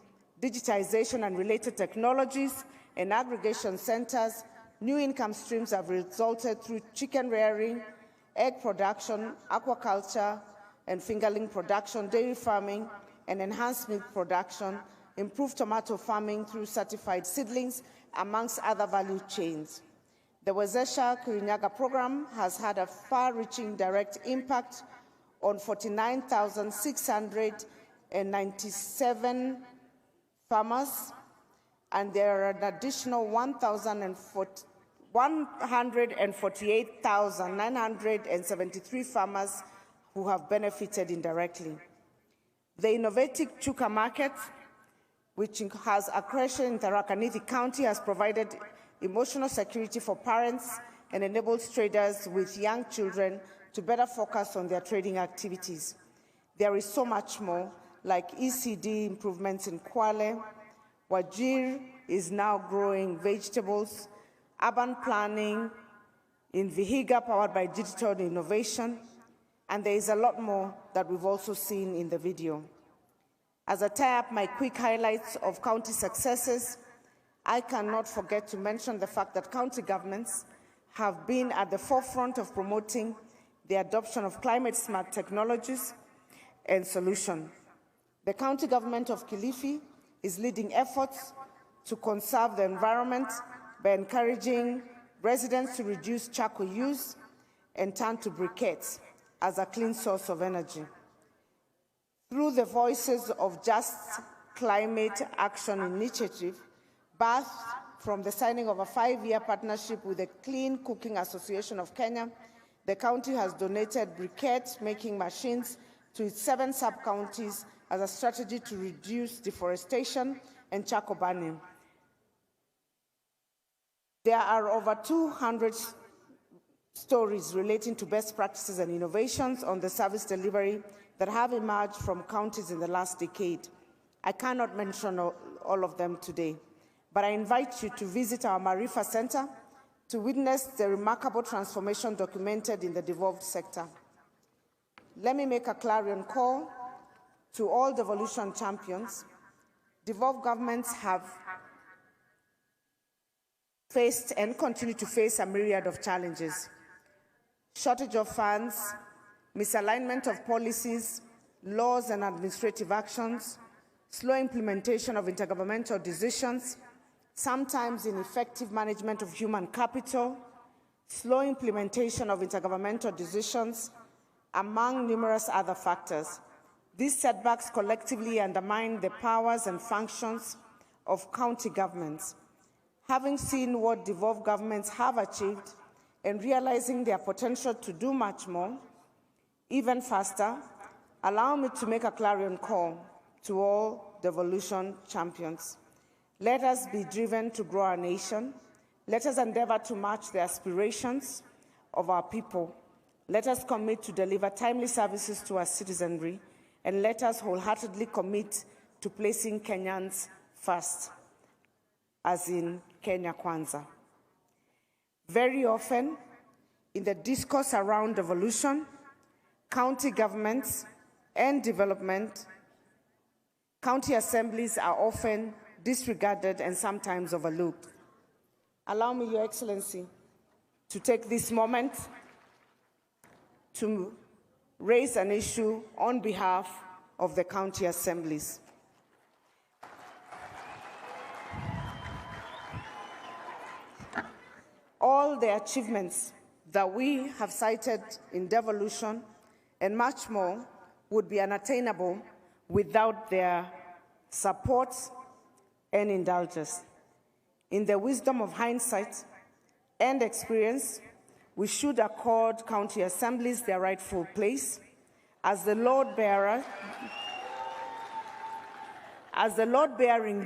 digitization and related technologies and aggregation centers, new income streams have resulted through chicken rearing, egg production, aquaculture, and fingerling production, dairy farming, and enhanced milk production, improved tomato farming through certified seedlings, amongst other value chains. The Wezesha Kirinyaga program has had a far-reaching direct impact on 49,697 farmers, and there are an additional 148,973 farmers who have benefited indirectly. The innovative Chuka market, which has a creation in Tharaka Nithi County, has provided emotional security for parents and enables traders with young children to better focus on their trading activities. There is so much more, like ECD improvements in Kwale. Wajir is now growing vegetables, urban planning in Vihiga powered by digital innovation, and there is a lot more that we've also seen in the video. As I tie up my quick highlights of county successes, I cannot forget to mention the fact that county governments have been at the forefront of promoting the adoption of climate-smart technologies and solutions. The county government of Kilifi is leading efforts to conserve the environment by encouraging residents to reduce charcoal use and turn to briquettes as a clean source of energy. Through the Voices of Just Climate Action Initiative, birthed from the signing of a 5-year partnership with the Clean Cooking Association of Kenya, the county has donated briquette-making machines to its 7 sub-counties as a strategy to reduce deforestation and charcoal burning. There are over 200 stories relating to best practices and innovations on the service delivery that have emerged from counties in the last decade. I cannot mention all of them today, but I invite you to visit our Marifa Center to witness the remarkable transformation documented in the devolved sector. Let me make a clarion call to all devolution champions. Devolved governments have faced and continue to face a myriad of challenges: shortage of funds, misalignment of policies, laws and administrative actions, slow implementation of intergovernmental decisions, sometimes ineffective management of human capital, slow implementation of intergovernmental decisions, among numerous other factors. These setbacks collectively undermine the powers and functions of county governments. Having seen what devolved governments have achieved and realizing their potential to do much more, even faster, allow me to make a clarion call to all devolution champions. Let us be driven to grow our nation. Let us endeavor to match the aspirations of our people. Let us commit to deliver timely services to our citizenry, and let us wholeheartedly commit to placing Kenyans first, as in Kenya Kwanza. Very often, in the discourse around devolution, county governments and development, county assemblies are often disregarded and sometimes overlooked. Allow me, Your Excellency, to take this moment to raise an issue on behalf of the county assemblies. All the achievements that we have cited in devolution and much more would be unattainable without their support and indulgence. In the wisdom of hindsight and experience, we should accord county assemblies their rightful place as the load-bearing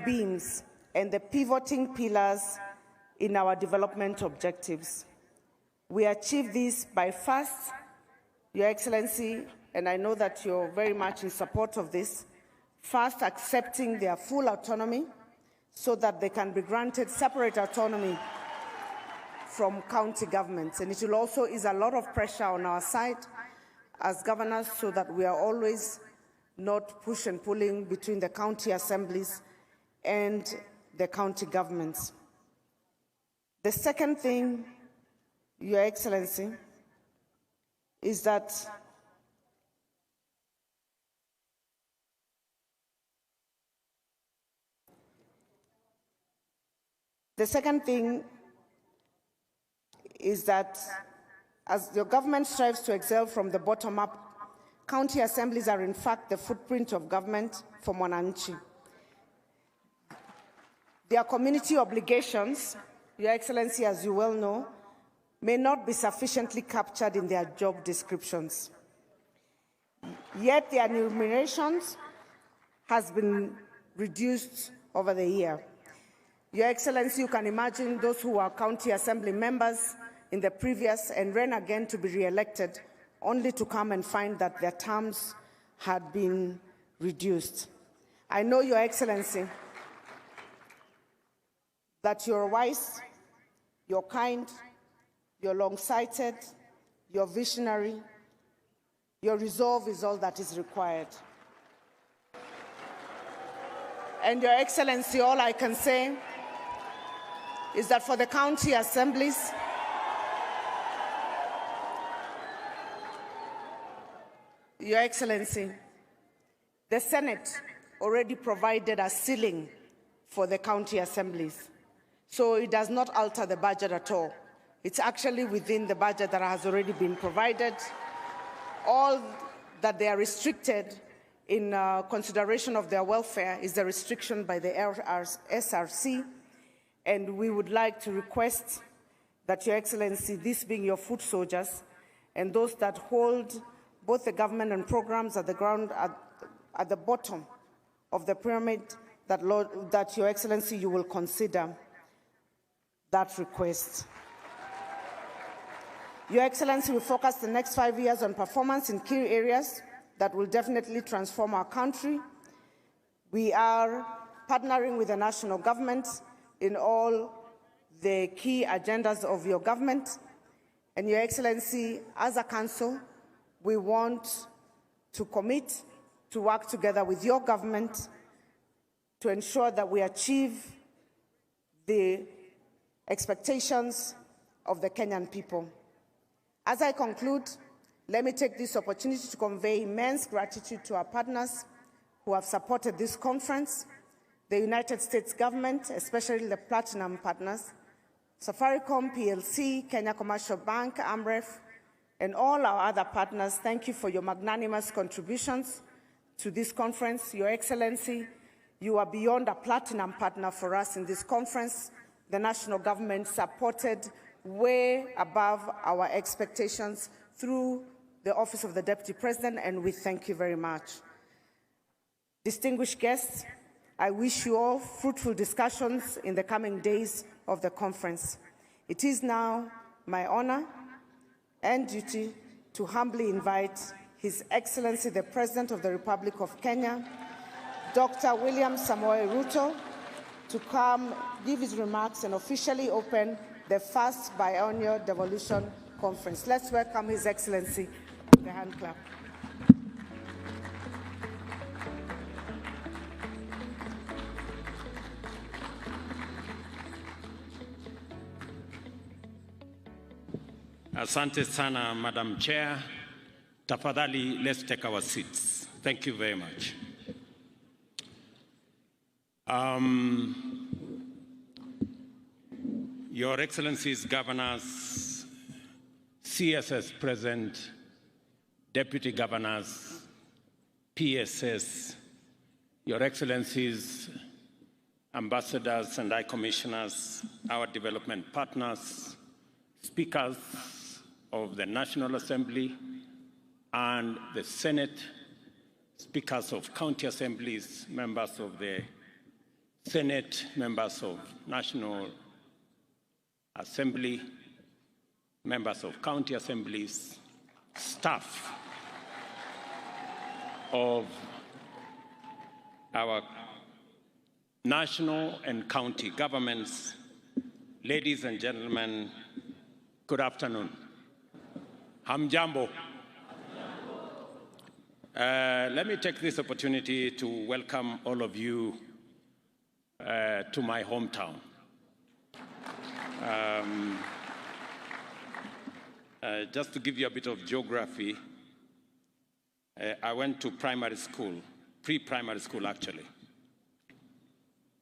beams and the pivoting pillars in our development objectives. We achieve this by first, Your Excellency, and I know that you're very much in support of this, first accepting their full autonomy so that they can be granted separate autonomy from county governments. And it will also ease a lot of pressure on our side as governors so that we are always not push and pulling between the county assemblies and the county governments. The second thing, Your Excellency, is that as your government strives to excel from the bottom up, county assemblies are in fact the footprint of government for Mwananchi. Their community obligations, Your Excellency, as you well know, may not be sufficiently captured in their job descriptions. Yet their remunerations has been reduced over the year. Your Excellency, you can imagine those who are county assembly members in the previous and ran again to be re-elected, only to come and find that their terms had been reduced. I know, Your Excellency, that you're wise, you're kind, you're long-sighted, you're visionary, your resolve is all that is required. And Your Excellency, all I can say is that for the county assemblies, Your Excellency, the Senate already provided a ceiling for the county assemblies. So it does not alter the budget at all. It's actually within the budget that has already been provided. All that they are restricted in consideration of their welfare is the restriction by the SRC. And we would like to request that, Your Excellency, this being your foot soldiers and those that hold both the government and programs at the ground, at the bottom of the pyramid, that Your Excellency, you will consider that request. Your Excellency, we focus the next 5 years on performance in key areas that will definitely transform our country. We are partnering with the national government in all the key agendas of your government. And Your Excellency, as a council, we want to commit to work together with your government to ensure that we achieve the expectations of the Kenyan people. As I conclude, let me take this opportunity to convey immense gratitude to our partners who have supported this conference, the United States government, especially the platinum partners, Safaricom PLC, Kenya Commercial Bank, AMREF, and all our other partners. Thank you for your magnanimous contributions to this conference. Your Excellency, you are beyond a platinum partner for us in this conference. The national government supported way above our expectations through the Office of the Deputy President, and we thank you very much. Distinguished guests, I wish you all fruitful discussions in the coming days of the conference. It is now my honor and duty to humbly invite His Excellency, the President of the Republic of Kenya, Dr. William Samoei Ruto, to come give his remarks and officially open the first biennial devolution conference. Let's welcome His Excellency with a hand clap. Asante sana, Madam Chair. Tafadhali, let's take our seats. Thank you very much. Your Excellencies, Governors, CSS President, Deputy Governors, PSS, Your Excellencies, Ambassadors and High Commissioners, our development partners, Speakers of the National Assembly and the Senate, Speakers of County Assemblies, members of the Senate, members of National Assembly, members of County Assemblies, staff of our national and county governments, ladies and gentlemen, good afternoon. Hamjambo. Let me take this opportunity to welcome all of you to my hometown. Just to give you a bit of geography, I went to primary school, pre-primary school actually,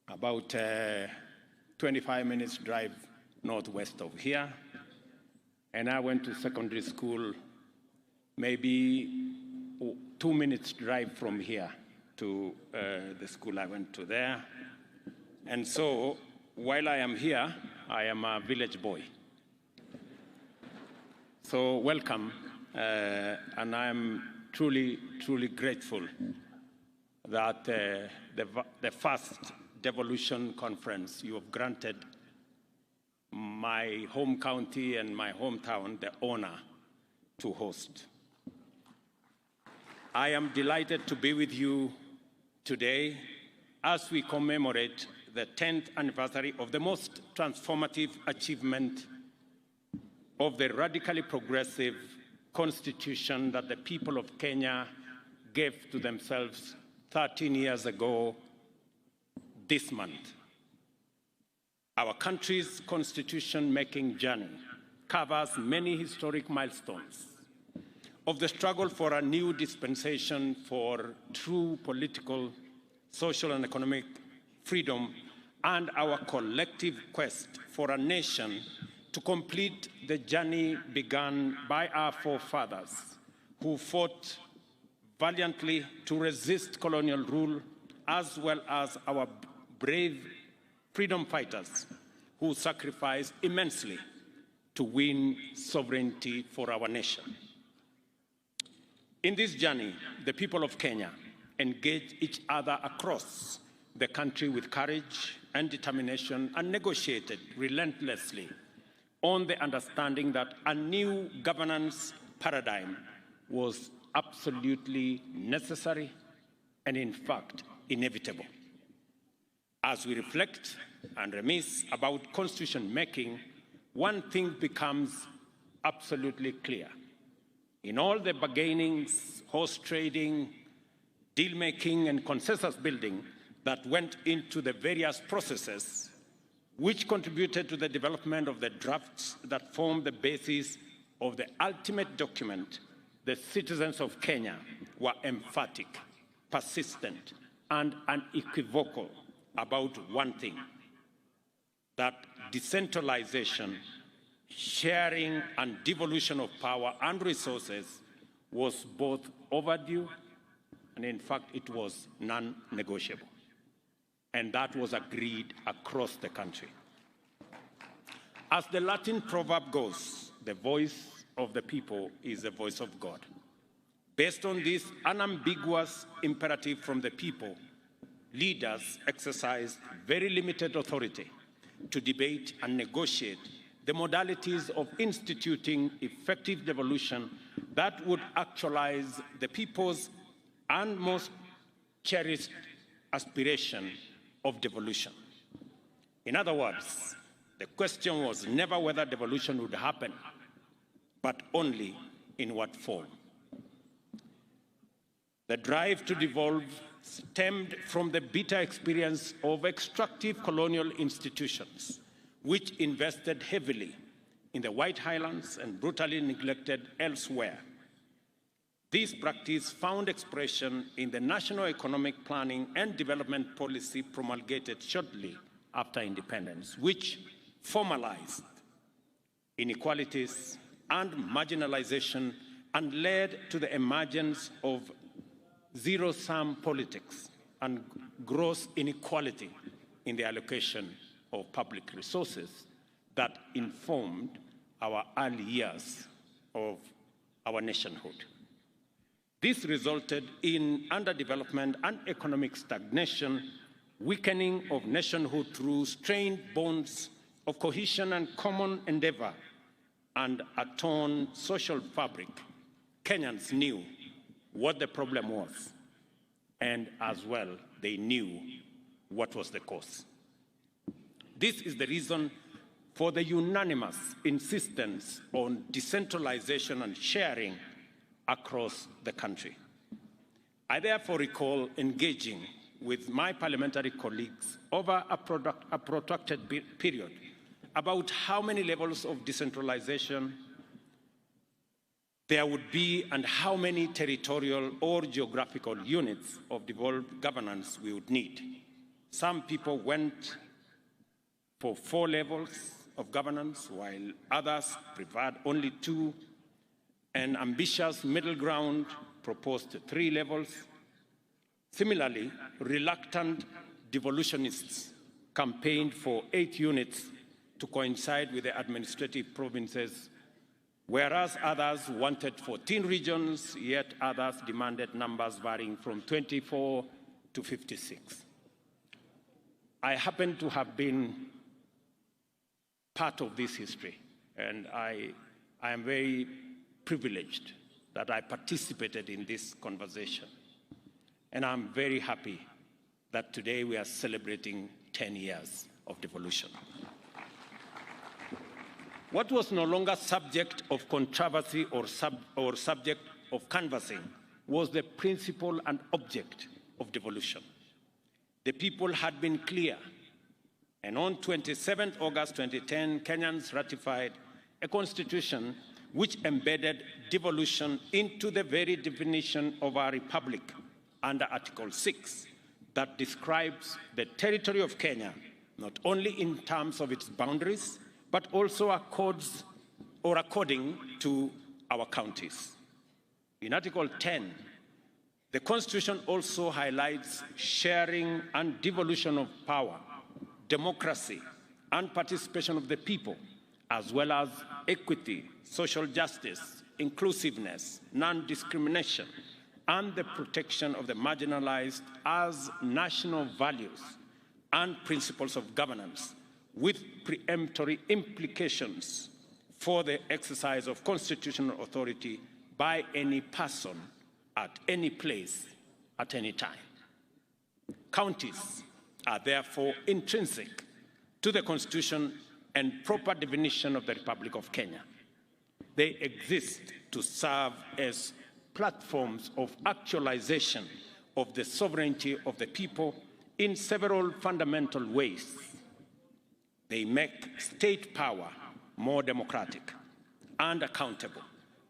about 25 minutes drive northwest of here. And I went to secondary school maybe 2 minutes drive from here to the school I went to there. And so while I am here, I am a village boy. So welcome, and I'm truly, truly grateful that the first Devolution conference you have granted my home county and my hometown the honor to host. I am delighted to be with you today as we commemorate the 10th anniversary of the most transformative achievement of the radically progressive constitution that the people of Kenya gave to themselves 13 years ago this month. Our country's constitution-making journey covers many historic milestones of the struggle for a new dispensation for true political, social, and economic freedom, and our collective quest for a nation to complete the journey begun by our forefathers who fought valiantly to resist colonial rule, as well as our brave freedom fighters who sacrificed immensely to win sovereignty for our nation. In this journey, the people of Kenya engaged each other across the country with courage and determination and negotiated relentlessly on the understanding that a new governance paradigm was absolutely necessary and, in fact, inevitable. As we reflect and reminisce about constitution making, one thing becomes absolutely clear. In all the bargainings, horse trading, deal making, and consensus building that went into the various processes which contributed to the development of the drafts that formed the basis of the ultimate document, the citizens of Kenya were emphatic, persistent, and unequivocal about one thing: that decentralization, sharing, and devolution of power and resources was both overdue and, in fact, it was non-negotiable. And that was agreed across the country. As the Latin proverb goes, the voice of the people is the voice of God. Based on this unambiguous imperative from the people, leaders exercised very limited authority to debate and negotiate the modalities of instituting effective devolution that would actualize the people's and most cherished aspiration of devolution. In other words, the question was never whether devolution would happen, but only in what form. The drive to devolve stemmed from the bitter experience of extractive colonial institutions, which invested heavily in the White Highlands and brutally neglected elsewhere. This practice found expression in the National Economic Planning and Development Policy promulgated shortly after independence, which formalized inequalities and marginalization and led to the emergence of zero-sum politics and gross inequality in the allocation of public resources that informed our early years of our nationhood. This resulted in underdevelopment and economic stagnation, weakening of nationhood through strained bonds of cohesion and common endeavor, and a torn social fabric. Kenyans knew what the problem was, and as well, they knew what was the cause. This is the reason for the unanimous insistence on decentralization and sharing across the country. I therefore recall engaging with my parliamentary colleagues over a protracted period about how many levels of decentralization there would be and how many territorial or geographical units of devolved governance we would need. Some people went for 4 levels of governance, while others preferred only 2. An ambitious middle ground proposed 3 levels. Similarly, reluctant devolutionists campaigned for 8 units to coincide with the administrative provinces, whereas others wanted 14 regions, yet others demanded numbers varying from 24 to 56. I happen to have been part of this history, and I am very privileged that I participated in this conversation. And I'm very happy that today we are celebrating 10 years of devolution. What was no longer subject of controversy or subject of canvassing was the principle and object of devolution. The people had been clear, and on 27 August 2010, Kenyans ratified a constitution which embedded devolution into the very definition of our republic under Article 6 that describes the territory of Kenya, not only in terms of its boundaries, but also according to our counties. In Article 10, the Constitution also highlights sharing and devolution of power, democracy, and participation of the people, as well as equity, social justice, inclusiveness, non-discrimination, and the protection of the marginalized as national values and principles of governance, with preemptory implications for the exercise of constitutional authority by any person at any place at any time. Counties are therefore intrinsic to the Constitution and proper definition of the Republic of Kenya. They exist to serve as platforms of actualization of the sovereignty of the people in several fundamental ways. They make state power more democratic and accountable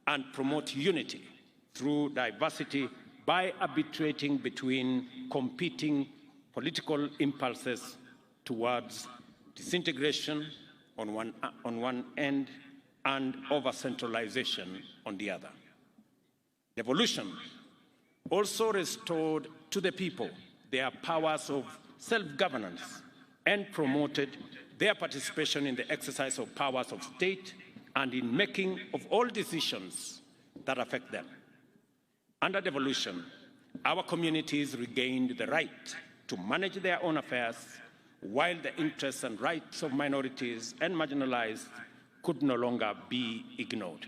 and promote unity through diversity by arbitrating between competing political impulses towards disintegration on one end and over-centralization on the other. Devolution also restored to the people their powers of self-governance and promoted their participation in the exercise of powers of state and in making of all decisions that affect them. Under devolution, our communities regained the right to manage their own affairs, while the interests and rights of minorities and marginalized could no longer be ignored.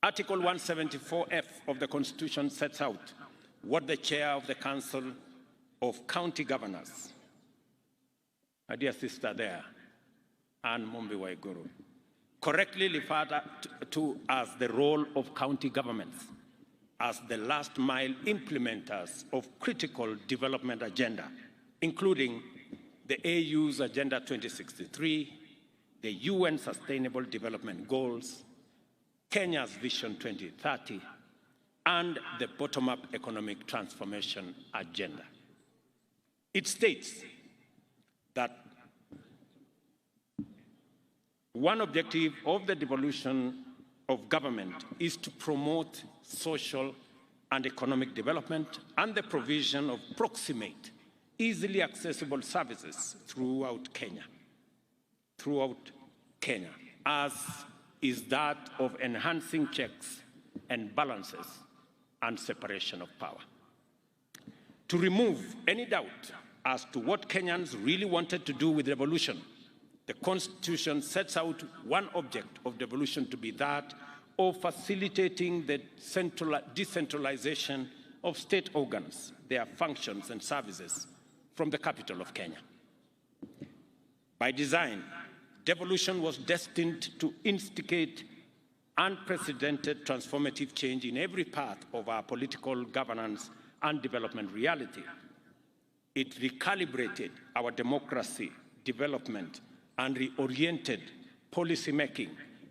Article 174F of the Constitution sets out what the chair of the Council of County Governors, my dear sister there, Anne Mumbi Waiguru, correctly referred to as the role of county governments as the last mile implementers of critical development agenda, including the AU's Agenda 2063, the UN Sustainable Development Goals, Kenya's Vision 2030, and the bottom-up economic transformation agenda. It states that one objective of the devolution of government is to promote social and economic development and the provision of proximate, easily accessible services throughout Kenya, as is that of enhancing checks and balances and separation of power. To remove any doubt as to what Kenyans really wanted to do with devolution, the Constitution sets out one object of devolution to be that of facilitating the decentralization of state organs, their functions and services from the capital of Kenya. By design, devolution was destined to instigate unprecedented transformative change in every part of our political governance and development reality. It recalibrated our democracy, development, and reoriented policymaking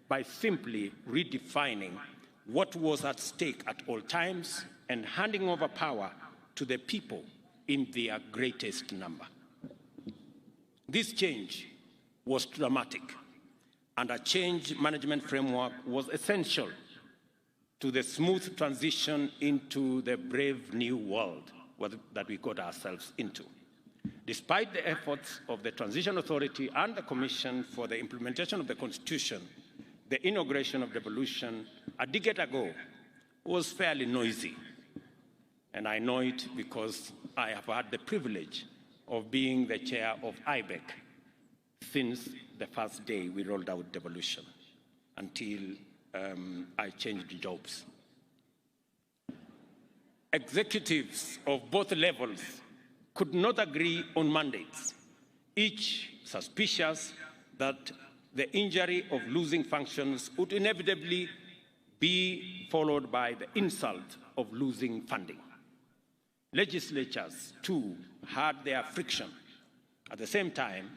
by simply redefining what was at stake at all times and handing over power to the people in their greatest number. This change was dramatic, and a change management framework was essential to the smooth transition into the brave new world that we got ourselves into. Despite the efforts of the Transition Authority and the Commission for the implementation of the Constitution, the inauguration of devolution a decade ago was fairly noisy. And I know it because I have had the privilege of being the chair of IBEC since the first day we rolled out devolution until I changed jobs. Executives of both levels could not agree on mandates, each suspicious that the injury of losing functions would inevitably be followed by the insult of losing funding. Legislatures, too, had their friction. At the same time,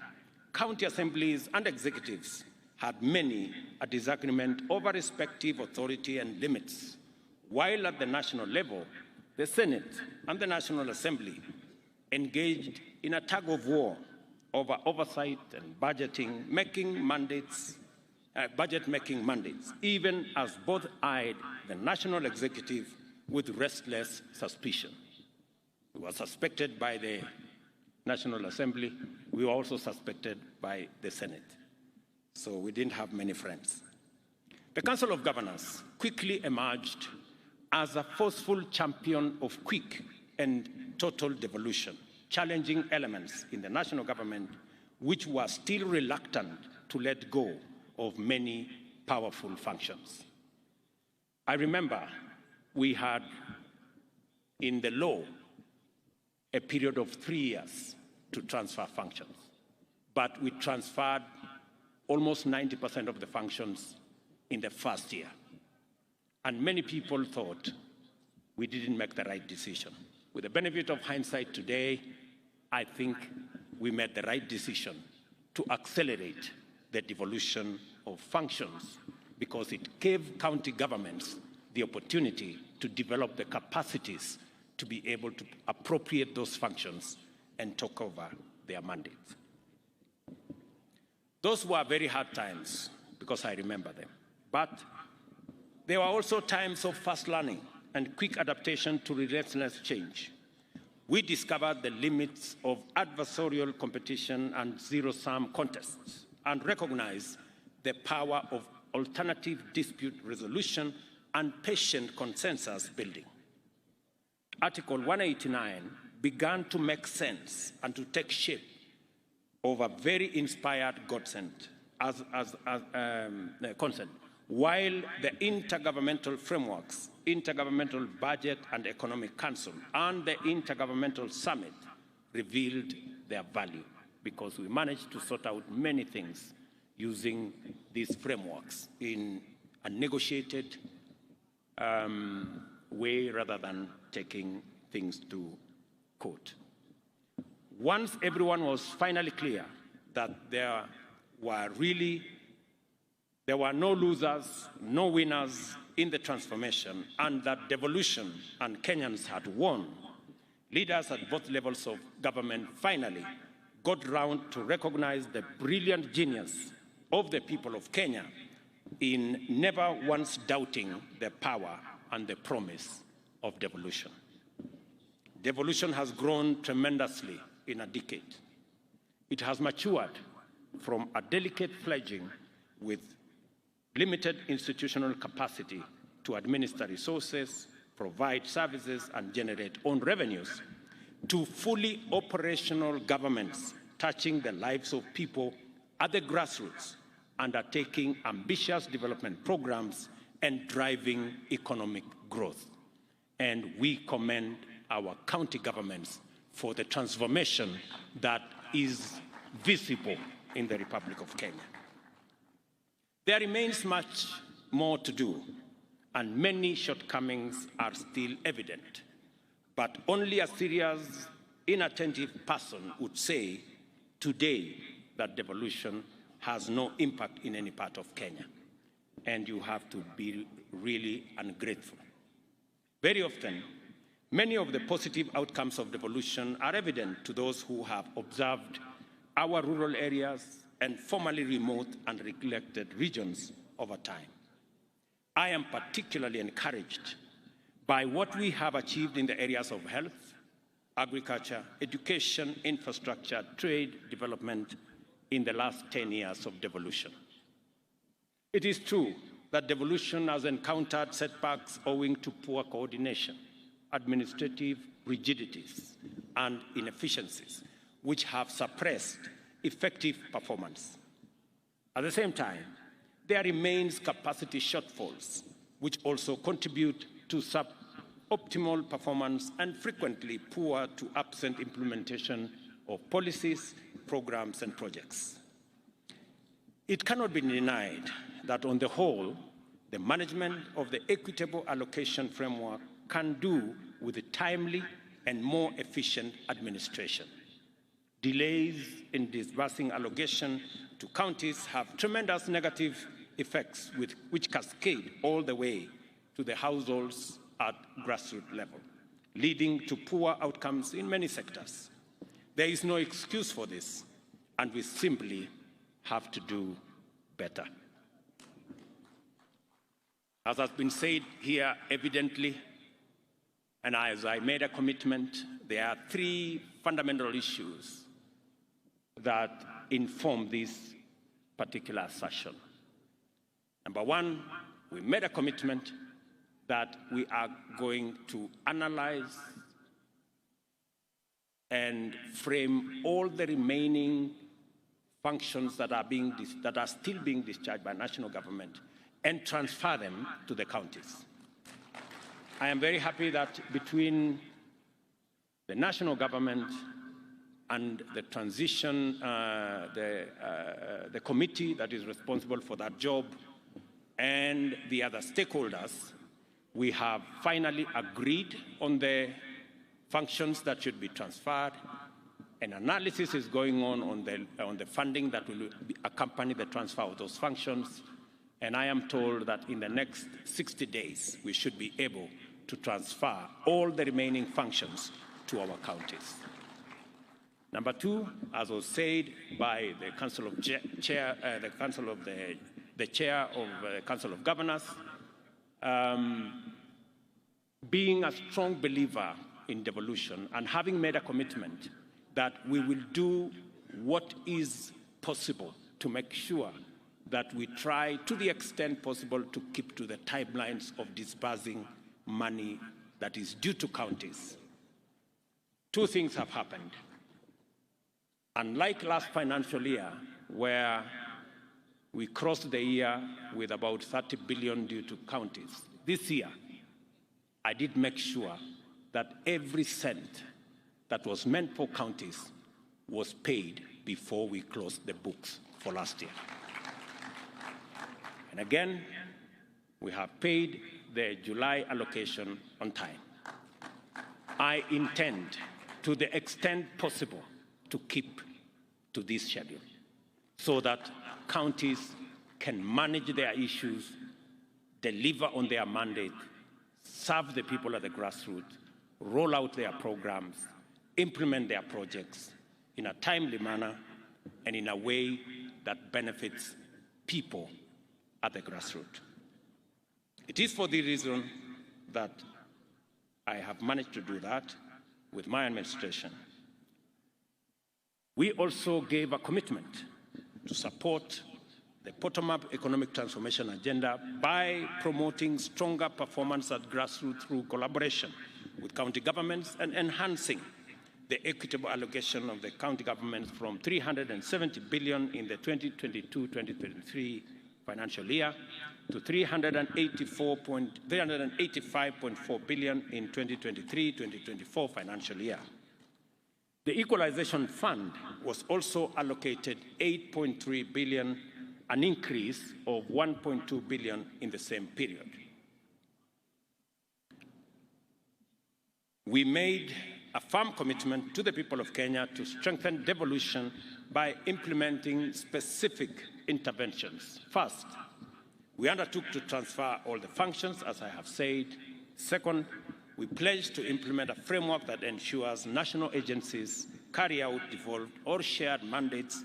county assemblies and executives had many a disagreement over respective authority and limits, while at the national level, the Senate and the National Assembly engaged in a tug-of-war over oversight and budget-making mandates, even as both eyed the national executive with restless suspicion. We were suspected by the National Assembly. We were also suspected by the Senate. So we didn't have many friends. The Council of Governors quickly emerged as a forceful champion of quick and total devolution, challenging elements in the national government which were still reluctant to let go of many powerful functions. I remember we had in the law a period of 3 years to transfer functions, but we transferred almost 90% of the functions in the first year. And many people thought we didn't make the right decision. With the benefit of hindsight today, I think we made the right decision to accelerate the devolution of functions because it gave county governments the opportunity to develop the capacities to be able to appropriate those functions and take over their mandates. Those were very hard times because I remember them. But there were also times of fast learning and quick adaptation to relentless change. We discovered the limits of adversarial competition and zero-sum contests and recognized the power of alternative dispute resolution and patient consensus building. Article 189 began to make sense and to take shape of a very inspired consent, while the intergovernmental frameworks, Intergovernmental Budget and Economic Council, and the Intergovernmental Summit revealed their value because we managed to sort out many things using these frameworks in a negotiated way rather than taking things to court. Once everyone was finally clear that there were really There were no losers, no winners in the transformation, and that devolution and Kenyans had won. Leaders at both levels of government finally got round to recognize the brilliant genius of the people of Kenya in never once doubting the power and the promise of devolution. Devolution has grown tremendously in a decade. It has matured from a delicate fledgling with limited institutional capacity to administer resources, provide services, and generate own revenues, to fully operational governments touching the lives of people at the grassroots, undertaking ambitious development programs and driving economic growth. And we commend our county governments for the transformation that is visible in the Republic of Kenya. There remains much more to do, and many shortcomings are still evident. But only a serious, inattentive person would say today that devolution has no impact in any part of Kenya. And you have to be really ungrateful. Very often, many of the positive outcomes of devolution are evident to those who have observed our rural areas and formerly remote and neglected regions over time. I am particularly encouraged by what we have achieved in the areas of health, agriculture, education, infrastructure, trade, development in the last 10 years of devolution. It is true that devolution has encountered setbacks owing to poor coordination, administrative rigidities, and inefficiencies, which have suppressed effective performance. At the same time, there remains capacity shortfalls, which also contribute to suboptimal performance and frequently poor to absent implementation of policies, programs, and projects. It cannot be denied that on the whole, the management of the equitable allocation framework can do with a timely and more efficient administration. Delays in disbursing allocation to counties have tremendous negative effects which cascade all the way to the households at grassroots level, leading to poor outcomes in many sectors. There is no excuse for this, and we simply have to do better. As has been said here evidently, and as I made a commitment, there are three fundamental issues that inform this particular assertion. Number one, we made a commitment that we are going to analyze and frame all the remaining functions that are still being discharged by national government and transfer them to the counties. I am very happy that between the national government and the transition, the committee that is responsible for that job, and the other stakeholders, we have finally agreed on the functions that should be transferred. An analysis is going on the funding that will accompany the transfer of those functions. And I am told that in the next 60 days, we should be able to transfer all the remaining functions to our counties. Number two, as was said by the Council of Chair, the Council of the Chair of the Council of Governors, being a strong believer in devolution and having made a commitment that we will do what is possible to make sure that we try to the extent possible to keep to the timelines of disbursing money that is due to counties. Two things have happened. Unlike last financial year, where we crossed the year with about 30 billion due to counties, this year, I did make sure that every cent that was meant for counties was paid before we closed the books for last year. And again, we have paid the July allocation on time. I intend, to the extent possible, to keep to this schedule so that counties can manage their issues, deliver on their mandate, serve the people at the grassroots, roll out their programs, implement their projects in a timely manner and in a way that benefits people at the grassroots. It is for this reason that I have managed to do that with my administration. We also gave a commitment to support the bottom-up economic transformation agenda by promoting stronger performance at grassroots through collaboration with county governments and enhancing the equitable allocation of the county governments from 370 billion in the 2022-2023 financial year to 385.4 billion in 2023-2024 financial year. The Equalization Fund was also allocated 8.3 billion, an increase of 1.2 billion in the same period. We made a firm commitment to the people of Kenya to strengthen devolution by implementing specific interventions. First, we undertook to transfer all the functions, as I have said. Second, we pledged to implement a framework that ensures national agencies carry out devolved or shared mandates,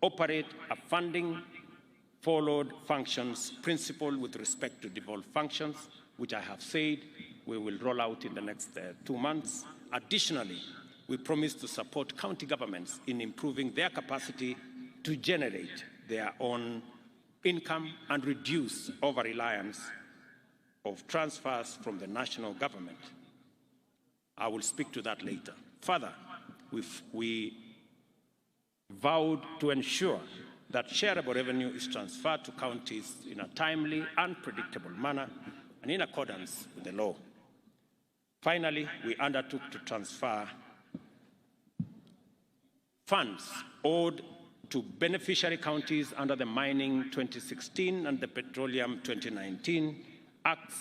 operate a funding-followed functions principle with respect to devolved functions, which I have said we will roll out in the next 2 months. Additionally, we promise to support county governments in improving their capacity to generate their own income and reduce over-reliance of transfers from the national government. I will speak to that later. Further, we vowed to ensure that shareable revenue is transferred to counties in a timely and predictable manner and in accordance with the law. Finally, we undertook to transfer funds owed to beneficiary counties under the Mining 2016 and the Petroleum 2019 Acts,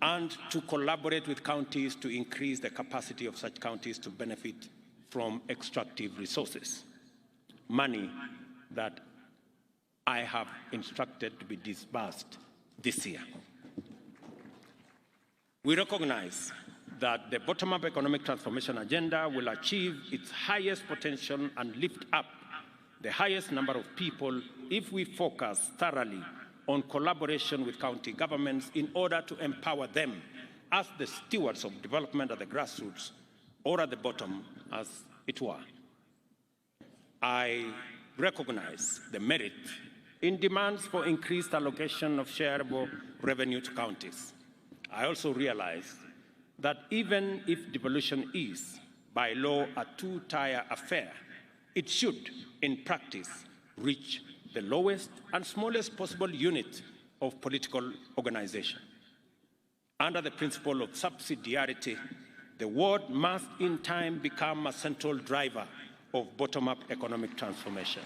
and to collaborate with counties to increase the capacity of such counties to benefit from extractive resources. Money that I have instructed to be disbursed this year. We recognize that the bottom-up economic transformation agenda will achieve its highest potential and lift up the highest number of people if we focus thoroughly on collaboration with county governments in order to empower them as the stewards of development at the grassroots or at the bottom, as it were. I recognize the merit in demands for increased allocation of shareable revenue to counties. I also realize that even if devolution is, by law, a two-tier affair, it should, in practice, reach the lowest and smallest possible unit of political organization. Under the principle of subsidiarity, the ward must in time become a central driver of bottom-up economic transformation.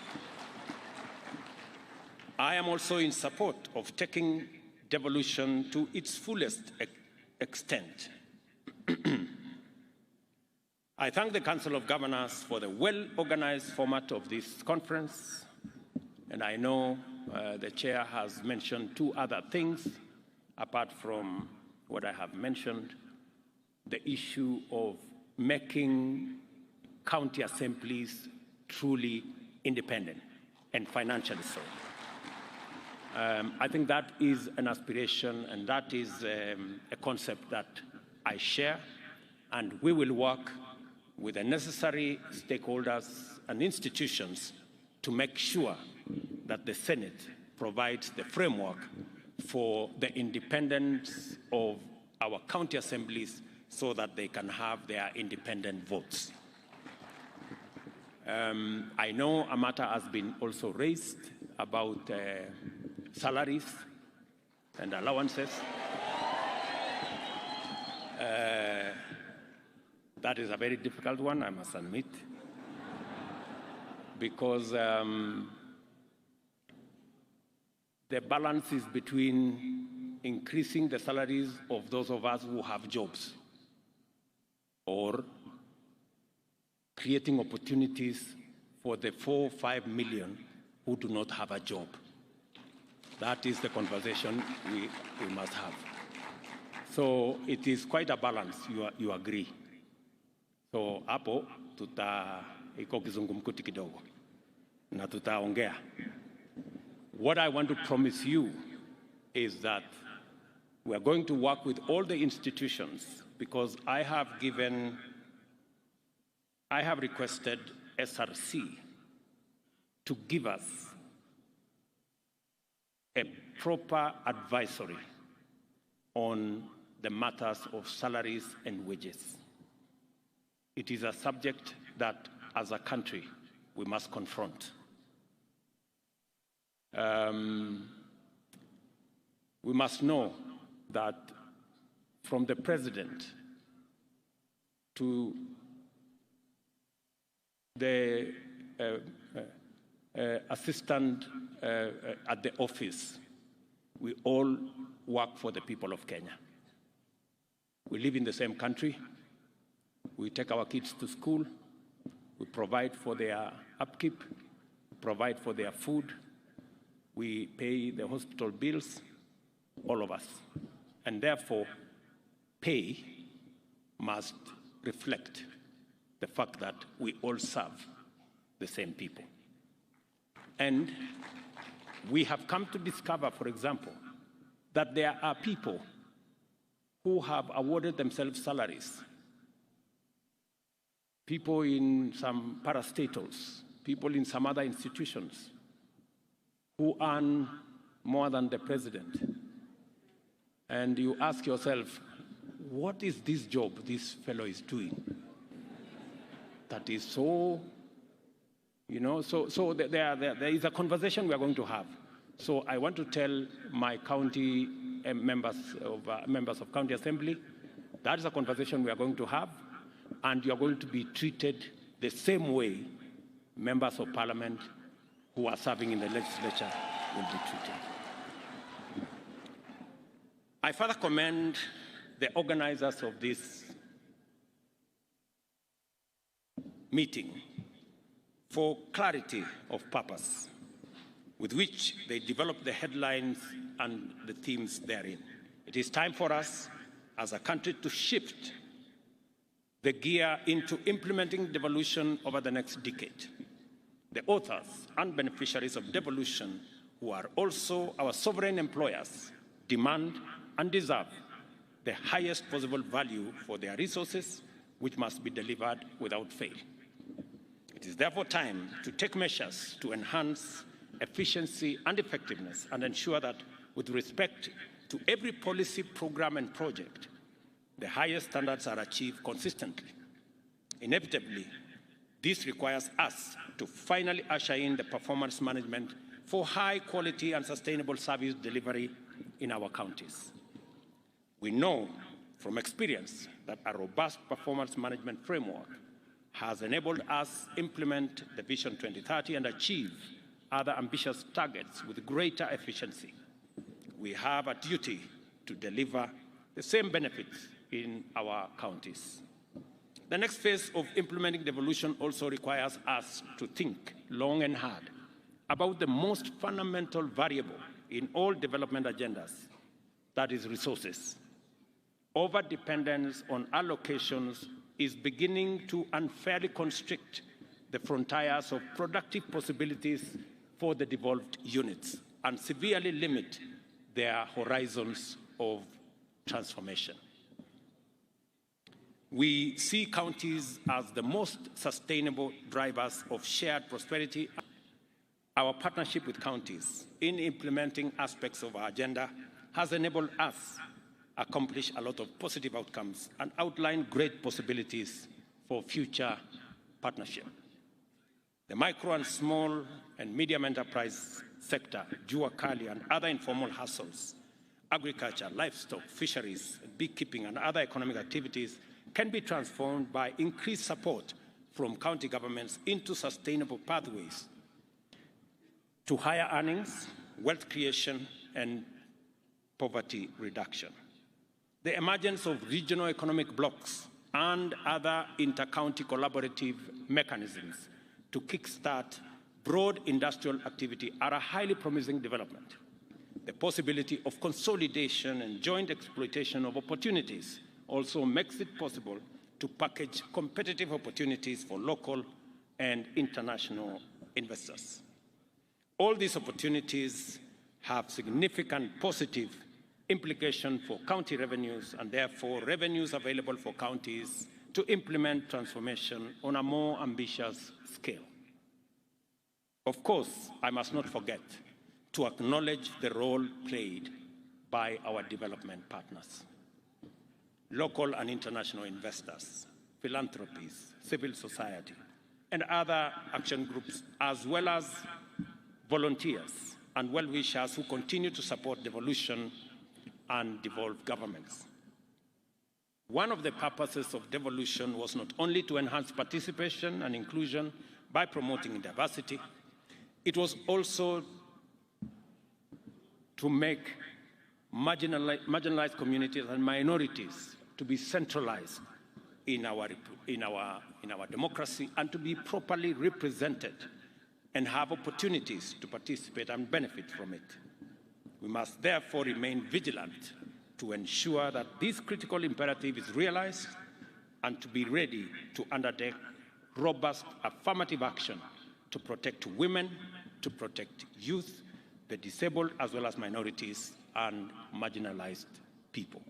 I am also in support of taking devolution to its fullest extent. I thank the Council of Governors for the well-organized format of this conference, and I know the Chair has mentioned 2 other things, apart from what I have mentioned, the issue of making county assemblies truly independent and financially so. I think that is an aspiration, and that is a concept that I share, and we will work with the necessary stakeholders and institutions to make sure that the Senate provides the framework for the independence of our county assemblies so that they can have their independent votes. I know a matter has been also raised about salaries and allowances. That is a very difficult one, I must admit, because the balance is between increasing the salaries of those of us who have jobs or creating opportunities for the 4 or 5 million who do not have a job. That is the conversation we must have. So it is quite a balance, you agree. So hapo iko kizungumkuti kidogo na tutaongea. What I want to promise you is that we are going to work with all the institutions, because I have requested SRC to give us a proper advisory on the matters of salaries and wages. It is a subject that, as a country, we must confront. We must know that from the president to the assistant at the office, we all work for the people of Kenya. We live in the same country. We take our kids to school. We provide for their upkeep, provide for their food. We pay the hospital bills, all of us. And therefore, pay must reflect the fact that we all serve the same people. And we have come to discover, for example, that there are people who have awarded themselves salaries. People in some parastatals, people in some other institutions who earn more than the president. And you ask yourself, what is this job this fellow is doing? That is so, so there is a conversation we are going to have. So I want to tell my county members of county assembly, that is a conversation we are going to have, and you are going to be treated the same way members of parliament who are serving in the legislature will be treated. I further commend the organizers of this meeting for clarity of purpose with which they develop the headlines and the themes therein. It is time for us as a country to shift the gear into implementing devolution over the next decade. The authors and beneficiaries of devolution, who are also our sovereign employers, demand and deserve the highest possible value for their resources, which must be delivered without fail. It is therefore time to take measures to enhance efficiency and effectiveness and ensure that, with respect to every policy, program, and project, the highest standards are achieved consistently. Inevitably, this requires us to finally usher in the performance management for high quality and sustainable service delivery in our counties. We know from experience that a robust performance management framework has enabled us to implement the Vision 2030 and achieve other ambitious targets with greater efficiency. We have a duty to deliver the same benefits in our counties. The next phase of implementing devolution also requires us to think long and hard about the most fundamental variable in all development agendas, that is resources. Over-dependence on allocations is beginning to unfairly constrict the frontiers of productive possibilities for the devolved units and severely limit their horizons of transformation. We see counties as the most sustainable drivers of shared prosperity. Our partnership with counties in implementing aspects of our agenda has enabled us to accomplish a lot of positive outcomes and outline great possibilities for future partnership. The micro and small and medium enterprise sector, jua kali and other informal hustles, agriculture, livestock, fisheries, beekeeping and other economic activities can be transformed by increased support from county governments into sustainable pathways to higher earnings, wealth creation, and poverty reduction. The emergence of regional economic blocs and other inter-county collaborative mechanisms to kickstart broad industrial activity are a highly promising development. The possibility of consolidation and joint exploitation of opportunities also makes it possible to package competitive opportunities for local and international investors. All these opportunities have significant positive implications for county revenues and therefore revenues available for counties to implement transformation on a more ambitious scale. Of course, I must not forget to acknowledge the role played by our development partners, local and international investors, philanthropies, civil society, and other action groups, as well as volunteers and well-wishers who continue to support devolution and devolved governments. One of the purposes of devolution was not only to enhance participation and inclusion by promoting diversity, it was also to make marginalized communities and minorities to be centralized in our democracy and to be properly represented and have opportunities to participate and benefit from it. We must therefore remain vigilant to ensure that this critical imperative is realized and to be ready to undertake robust affirmative action to protect women, to protect youth, the disabled, as well as minorities and marginalized people.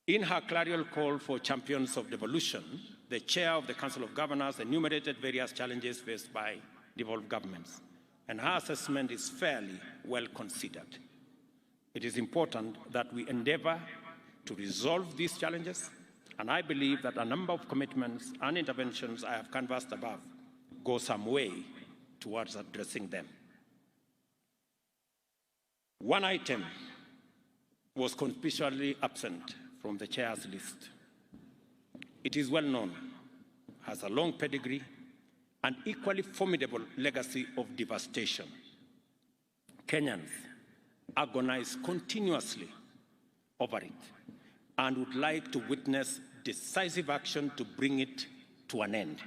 In her clarion call for champions of devolution, the chair of the Council of Governors enumerated various challenges faced by devolved governments, and her assessment is fairly well considered. It is important that we endeavor to resolve these challenges, and I believe that a number of commitments and interventions I have canvassed above go some way towards addressing them. One item was conspicuously absent from the chair's list. It is well known, has a long pedigree, and equally formidable legacy of devastation. Kenyans agonize continuously over it and would like to witness decisive action to bring it to an end.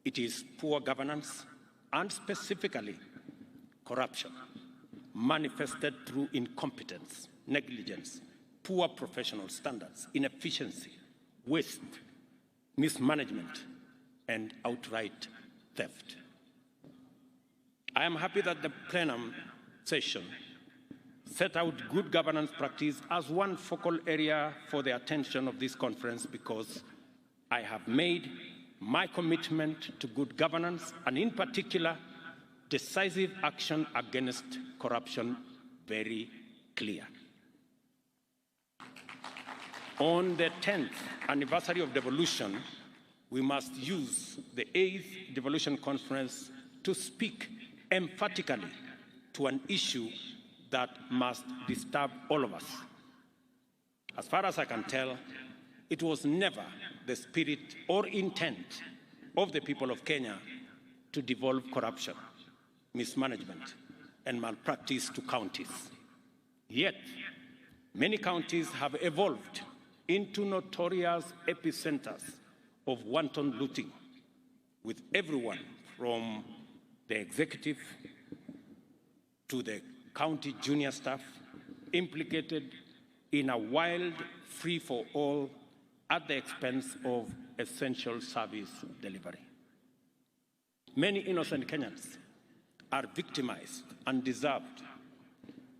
It is poor governance and specifically corruption, manifested through incompetence, negligence, poor professional standards, inefficiency, waste, mismanagement, and outright theft. I am happy that the plenum session set out good governance practice as one focal area for the attention of this conference, because I have made my commitment to good governance and in particular decisive action against corruption very clear. On the 10th anniversary of devolution, we must use the 8th Devolution Conference to speak emphatically to an issue that must disturb all of us. As far as I can tell, it was never the spirit or intent of the people of Kenya to devolve corruption, mismanagement, and malpractice to counties. Yet, many counties have evolved into notorious epicenters of wanton looting, with everyone from the executive to the county junior staff implicated in a wild free-for-all at the expense of essential service delivery. Many innocent Kenyans are victimized, undeserved,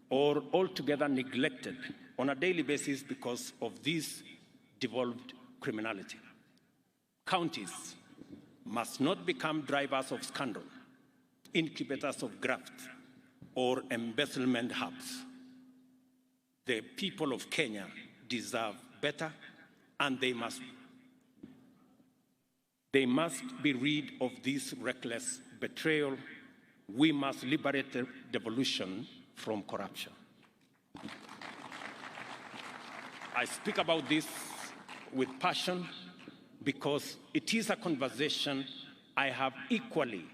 or altogether neglected on a daily basis because of this devolved criminality. Counties must not become drivers of scandal, incubators of graft, or embezzlement hubs. The people of Kenya deserve better, and they must be rid of this reckless betrayal. We must liberate the devolution from corruption. I speak about this with passion because it is a conversation I have equally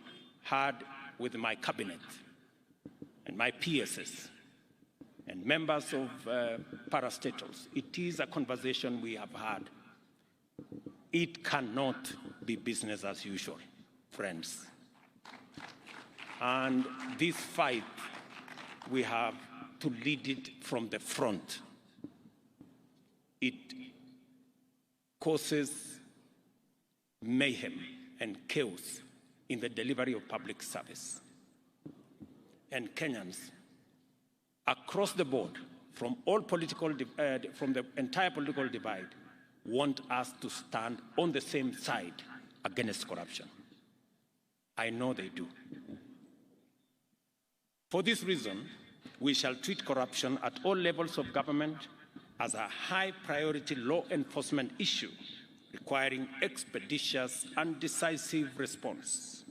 had with my cabinet and my PSs and members of parastatals. It is a conversation we have had. It cannot be business as usual, friends. And this fight we have to lead it from the front. It causes mayhem and chaos in the delivery of public service. And Kenyans, across the board, from the entire political divide, want us to stand on the same side against corruption. I know they do. For this reason, we shall treat corruption at all levels of government as a high priority law enforcement issue requiring expeditious and decisive response.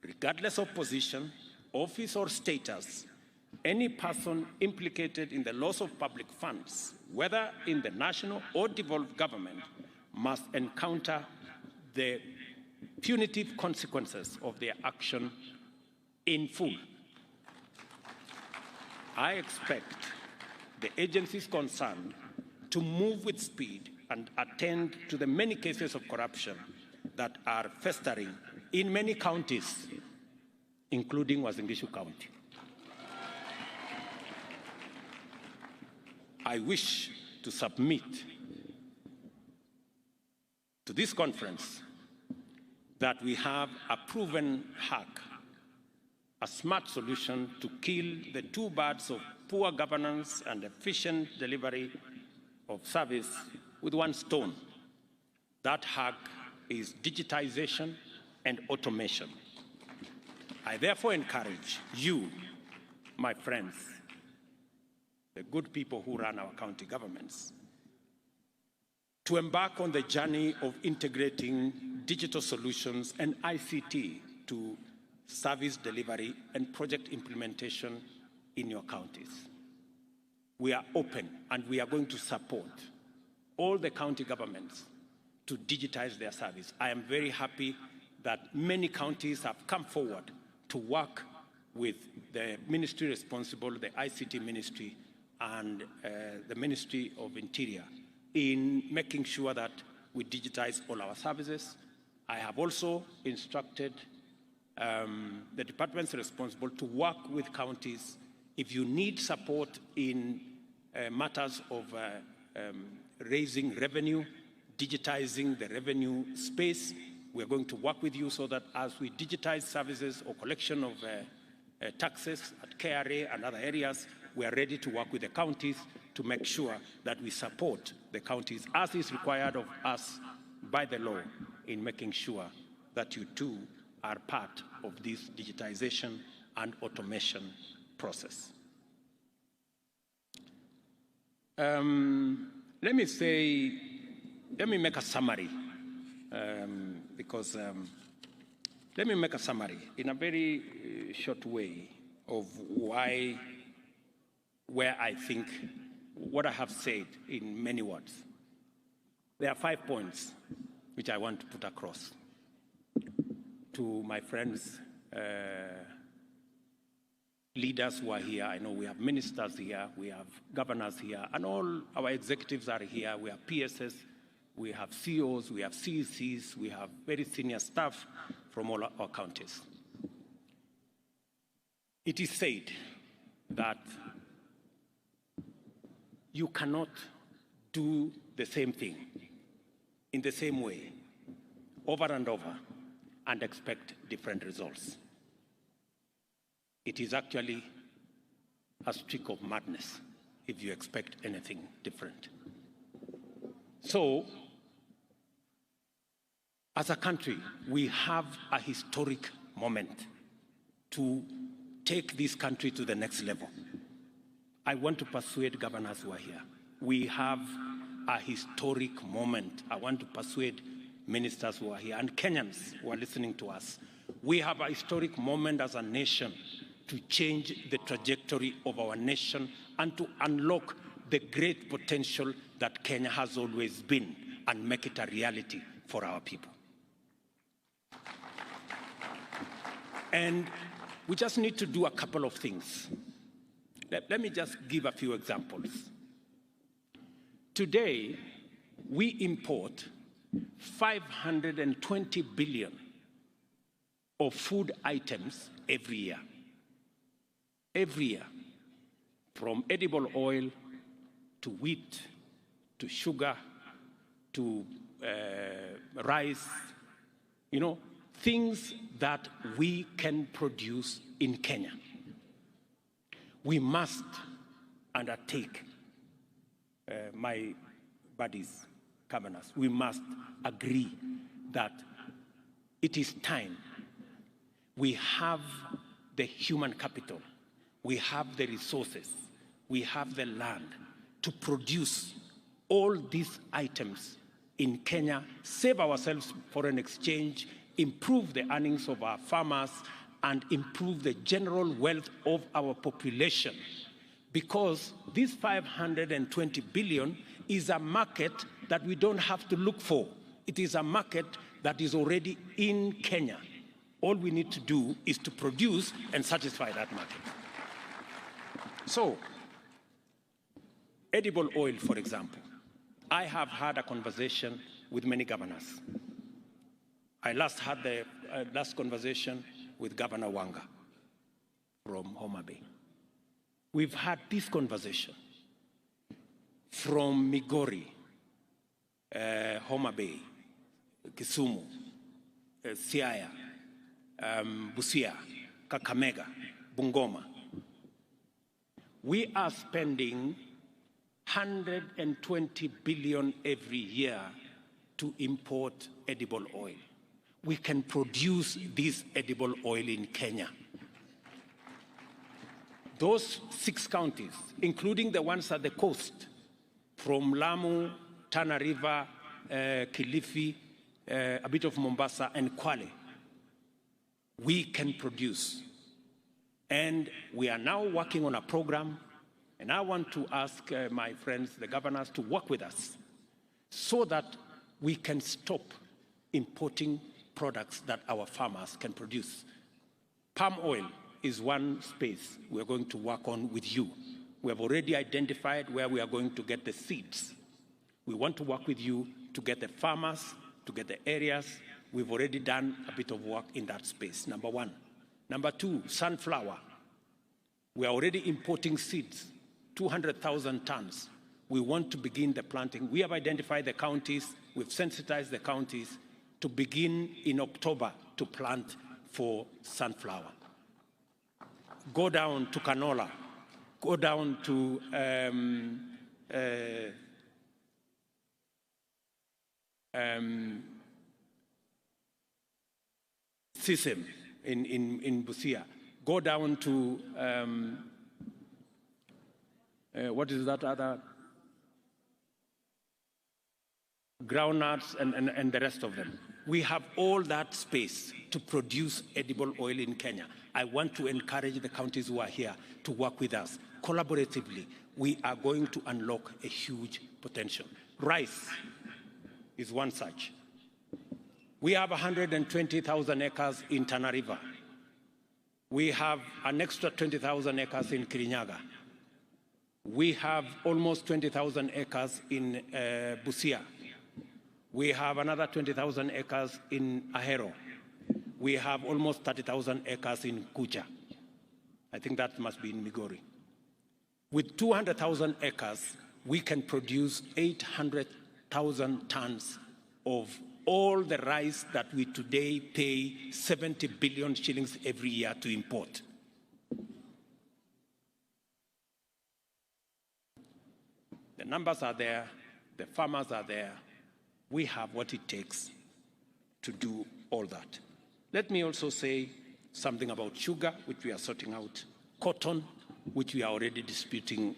Regardless of position, office or status, any person implicated in the loss of public funds, whether in the national or devolved government, must encounter the punitive consequences of their action in full. I expect the agencies concerned to move with speed and attend to the many cases of corruption that are festering in many counties, including Uasin Gishu County. I wish to submit to this conference that we have a proven hack, a smart solution to kill the two birds of poor governance and efficient delivery of service with one stone. That hack is digitization and automation. I therefore encourage you, my friends, the good people who run our county governments, to embark on the journey of integrating digital solutions and ICT to service delivery and project implementation in your counties. We are open and we are going to support all the county governments to digitize their service. I am very happy that many counties have come forward to work with the ministry responsible, the ICT ministry, and the Ministry of Interior in making sure that we digitize all our services. I have also instructed the departments responsible to work with counties. If you need support in matters of raising revenue, digitizing the revenue space, we're going to work with you so that as we digitize services or collection of taxes at KRA and other areas, we are ready to work with the counties to make sure that we support the counties as is required of us by the law in making sure that you too are part of this digitization and automation process. Let me make a summary, let me make a summary in a very short way of where I think what I have said in many words. There are 5 points which I want to put across to my friends, leaders who are here. I know we have ministers here, we have governors here, and all our executives are here. We have PSS, we have CEOs, we have CECs, we have very senior staff from all our counties. It is said that you cannot do the same thing in the same way over and over and expect different results. It is actually a streak of madness if you expect anything different. So, as a country, we have a historic moment to take this country to the next level. I want to persuade governors who are here. We have a historic moment. I want to persuade ministers who are here and Kenyans who are listening to us. We have a historic moment as a nation to change the trajectory of our nation and to unlock the great potential that Kenya has always been and make it a reality for our people. And we just need to do a couple of things. Let me just give a few examples. Today, we import 520 billion of food items every year. Every year. from edible oil to wheat, to sugar, to rice, you know, things that we can produce in Kenya. We must undertake, my buddies, governors, we must agree that it is time. We have the human capital, we have the resources, we have the land to produce all these items in Kenya, save ourselves foreign exchange, improve the earnings of our farmers, and improve the general wealth of our population. Because this 520 billion is a market that we don't have to look for. It is a market that is already in Kenya. All we need to do is to produce and satisfy that market. So, edible oil, for example. I have had a conversation with many governors. I last had the last conversation with Governor Wanga from Homa Bay. We've had this conversation from Migori, Homa Bay, Kisumu, Siaya, Busia, Kakamega, Bungoma. We are spending 120 billion every year to import edible oil. We can produce this edible oil in Kenya. Those 6 counties, including the ones at the coast, from Lamu, Tana River, Kilifi, a bit of Mombasa, and Kwale, we can produce. And we are now working on a program, and I want to ask my friends, the governors, to work with us so that we can stop importing products that our farmers can produce. Palm oil is one space we're going to work on with you. We have already identified where we are going to get the seeds. We want to work with you to get the farmers, to get the areas. We've already done a bit of work in that space, number 1. Number 2, sunflower. We are already importing seeds, 200,000 tons. We want to begin the planting. We have identified the counties, we've sensitized the counties to begin in October to plant for sunflower. Go down to canola, go down to sesame in Busia. Go down to, what is that other? Groundnuts and the rest of them. We have all that space to produce edible oil in Kenya. I want to encourage the counties who are here to work with us collaboratively. We are going to unlock a huge potential. Rice is one such. We have 120,000 acres in Tana River. We have an extra 20,000 acres in Kirinyaga. We have almost 20,000 acres in Busia. We have another 20,000 acres in Ahero. We have almost 30,000 acres in Kucha. I think that must be in Migori. With 200,000 acres, we can produce 800,000 tons of all the rice that we today pay 70 billion shillings every year to import. The numbers are there, the farmers are there. We have what it takes to do all that. Let me also say something about sugar, which we are sorting out, cotton, which we are already disputing,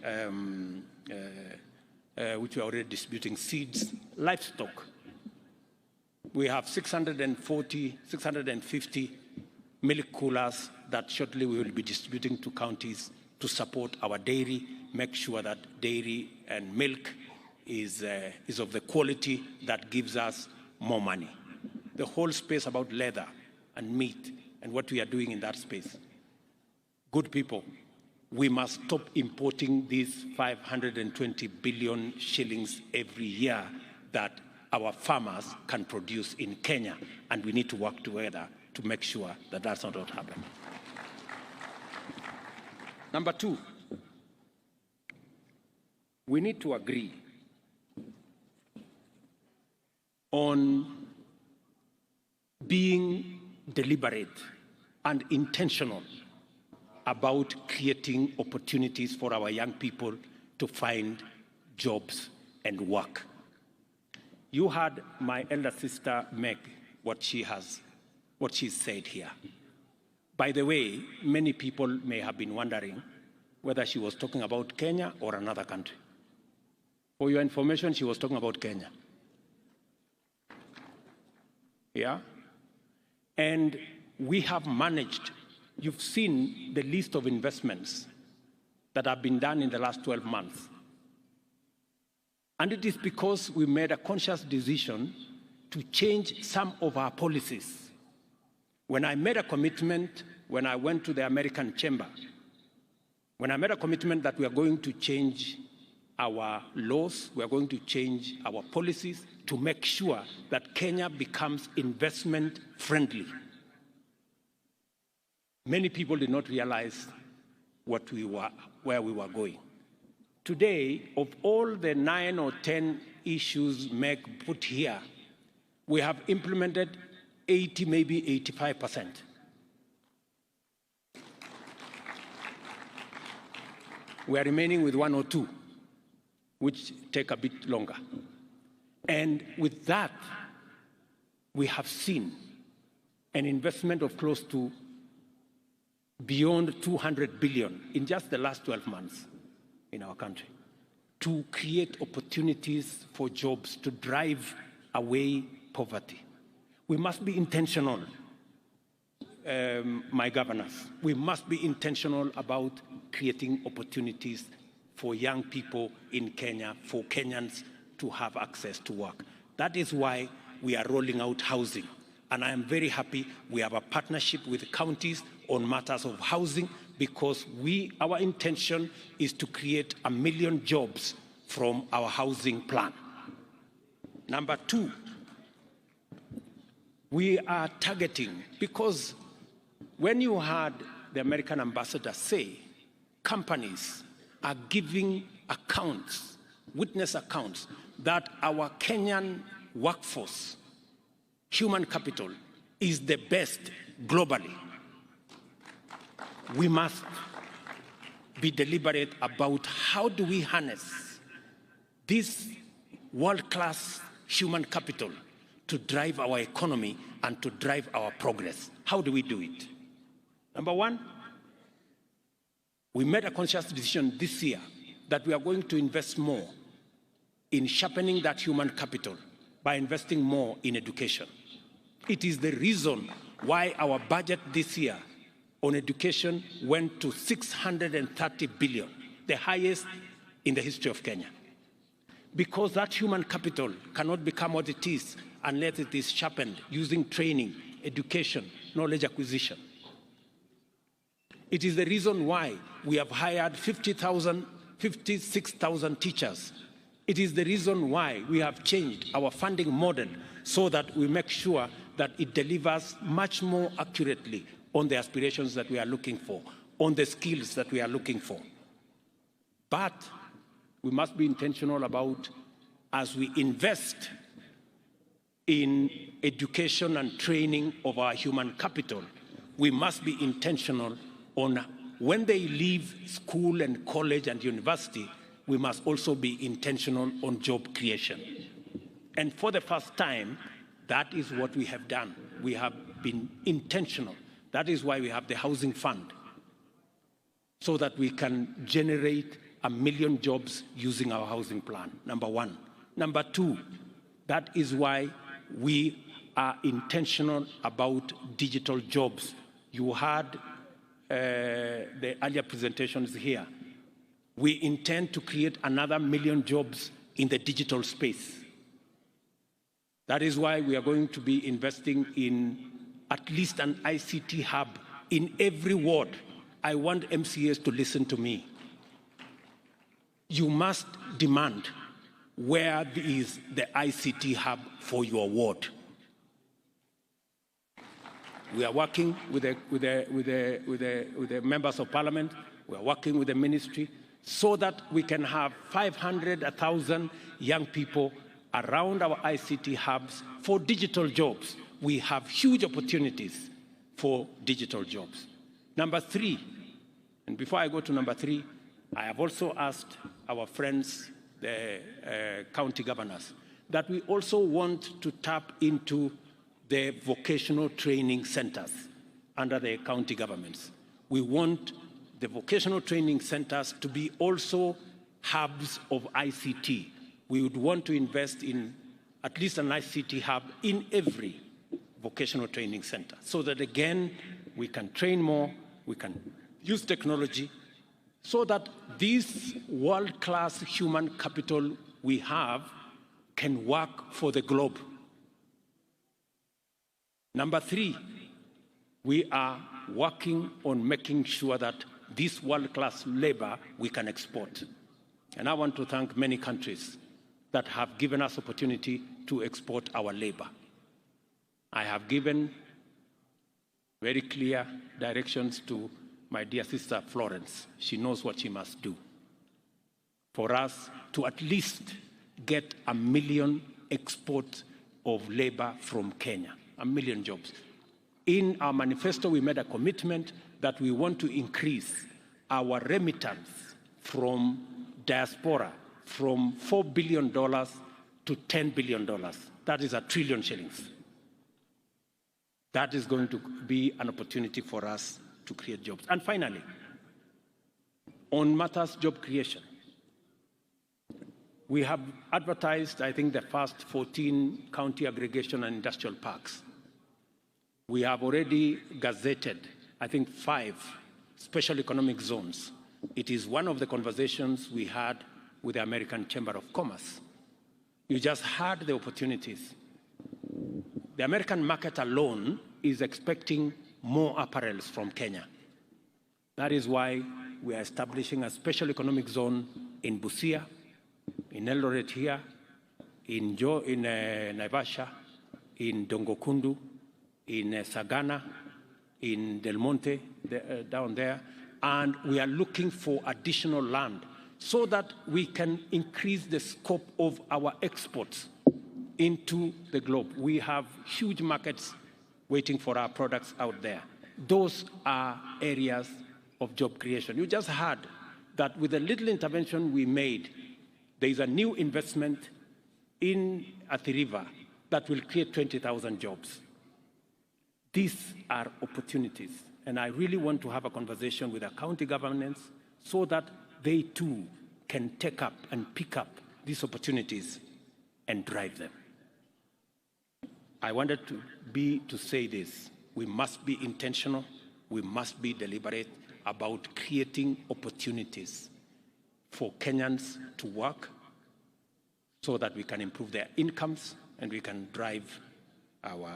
seeds, livestock. We have 650 milk coolers that shortly we will be distributing to counties to support our dairy, make sure that dairy and milk is of the quality that gives us more money. The whole space about leather and meat and what we are doing in that space. Good people, we must stop importing these 520 billion shillings every year that our farmers can produce in Kenya, and we need to work together to make sure that that's not what happens. Number 2, we need to agree on being deliberate and intentional about creating opportunities for our young people to find jobs and work. You heard my elder sister Meg, what she said here. By the way, many people may have been wondering whether she was talking about Kenya or another country. For your information, she was talking about Kenya. Yeah? And we have managed, you've seen the list of investments that have been done in the last 12 months. And it is because we made a conscious decision to change some of our policies. When I made a commitment, when I went to the American Chamber, when I made a commitment that we are going to change our laws, we are going to change our policies to make sure that Kenya becomes investment friendly. Many people did not realize where we were going. Today, of all the 9 or 10 issues Meg put here, we have implemented 80, maybe 85%. We are remaining with 1 or 2, which take a bit longer. And with that, we have seen an investment of close to beyond 200 billion in just the last 12 months in our country to create opportunities for jobs, to drive away poverty. We must be intentional, my governors. We must be intentional about creating opportunities for young people in Kenya, for Kenyans to have access to work. That is why we are rolling out housing. And I am very happy we have a partnership with counties on matters of housing, because our intention is to create 1 million jobs from our housing plan. Number 2, we are targeting, because when you heard the American ambassador say companies are giving accounts, witness accounts, that our Kenyan workforce, human capital, is the best globally, we must be deliberate about how do we harness this world-class human capital to drive our economy and to drive our progress. How do we do it? Number 1, we made a conscious decision this year that we are going to invest more in sharpening that human capital by investing more in education. It is the reason why our budget this year on education went to 630 billion, the highest in the history of Kenya. Because that human capital cannot become what it is unless it is sharpened using training, education, knowledge acquisition. It is the reason why we have hired 56,000 teachers. It is the reason why we have changed our funding model so that we make sure that it delivers much more accurately on the aspirations that we are looking for, on the skills that we are looking for. But we must be intentional about, as we invest in education and training of our human capital, we must be intentional on when they leave school and college and university, we must also be intentional on job creation. And for the first time, that is what we have done. We have been intentional. That is why we have the housing fund, so that we can generate 1 million jobs using our housing plan, number 1. Number 2, that is why we are intentional about digital jobs. You heard the earlier presentations here. We intend to create another 1 million jobs in the digital space. That is why we are going to be investing in at least an ICT hub in every ward. I want MCAs to listen to me. You must demand where is the ICT hub for your ward. We are working with the members of parliament. We are working with the ministry so that we can have 500, 1,000 young people around our ICT hubs for digital jobs. We have huge opportunities for digital jobs. Number 3, and before I go to number 3, I have also asked our friends, the county governors, that we also want to tap into the vocational training centers under the county governments. We want the vocational training centers to be also hubs of ICT. We would want to invest in at least an ICT hub in every vocational training center, so that again, we can train more, we can use technology, so that this world-class human capital we have can work for the globe. Number 3, we are working on making sure that this world-class labor we can export. And I want to thank many countries that have given us opportunity to export our labor. I have given very clear directions to my dear sister Florence. She knows what she must do for us to at least get 1 million exports of labor from Kenya, 1 million jobs. In our manifesto, we made a commitment that we want to increase our remittance from diaspora from $4 billion to $10 billion. That is 1 trillion shillings. That is going to be an opportunity for us to create jobs. And finally, on matters job creation, we have advertised, I think, the first 14 county aggregation and industrial parks. We have already gazetted, I think, 5 special economic zones. It is one of the conversations we had with the American Chamber of Commerce. You just heard the opportunities. The American market alone is expecting more apparels from Kenya. That is why we are establishing a special economic zone in Busia, in Eldoret here, in Naivasha, in Dongokundu, in Sagana, in Del Monte, down there, and we are looking for additional land so that we can increase the scope of our exports into the globe. We have huge markets waiting for our products out there. Those are areas of job creation. You just heard that with the little intervention we made, there is a new investment in Athi River that will create 20,000 jobs. These are opportunities, and I really want to have a conversation with our county governments so that they too can take up and pick up these opportunities and drive them. I wanted to say this. We must be intentional, we must be deliberate about creating opportunities for Kenyans to work so that we can improve their incomes and we can drive our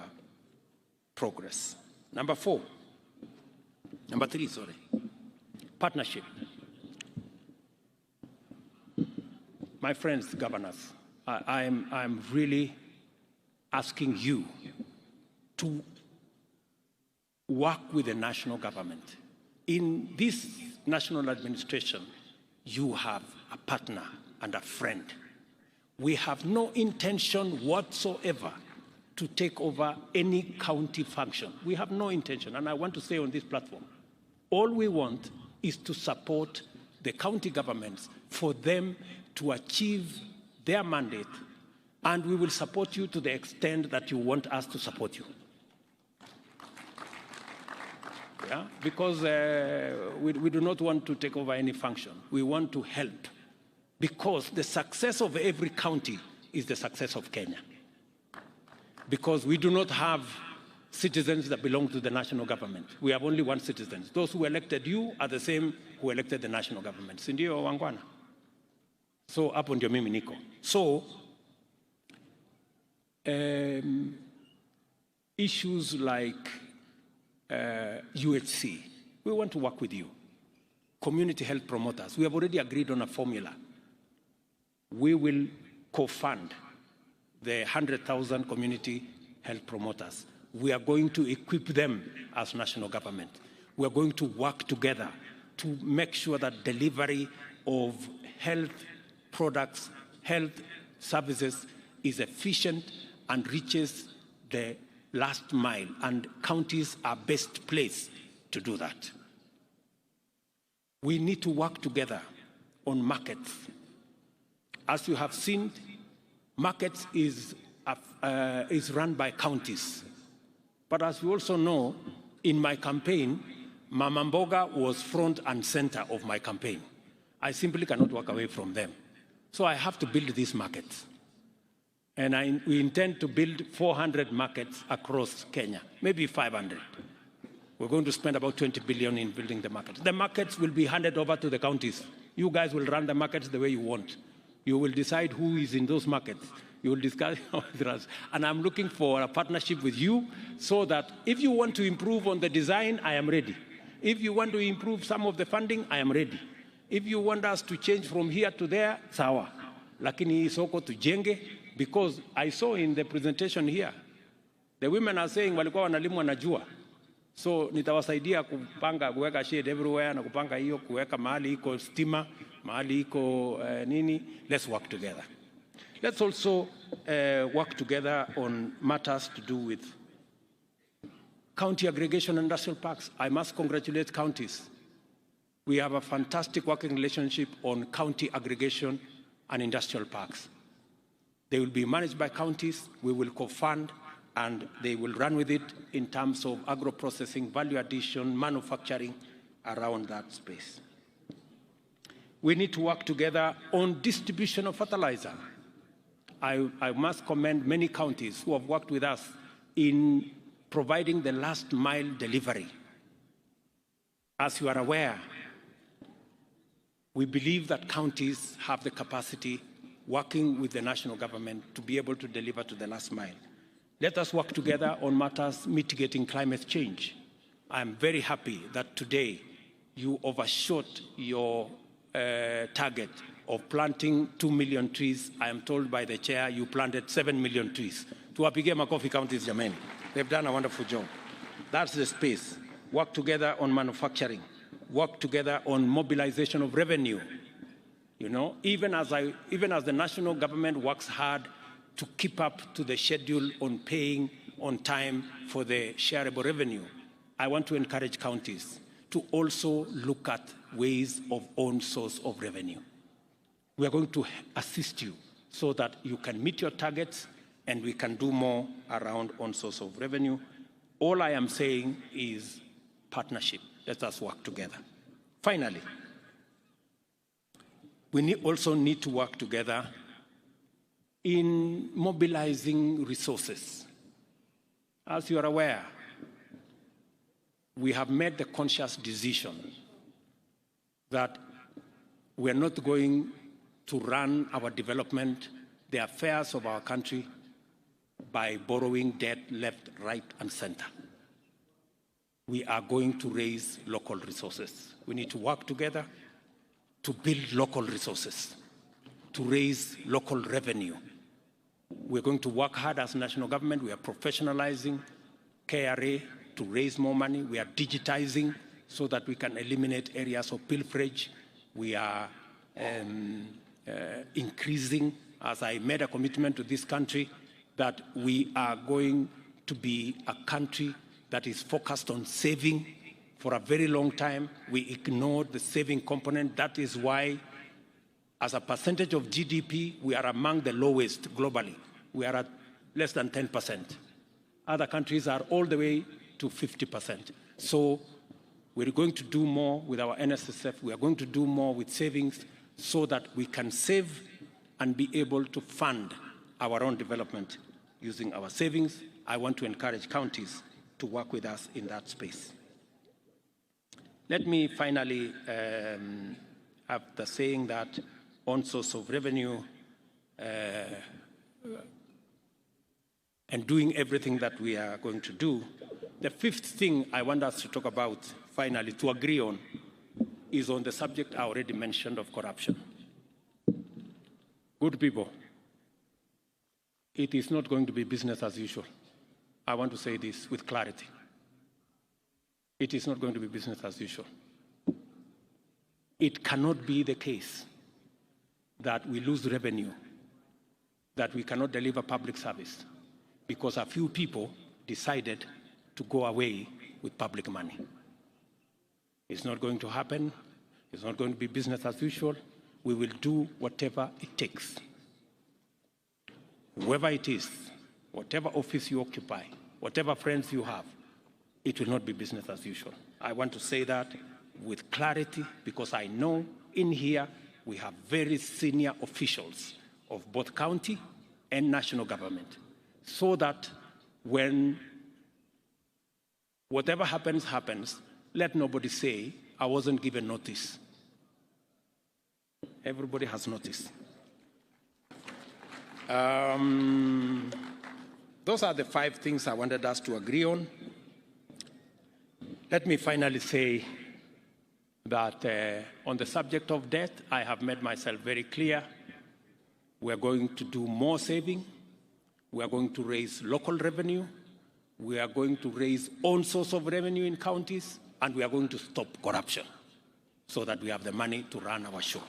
progress. Number 3, partnership. My friends, governors, I'm really asking you to work with the national government. In this national administration, you have a partner and a friend. We have no intention whatsoever to take over any county function. We have no intention, and I want to say on this platform, all we want is to support the county governments for them to achieve their mandate, and we will support you to the extent that you want us to support you. Yeah? Because we do not want to take over any function. We want to help, because the success of every county is the success of Kenya. Because we do not have citizens that belong to the national government. We have only one citizen. Those who elected you are the same who elected the national government. Si ndio wangwana? So hapo ndio mimi niko. So issues like UHC, we want to work with you. Community health promoters, we have already agreed on a formula. We will co-fund the 100,000 community health promoters. We are going to equip them as national government. We are going to work together to make sure that delivery of health products, health services is efficient and reaches the last mile, and counties are best placed to do that. We need to work together on markets. As you have seen, markets is run by counties. But as you also know, in my campaign, Mama Mboga was front and center of my campaign. I simply cannot walk away from them. So I have to build these markets. And we intend to build 400 markets across Kenya, maybe 500. We're going to spend about 20 billion in building the markets. The markets will be handed over to the counties. You guys will run the markets the way you want. You will decide who is in those markets. You will discuss with us. And I'm looking for a partnership with you so that if you want to improve on the design, I am ready. If you want to improve some of the funding, I am ready. If you want us to change from here to there, sawa. Lakini soko tujenge, because I saw in the presentation here, the women are saying walikuwa wanalimu wanajua. So nitawasaidia kupanga kuweka shade everywhere na kupanga hiyo kuweka mahali iko stima, mahali iko nini. Let's work together. Let's also work together on matters to do with county aggregation and industrial parks. I must congratulate counties. We have a fantastic working relationship on county aggregation and industrial parks. They will be managed by counties. We will co-fund, and they will run with it in terms of agro-processing, value addition, manufacturing around that space. We need to work together on distribution of fertilizer. I must commend many counties who have worked with us in providing the last mile delivery. As you are aware, we believe that counties have the capacity, working with the national government, to be able to deliver to the last mile. Let us work together on matters mitigating climate change. I'm very happy that today you overshot your target of planting 2 million trees. I am told by the chair you planted 7 million trees. Tuwapige makofi counties jameni. They've done a wonderful job. That's the space. Work together on manufacturing. Work together on mobilization of revenue. You know, even as the national government works hard to keep up to the schedule on paying on time for the shareable revenue, I want to encourage counties to also look at ways of own source of revenue. We are going to assist you so that you can meet your targets and we can do more around own source of revenue. All I am saying is partnership. Let us work together. Finally, we also need to work together in mobilizing resources. As you are aware, we have made the conscious decision that we are not going to run our development, the affairs of our country, by borrowing debt left, right, and center. We are going to raise local resources. We need to work together to build local resources, to raise local revenue. We're going to work hard as national government. We are professionalizing KRA to raise more money. We are digitizing so that we can eliminate areas of pilferage. We are increasing, as I made a commitment to this country, that we are going to be a country that is focused on saving. For a very long time, we ignored the saving component. That is why, as a percentage of GDP, we are among the lowest globally. We are at less than 10%. Other countries are all the way to 50%. So we're going to do more with our NSSF. We are going to do more with savings so that we can save and be able to fund our own development using our savings. I want to encourage counties to work with us in that space. Let me finally have the saying that on source of revenue and doing everything that we are going to do. The fifth thing I want us to talk about, finally, to agree on, is on the subject I already mentioned of corruption. Good people, it is not going to be business as usual. I want to say this with clarity. It is not going to be business as usual. It cannot be the case that we lose revenue, that we cannot deliver public service because a few people decided to go away with public money. It's not going to happen. It's not going to be business as usual. We will do whatever it takes. Whoever it is, whatever office you occupy, whatever friends you have, it will not be business as usual. I want to say that with clarity because I know in here we have very senior officials of both county and national government, so that when whatever happens, happens, let nobody say, I wasn't given notice. Everybody has notice. Those are the 5 things I wanted us to agree on. Let me finally say that on the subject of debt, I have made myself very clear. We are going to do more saving. We are going to raise local revenue. We are going to raise own source of revenue in counties. And we are going to stop corruption so that we have the money to run our show.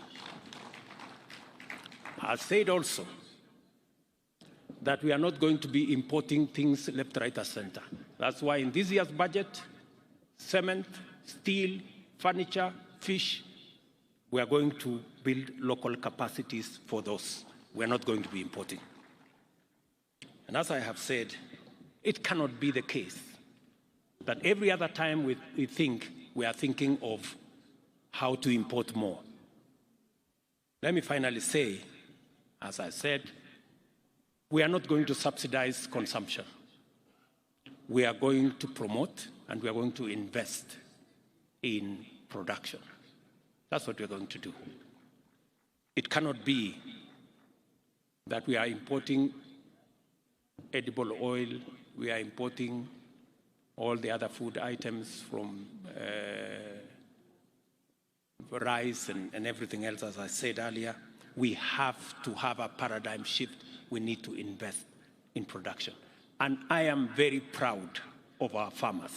I said also that we are not going to be importing things left, right, or center. That's why in this year's budget, cement, steel, furniture, fish, we are going to build local capacities for those. We are not going to be importing. And as I have said, it cannot be the case that every other time we think, we are thinking of how to import more. Let me finally say, as I said, we are not going to subsidize consumption. We are going to promote and we are going to invest in production. That's what we're going to do. It cannot be that we are importing edible oil, we are importing all the other food items from rice and everything else, as I said earlier. We have to have a paradigm shift. We need to invest in production. And I am very proud of our farmers.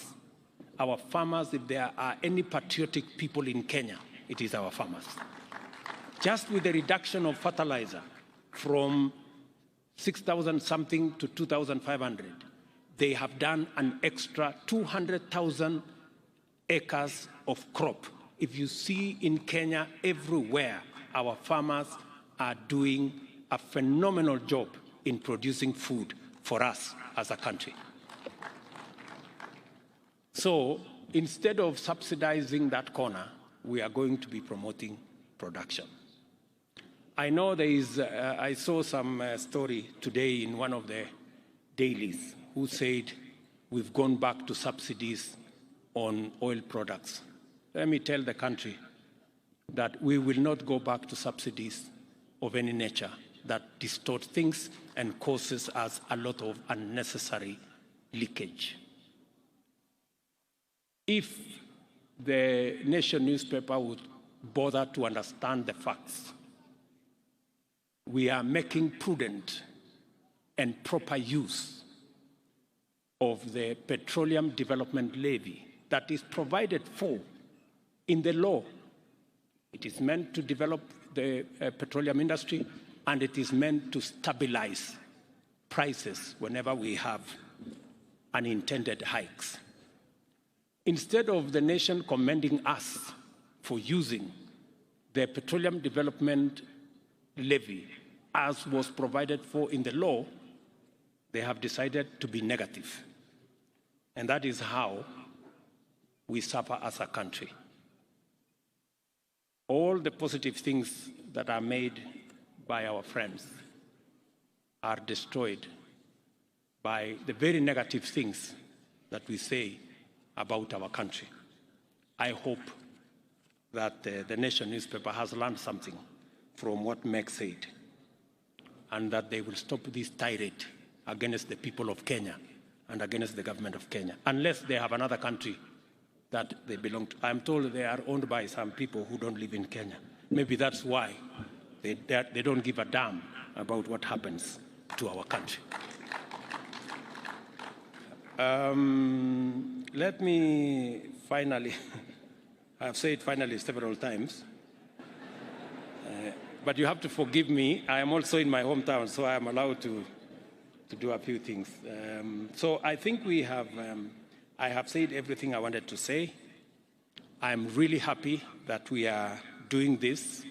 Our farmers, if there are any patriotic people in Kenya, it is our farmers. Just with the reduction of fertilizer from 6,000 something to 2,500, they have done an extra 200,000 acres of crop. If you see in Kenya, everywhere, our farmers are doing a phenomenal job in producing food for us as a country. So instead of subsidizing that corner, we are going to be promoting production. I know there is, I saw some story today in one of the dailies who said we've gone back to subsidies on oil products. Let me tell the country that we will not go back to subsidies of any nature that distort things and causes us a lot of unnecessary leakage. If the Nation newspaper would bother to understand the facts, we are making prudent and proper use of the Petroleum Development Levy that is provided for in the law. It is meant to develop the petroleum industry, and it is meant to stabilize prices whenever we have unintended hikes. Instead of the nation commending us for using the Petroleum Development Levy as was provided for in the law, they have decided to be negative. And that is how we suffer as a country. All the positive things that are made by our friends are destroyed by the very negative things that we say about our country. I hope that the Nation newspaper has learned something from what Meg said, and that they will stop this tirade against the people of Kenya and against the government of Kenya, unless they have another country that they belong to. I'm told they are owned by some people who don't live in Kenya. Maybe that's why they don't give a damn about what happens to our country. Let me finally, I've said finally several times, But you have to forgive me. I am also in my hometown, so I am allowed to do a few things. So I think I have said everything I wanted to say. I'm really happy that we are doing this.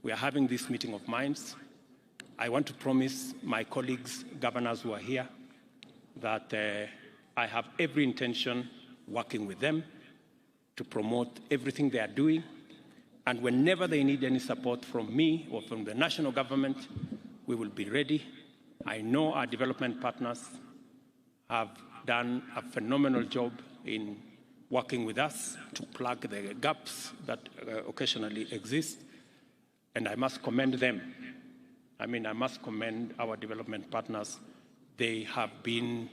We are having this meeting of minds. I want to promise my colleagues, governors who are here, that I have every intention working with them to promote everything they are doing. And whenever they need any support from me or from the national government, we will be ready. I know our development partners have done a phenomenal job in working with us to plug the gaps that occasionally exist. And I must commend them. I must commend our development partners. They have been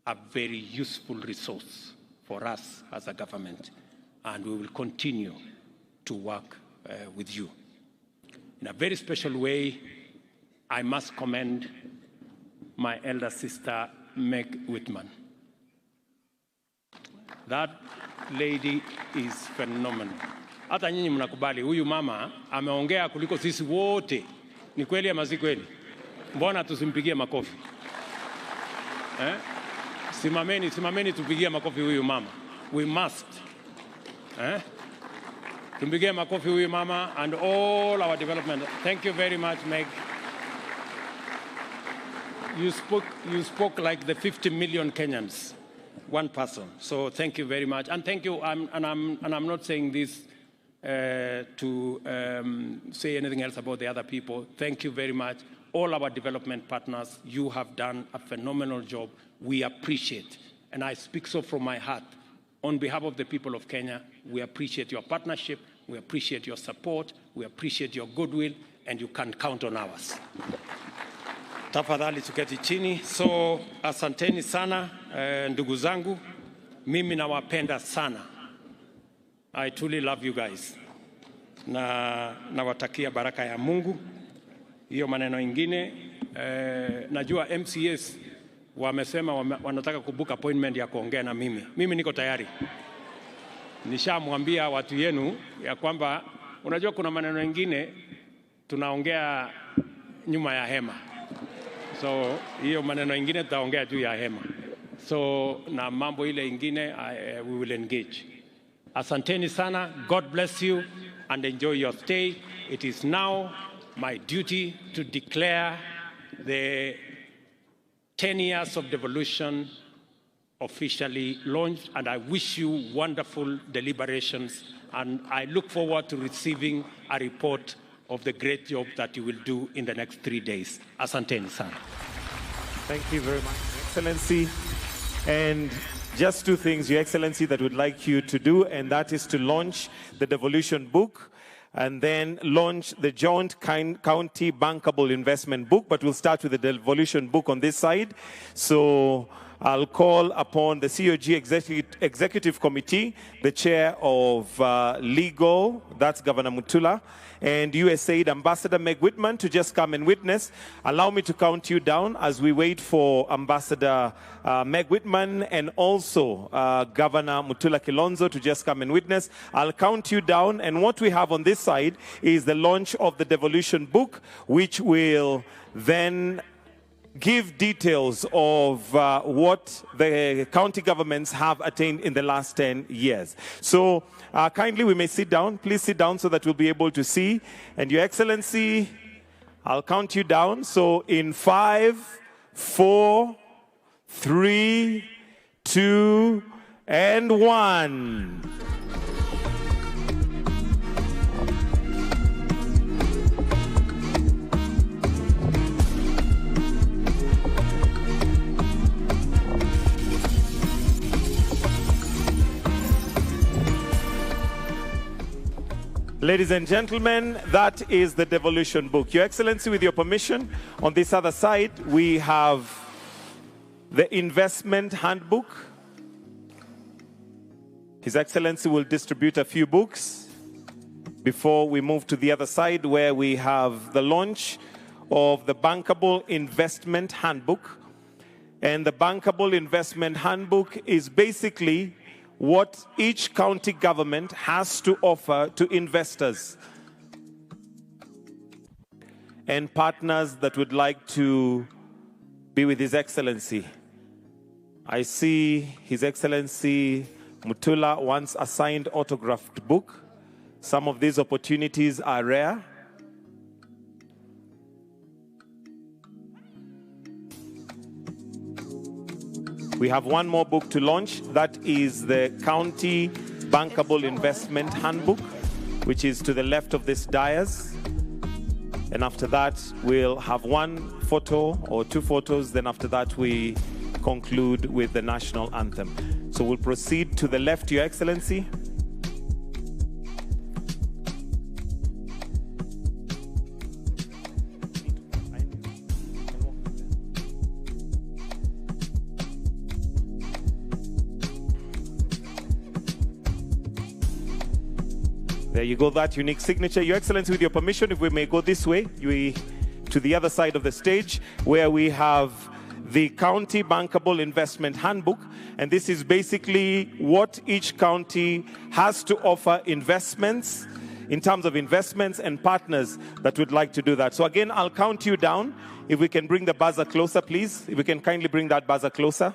a very useful resource for us as a government, and we will continue to work with you. In a very special way, I must commend my elder sister, Meg Whitman. That lady is phenomenal. Hata nyinyi mnakubali, huyu mama ameongea kuliko sisi wote. Ni kweli ama si kweli? Mbona tusimpigie makofi? Simameni tupigie makofi huyu mama. We must. Tumpigie makofi huyu mama and all our development. Thank you very much, Meg. You spoke like the 50 million Kenyans, one person. So thank you very much, and thank you. I'm not saying this to say anything else about the other people. Thank you very much. All our development partners, you have done a phenomenal job. We appreciate, and I speak so from my heart. On behalf of the people of Kenya, we appreciate your partnership, we appreciate your support, we appreciate your goodwill, and you can count on ours. Tafadhali tuketi chini. So asanteni sana ndugu zangu, mimi nawapenda sana. I truly love you guys. Na nawatakia baraka ya Mungu. Hiyo maneno ingine, najua MCS wamesema wanataka kubook appointment ya kuongea na mimi. Mimi niko tayari. Nishamwambia watu yenu ya kwamba unajua kuna maneno ingine tunaongea nyuma ya hema. So hiyo maneno ingine tutaongea juu ya hema. So na mambo ile ingine we will engage. Asanteni sana. God bless you and enjoy your stay. It is now my duty to declare the 10 years of devolution officially launched, and I wish you wonderful deliberations, and I look forward to receiving a report of the great job that you will do in the next 3 days. Asanteni sana. Thank you very much, Your Excellency. And just two things, Your Excellency, that we'd like you to do, and that is to launch the devolution book and then launch the joint county bankable investment book. But we'll start with the devolution book on this side. So I'll call upon the COG Executive Committee, the chair of legal, that's Governor Mutula, and USAID Ambassador Meg Whitman to just come and witness. Allow me to count you down as we wait for Ambassador Meg Whitman and also Governor Mutula Kilonzo to just come and witness. I'll count you down, and what we have on this side is the launch of the devolution book, which will then give details of what the county governments have attained in the last 10 years. So kindly, we may sit down. Please sit down so that we'll be able to see. And Your Excellency, I'll count you down. So in 5, 4, 3, 2, and 1. Ladies and gentlemen, that is the devolution book. Your Excellency, with your permission, on this other side, we have the investment handbook. His Excellency will distribute a few books before we move to the other side, where we have the launch of the bankable investment handbook. And the bankable investment handbook is basically what each county government has to offer to investors. and partners that would like to be with His Excellency. I see His Excellency Mutula wants a signed autographed book. Some of these opportunities are rare. We have one more book to launch. That is the County Bankable Investment Handbook, which is to the left of this dais. And after that, we'll have one photo or two photos. Then after that, we conclude with the national anthem. So we'll proceed to the left, Your Excellency. There you go, that unique signature. Your Excellency, with your permission, if we may go this way, to the other side of the stage, where we have the County Bankable Investment Handbook. And this is basically what each county has to offer investments, in terms of investments and partners that would like to do that. So again, I'll count you down. If we can bring the buzzer closer, please. If we can kindly bring that buzzer closer.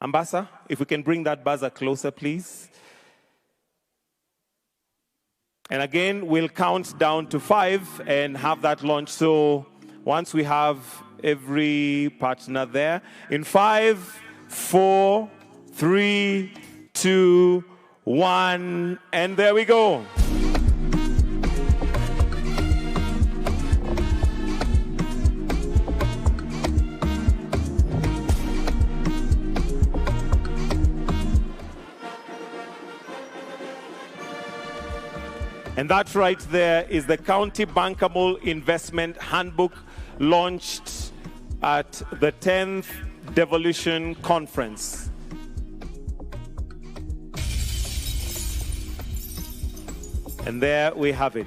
Ambassador, if we can bring that buzzer closer, please. And again, we'll count down to 5 and have that launch. So once we have every partner there, in 5, 4, 3, 2, 1, and there we go. And that right there is the County Bankable Investment Handbook, launched at the 10th Devolution Conference. And there we have it.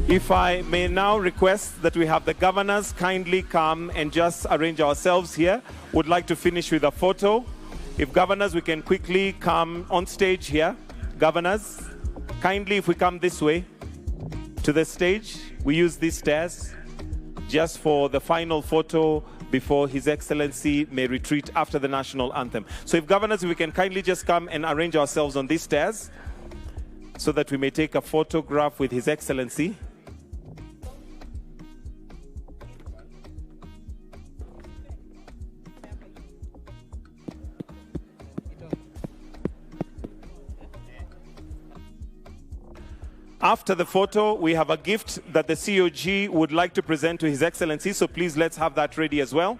If I may now request that we have the governors kindly come and just arrange ourselves here. Would like to finish with a photo. If governors, we can quickly come on stage here. Governors, kindly if we come this way to the stage. We use these stairs just for the final photo before His Excellency may retreat after the national anthem. So if governors, we can kindly just come and arrange ourselves on these stairs so that we may take a photograph with His Excellency. After the photo, we have a gift that the COG would like to present to His Excellency, so please let's have that ready as well.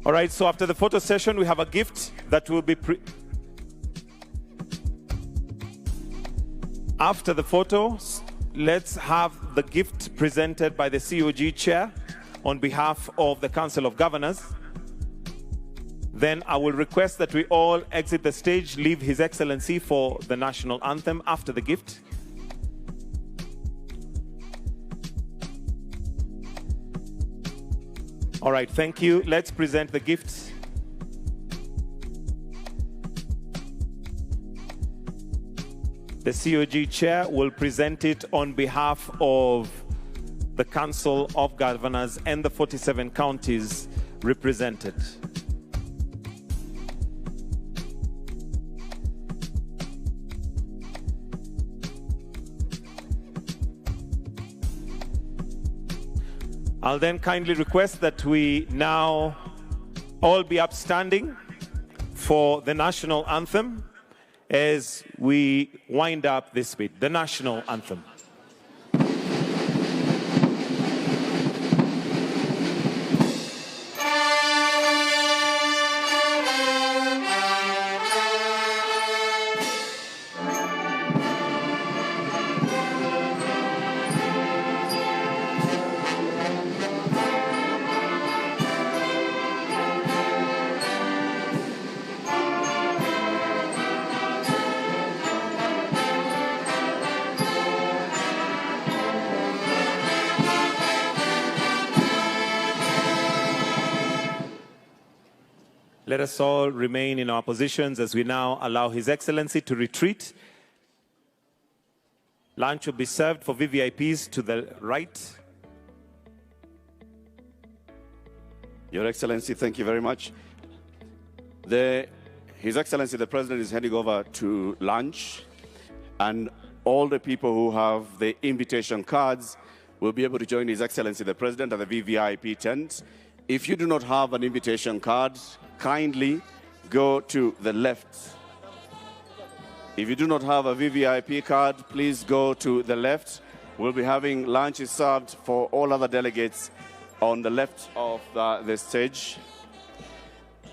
All right, so after the photo session, we have a gift that will be After the photos, let's have the gift presented by the COG chair on behalf of the Council of Governors. Then I will request that we all exit the stage, leave His Excellency for the national anthem after the gift. All right, thank you. Let's present the gifts. The COG chair will present it on behalf of the Council of Governors and the 47 counties represented. I'll then kindly request that we now all be upstanding for the national anthem as we wind up this bit, the national anthem. Let us all remain in our positions as we now allow His Excellency to retreat. Lunch will be served for VVIPs to the right. Your Excellency, thank you very much. His Excellency, the President, is heading over to lunch, and all the people who have the invitation cards will be able to join His Excellency, the President, at the VVIP tent. If you do not have an invitation card, kindly go to the left. If you do not have a VVIP card, please go to the left. We'll be having lunches served for all other delegates on the left of the stage.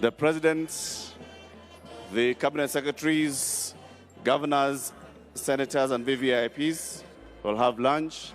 The President, the Cabinet Secretaries, Governors, Senators, and VVIPs will have lunch.